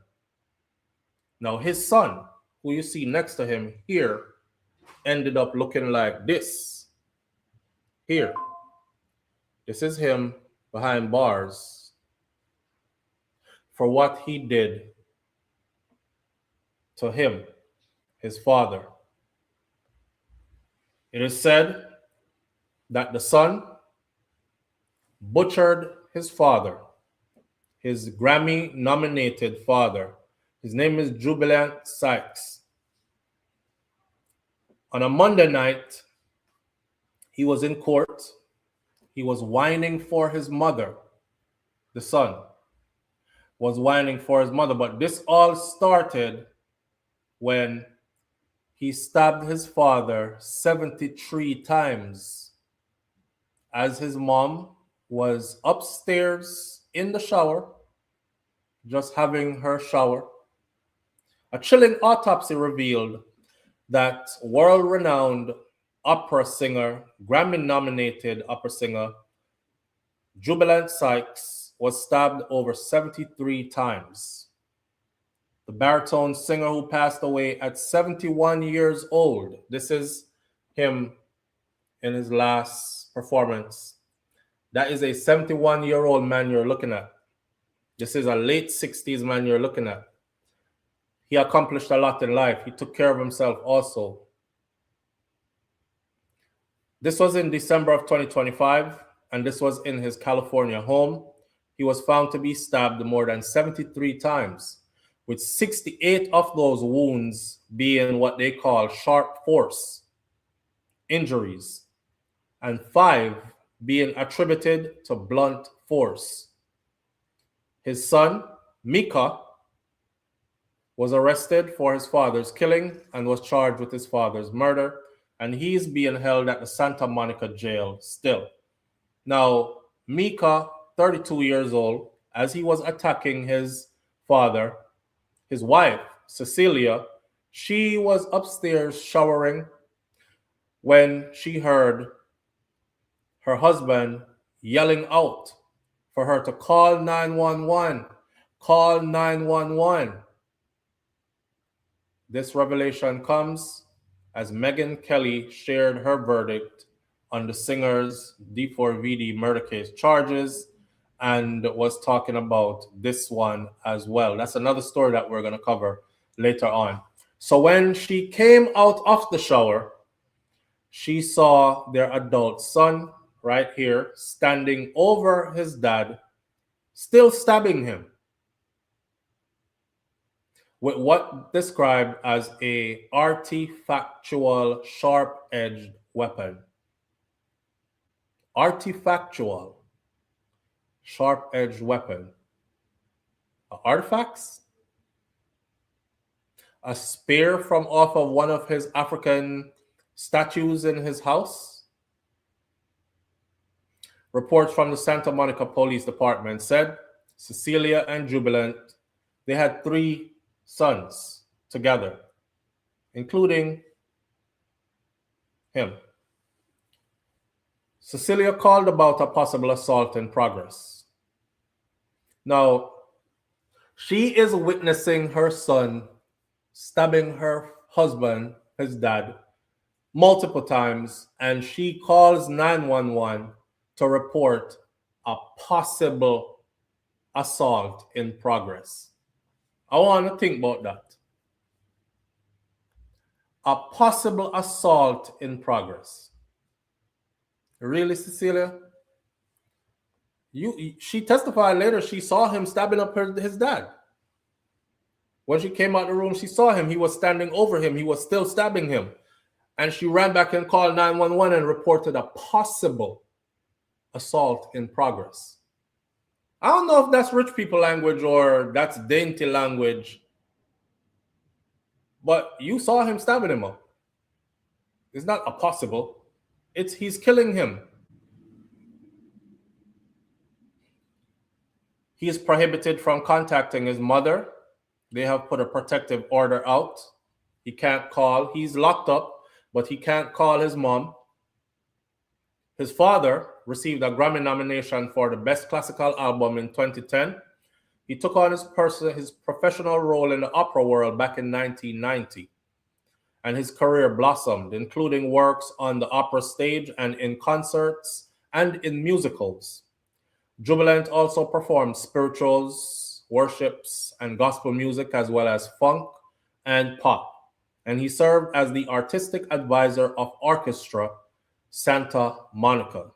Now, his son, who you see next to him here, ended up looking like this. Here. This is him behind bars for what he did to him, his father. It is said that the son butchered his father, his Grammy-nominated father. His name is Jubilant Sykes. On a Monday night, he was in court. He was whining for his mother. The son was whining for his mother. But this all started when he stabbed his father 73 times as his mom was upstairs in the shower, just having her shower. A chilling autopsy revealed that world-renowned opera singer, Grammy-nominated opera singer, Jubilant Sykes was stabbed over 73 times. The baritone singer who passed away at 71 years old. This is him in his last performance. That is a 71-year-old man you're looking at. This is a late 60s man you're looking at. He accomplished a lot in life. He took care of himself also. This was in December of 2025, and this was in his California home. He was found to be stabbed more than 73 times, with 68 of those wounds being what they call sharp force injuries, and 5 being attributed to blunt force. His son, Mika, was arrested for his father's killing and was charged with his father's murder, and he is being held at the Santa Monica jail still. Now, Mika, 32 years old, as he was attacking his father, his wife, Cecilia, she was upstairs showering when she heard her husband yelling out for her to call 911, call 911. This revelation comes as Megan Kelly shared her verdict on the singer's D4VD murder case charges and was talking about this one as well. That's another story that we're going to cover later on. So when she came out of the shower, she saw their adult son right here standing over his dad, still stabbing him with what described as a artifactual sharp-edged weapon. Artifactual sharp-edged weapon. Artifacts? A spear from off of one of his African statues in his house? Reports from the Santa Monica Police Department said Cecilia and Jubilant, they had 3 sons together, including him. Cecilia called about a possible assault in progress. Now, she is witnessing her son stabbing her husband, his dad, multiple times, and she calls 911 to report a possible assault in progress. I want to think about that. A possible assault in progress. Really, Cecilia? She testified later she saw him stabbing up his dad. When she came out of the room, she saw him. He was standing over him. He was still stabbing him. And she ran back and called 911 and reported a possible assault in progress. I don't know if that's rich people language or that's dainty language, but you saw him stabbing him up. It's not a possible. He's killing him. He is prohibited from contacting his mother. They have put a protective order out. He can't call. He's locked up, but he can't call his mom. His father received a Grammy nomination for the Best Classical Album in 2010. He took on his professional role in the opera world back in 1990, and his career blossomed, including works on the opera stage and in concerts and in musicals. Jubilant also performed spirituals, worships, and gospel music, as well as funk and pop, and he served as the artistic advisor of Orchestra Santa Monica.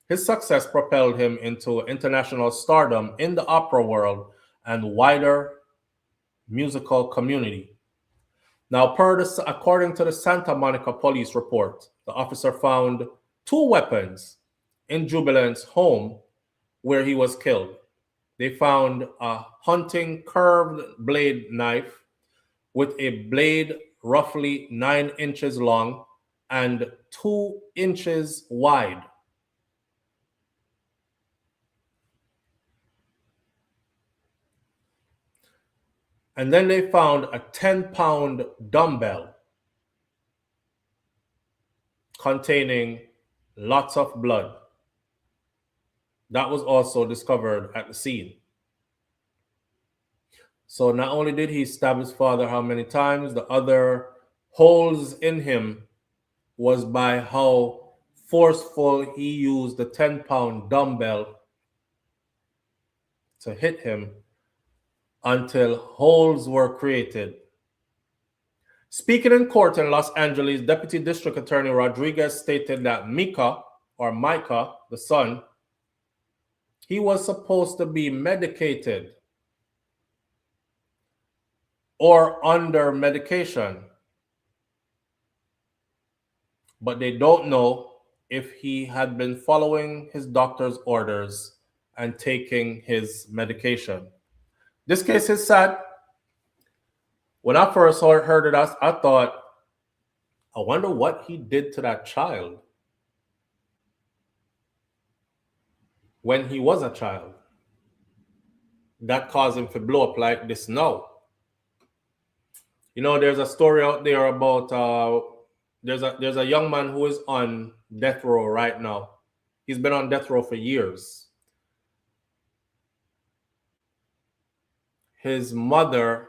His success propelled him into international stardom in the opera world and wider musical community. Now, according to the Santa Monica police report, the officer found 2 weapons in Jubilant's home where he was killed. They found a hunting curved blade knife with a blade roughly 9 inches long and 2 inches wide. And then they found a 10-pound dumbbell containing lots of blood. That was also discovered at the scene. So not only did he stab his father how many times, the other holes in him was by how forceful he used the 10-pound dumbbell to hit him until holes were created. Speaking in court in Los Angeles, Deputy District Attorney Rodriguez stated that Micah, the son, he was supposed to be medicated or under medication, but they don't know if he had been following his doctor's orders and taking his medication. This case is sad. When I first heard it, I thought, I wonder what he did to that child when he was a child that caused him to blow up like this now. You know, there's a story out there about there's a young man who is on death row right now. He's been on death row for years. His mother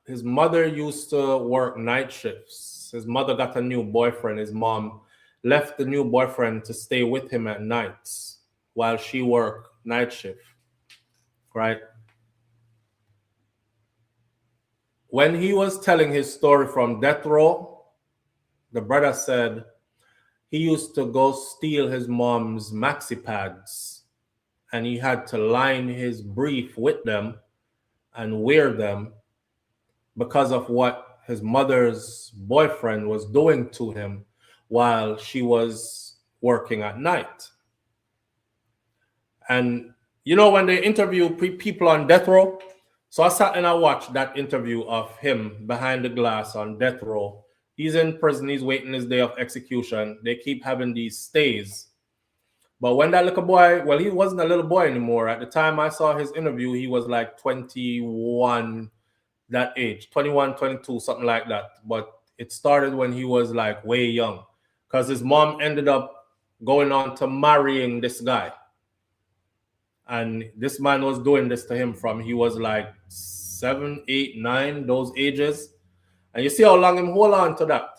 used to work night shifts. His mother got a new boyfriend. His mom left the new boyfriend to stay with him at nights while she worked night shift, right? When he was telling his story from death row, the brother said he used to go steal his mom's maxi pads and he had to line his brief with them and wear them because of what his mother's boyfriend was doing to him while she was working at night. And you know, when they interview people on death row, so I sat and I watched that interview of him behind the glass on death row. He's in prison, he's waiting his day of execution. They keep having these stays. But when that little boy, well, he wasn't a little boy anymore. At the time I saw his interview, he was like 21, that age, 21, 22, something like that. But it started when he was like way young because his mom ended up going on to marrying this guy. And this man was doing this to him from he was like 7, 8, 9, those ages. And you see how long him hold on to that.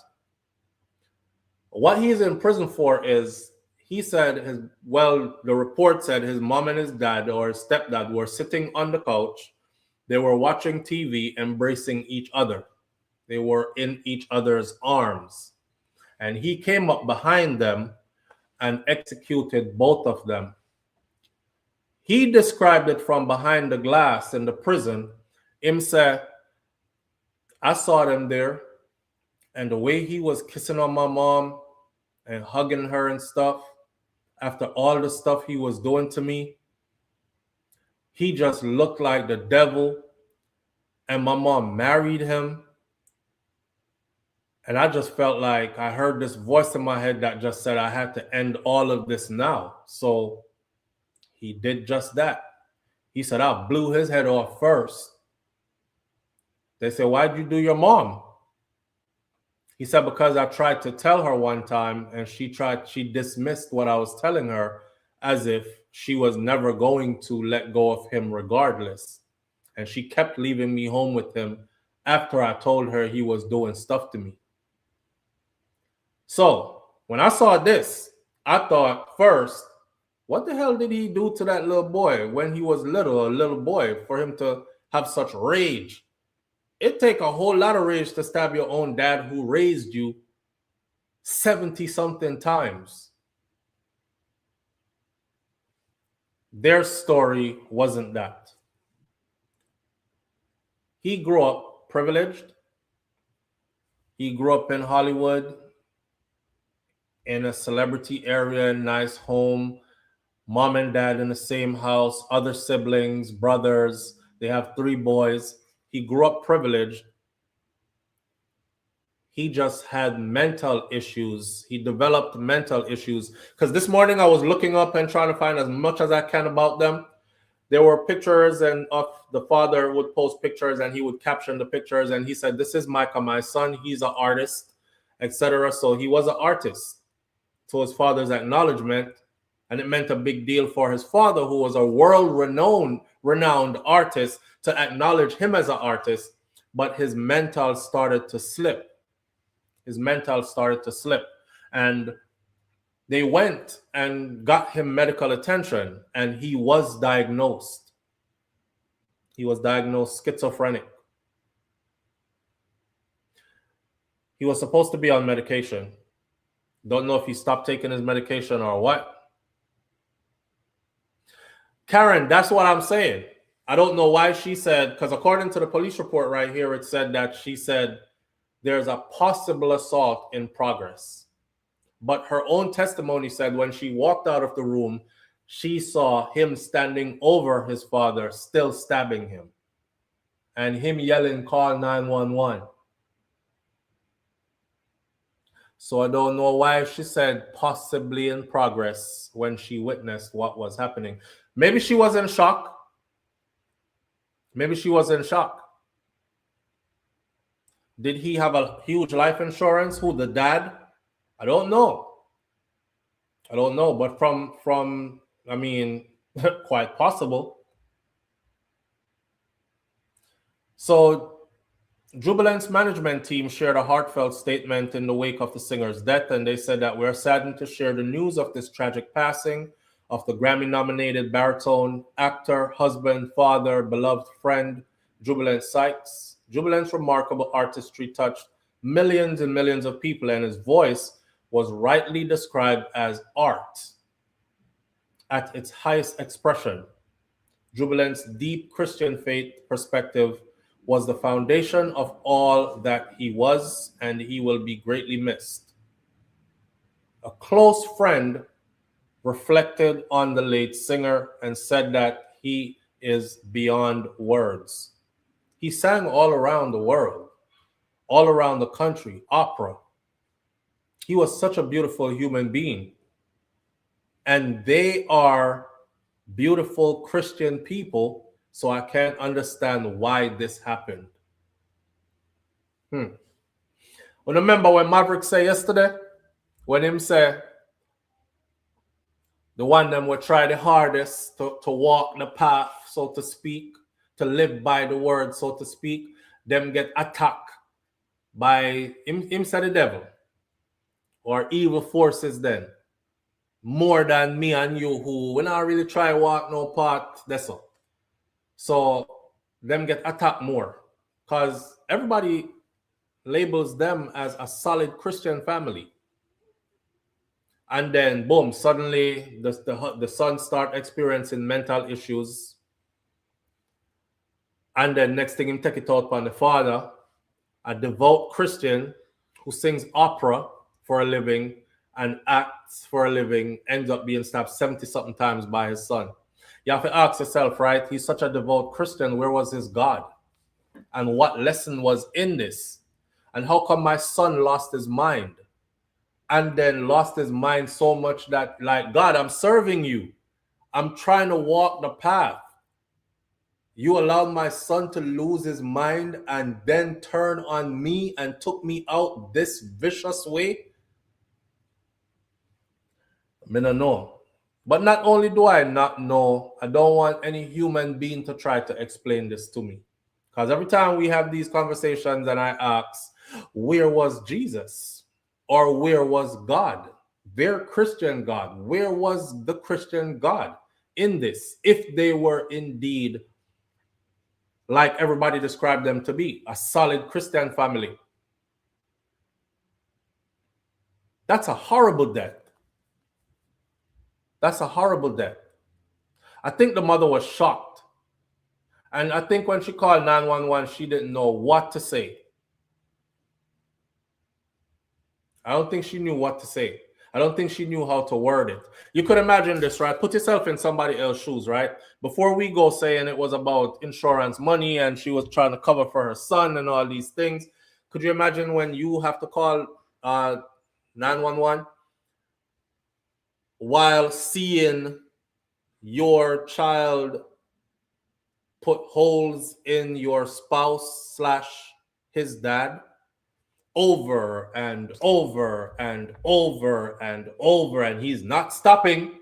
What he's in prison for is, he said, the report said his mom and his dad or his stepdad were sitting on the couch. They were watching TV, embracing each other. They were in each other's arms. And he came up behind them and executed both of them. He described it from behind the glass in the prison. Him said, I saw them there, and the way he was kissing on my mom and hugging her and stuff, after all the stuff he was doing to me, he just looked like the devil, and my mom married him. And I just felt like I heard this voice in my head that just said I had to end all of this now. So he did just that. He said, I blew his head off first. They said, why'd you do your mom? He said, because I tried to tell her one time and she dismissed what I was telling her as if she was never going to let go of him regardless. And she kept leaving me home with him after I told her he was doing stuff to me. So when I saw this, I thought first, what the hell did he do to that little boy when he was a little boy, for him to have such rage? It take a whole lot of rage to stab your own dad who raised you 70-something times. Their story wasn't that. He grew up privileged. He grew up in Hollywood, in a celebrity area, nice home, mom and dad in the same house, other siblings, brothers. They have 3 boys. He grew up privileged. He just had mental issues. He developed mental issues. Because this morning I was looking up and trying to find as much as I can about them. There were pictures, and of the father would post pictures and he would caption the pictures. And he said, this is Micah, my son. He's an artist, etc. So he was an artist. To his father's acknowledgement, And it meant a big deal for his father, who was a world-renowned artist, to acknowledge him as an artist, but his mental started to slip. His mental started to slip. And they went and got him medical attention, and he was diagnosed. He was diagnosed schizophrenic. He was supposed to be on medication. Don't know if he stopped taking his medication or what. Karen, that's what I'm saying. I don't know why she said, because according to the police report right here, it said that she said there's a possible assault in progress. But her own testimony said when she walked out of the room, she saw him standing over his father, still stabbing him, and him yelling, "Call 911." So I don't know why she said possibly in progress when she witnessed what was happening. Maybe she was in shock. Maybe she was in shock. Did he have a huge life insurance? Who, the dad? I don't know. I don't know, but from I mean, quite possible. So Jubilant's management team shared a heartfelt statement in the wake of the singer's death, and they said that we're saddened to share the news of this tragic passing of the Grammy-nominated baritone, actor, husband, father, beloved friend, Jubilant Sykes. Jubilant's remarkable artistry touched millions and millions of people, and his voice was rightly described as art at its highest expression. Jubilant's deep Christian faith perspective was the foundation of all that he was, and he will be greatly missed. A close friend reflected on the late singer and said that he is beyond words. He sang all around the world, all around the country, opera. He was such a beautiful human being. And they are beautiful Christian people, so I can't understand why this happened. Well, remember when Maverick said yesterday, when him said, the one them will try the hardest to walk the path, so to speak, to live by the word, so to speak, them get attacked by him said the devil or evil forces then, more than me and you who we not really try walk no path, that's all. So them get attacked more because everybody labels them as a solid Christian family. And then, boom, suddenly the son start experiencing mental issues. And then next thing him take it out on the father, a devout Christian who sings opera for a living and acts for a living, ends up being stabbed 70-something times by his son. You have to ask yourself, right? He's such a devout Christian. Where was his God? And what lesson was in this? And how come my son lost his mind? And then lost his mind so much that, like, God, I'm serving you. I'm trying to walk the path. You allowed my son to lose his mind and then turn on me and took me out this vicious way? I don't know. But not only do I not know, I don't want any human being to try to explain this to me. Because every time we have these conversations and I ask, where was Jesus? Or where was God? Their Christian God. Where was the Christian God in this? If they were indeed, like everybody described them to be, a solid Christian family. That's a horrible death. That's a horrible death. I think the mother was shocked. And I think when she called 911, she didn't know what to say. I don't think she knew what to say. I don't think she knew how to word it. You could imagine this, right? Put yourself in somebody else's shoes, right? Before we go saying it was about insurance money and she was trying to cover for her son and all these things, could you imagine when you have to call 911 while seeing your child put holes in your spouse / his dad over and over and over and over, and he's not stopping?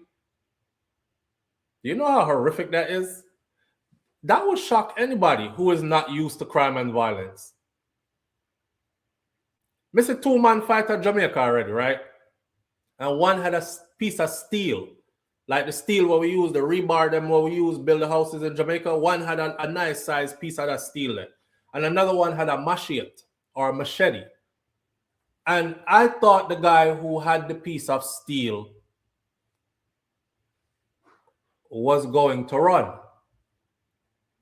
You know how horrific that is? That would shock anybody who is not used to crime and violence. Mr. Two-man fight at Jamaica already, right? And one had a piece of steel, like the steel where we use the rebar, them where we use build the houses in Jamaica. One had a nice size piece of that steel there. And another one had a machete or a machete. And I thought the guy who had the piece of steel was going to run.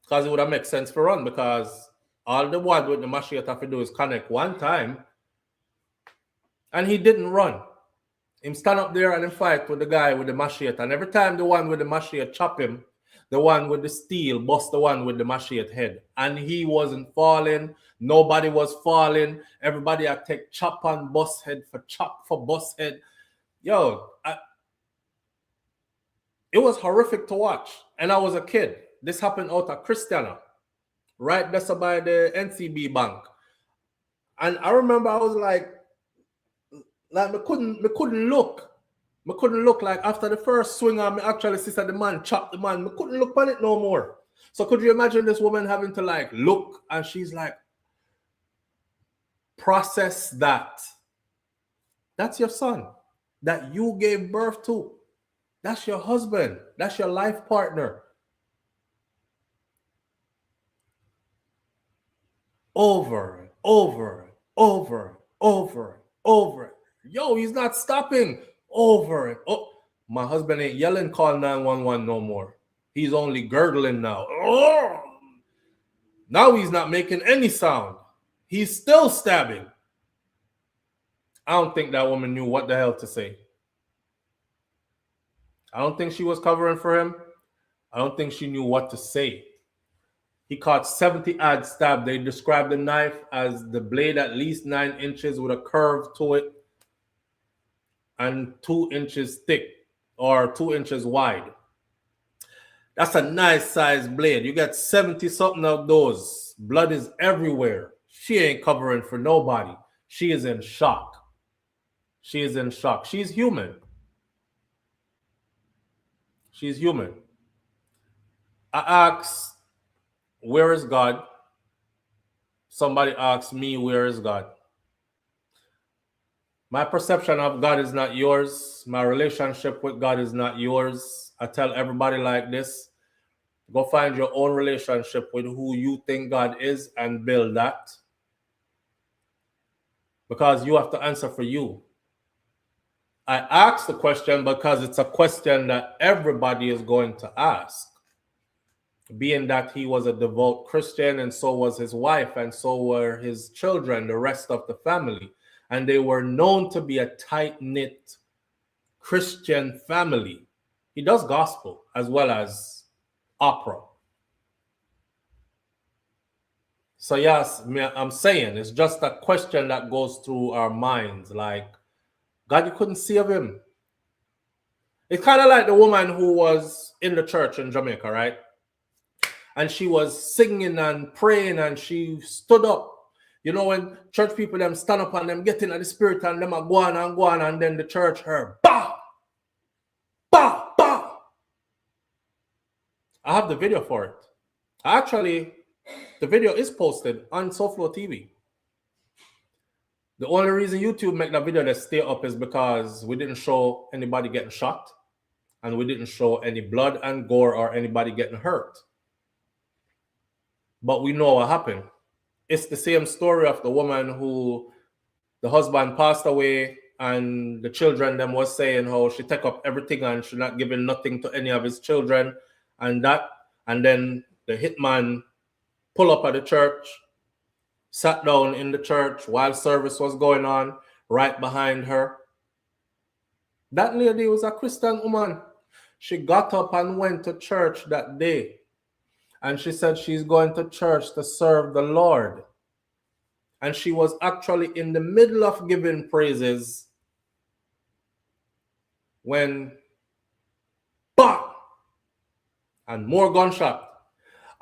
Because it would have made sense for run, because all the one with the machete have to do is connect one time. And he didn't run. Him stand up there and fight with the guy with the machete. And every time the one with the machete chop him, the one with the steel bust the one with the machete head. And he wasn't falling. Nobody was falling. Everybody had take chop on bust head for chop for bust head. Yo, it was horrific to watch. And I was a kid. This happened out at Christiana, right there by the NCB bank. And I remember I was like me couldn't look. Me couldn't look. Like after the first swing on me actually see the man chop the man. Me couldn't look on it no more. So could you imagine this woman having to like look, and she's like, process that. That's your son that you gave birth to. That's your husband. That's your life partner. Over, over, over, over, over. Yo, he's not stopping. Over and oh, my husband ain't yelling, call 911 no more. He's only gurgling now. Oh! Now he's not making any sound. He's still stabbing. I don't think that woman knew what the hell to say. I don't think she was covering for him. I don't think she knew what to say. He caught 70 odd stab. They described the knife as the blade at least 9 inches with a curve to it and 2 inches thick or 2 inches wide. That's a nice size blade. You got 70 something of those. Blood is everywhere. She ain't covering for nobody. She is in shock. She is in shock. She's human. She's human. I asked, where is God? Somebody asked me, where is God? My perception of God is not yours. My relationship with God is not yours. I tell everybody like this, go find your own relationship with who you think God is and build that. Because you have to answer for you. I asked the question because it's a question that everybody is going to ask. Being that he was a devout Christian, and so was his wife, and so were his children, the rest of the family. And they were known to be a tight-knit Christian family. He does gospel as well as opera. So yes, I'm saying it's just a question that goes through our minds. Like, God, you couldn't save him. It's kind of like the woman who was in the church in Jamaica, right? And she was singing and praying, and she stood up. You know, when church people them stand up and them get into the spirit and them are go on, and then the church heard, bah, bah, bah. I have the video for it. Actually, the video is posted on SouFLoTV. The only reason YouTube make that video that stay up is because we didn't show anybody getting shot, and we didn't show any blood and gore or anybody getting hurt. But we know what happened. It's the same story of the woman who the husband passed away, and the children them was saying how she take up everything and she not giving nothing to any of his children, and then the hitman pull up at the church, sat down in the church while service was going on right behind her. That lady was a Christian woman. She got up and went to church that day. And she said she's going to church to serve the Lord. And she was actually in the middle of giving praises when, bam, and more gunshot.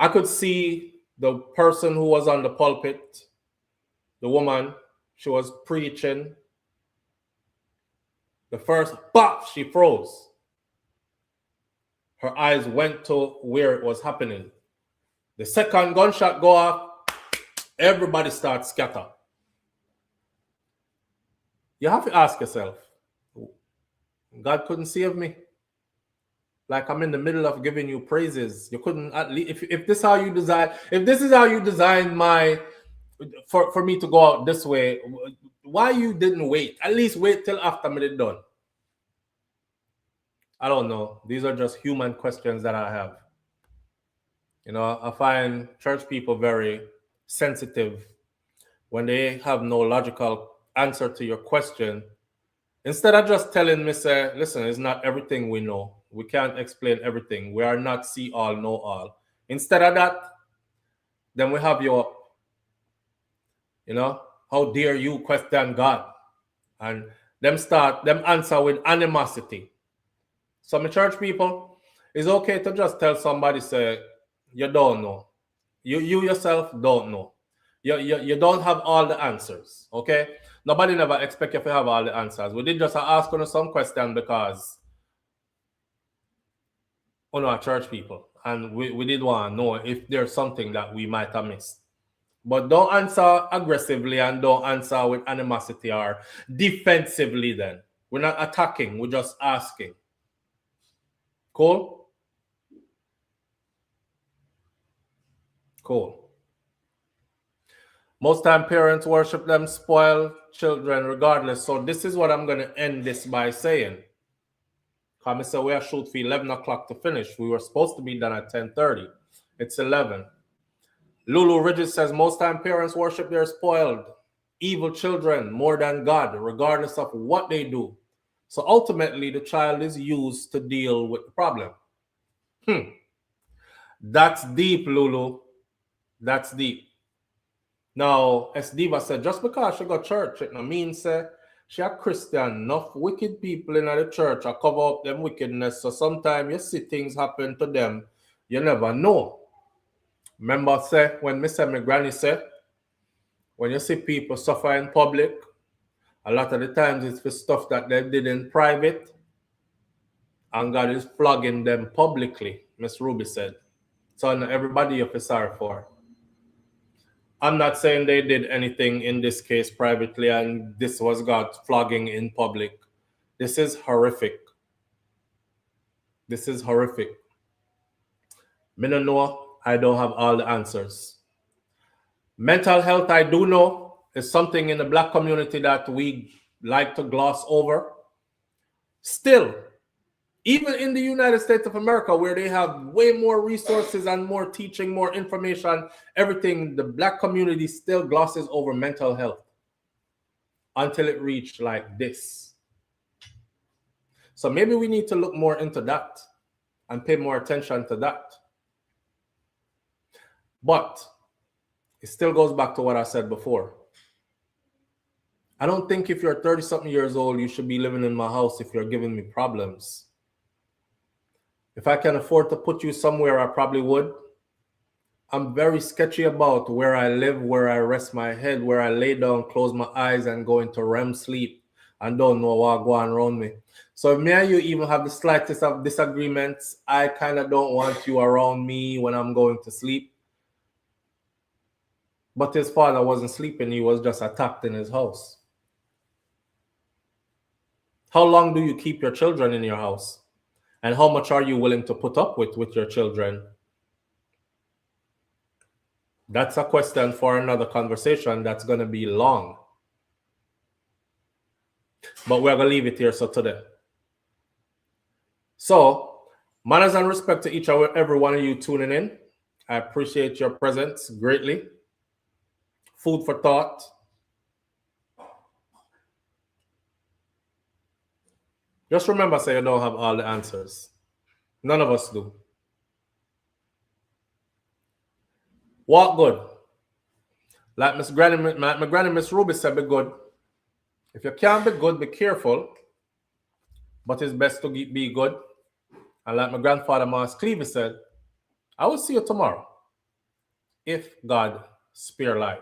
I could see the person who was on the pulpit, the woman, she was preaching. The first, bam, she froze. her eyes went to where it was happening. The second gunshot go off, everybody starts scatter. You have to ask yourself, God couldn't save me? Like I'm in the middle of giving you praises. You couldn't at least if this is how you design my for me to go out this way, why you didn't wait? At least wait till after me did done. I don't know. These are just human questions that I have. You know, I find church people very sensitive when they have no logical answer to your question. Instead of just telling me, say, listen, it's not everything we know. We can't explain everything. We are not see all, know all. Instead of that, then we have your, you know, how dare you question God? And them answer with animosity. Some church people, it's okay to just tell somebody, say, you don't know. You yourself don't know. You don't have all the answers, okay? Nobody never expect you to have all the answers. We did just ask you some question because we are church people. And we did want to know if there's something that we might have missed. But don't answer aggressively and don't answer with animosity or defensively then. We're not attacking, we're just asking. Cool? Cool. Most time parents worship them spoiled children regardless. So this is what I'm going to end this by saying. Come say we are shoot for 11 o'clock to finish. We were supposed to be done at 10:30. It's 11. Lulu Ridges says most time parents worship their spoiled, evil children more than God, regardless of what they do. So ultimately, the child is used to deal with the problem. That's deep, Lulu. That's deep. Now, as Diva said, just because she got church, it no mean say she a Christian. Enough wicked people in the church are cover up them wickedness. So sometimes you see things happen to them, you never know. Remember, say when my granny said, when you see people suffer in public, a lot of the times it's for stuff that they did in private, and God is flogging them publicly, Miss Ruby said. So everybody you feel sorry for. I'm not saying they did anything in this case privately and this was God flogging in public. This is horrific. This is horrific. Me no know. I don't have all the answers. Mental health, I do know, is something in the Black community that we like to gloss over. Still, even in the United States of America, where they have way more resources and more teaching, more information, everything, the Black community still glosses over mental health until it reached like this. So maybe we need to look more into that and pay more attention to that. But it still goes back to what I said before. I don't think if you're 30-something years old, you should be living in my house if you're giving me problems. If I can afford to put you somewhere, I probably would. I'm very sketchy about where I live, where I rest my head, where I lay down, close my eyes, and go into REM sleep and don't know what's going around me. So if me and you even have the slightest of disagreements, I kind of don't want you around me when I'm going to sleep. But his father wasn't sleeping, he was just attacked in his house. How long do you keep your children in your house? And how much are you willing to put up with your children? That's a question for another conversation that's going to be long. But we're going to leave it here today. So, manners and respect to each and every one of you tuning in. I appreciate your presence greatly. Food for thought. Just remember, say you don't have all the answers. None of us do. Walk good. Like my granny, Miss Ruby said, be good. If you can't be good, be careful. But it's best to be good. And like my grandfather, Mas Cleavy said, I will see you tomorrow. If God spare life.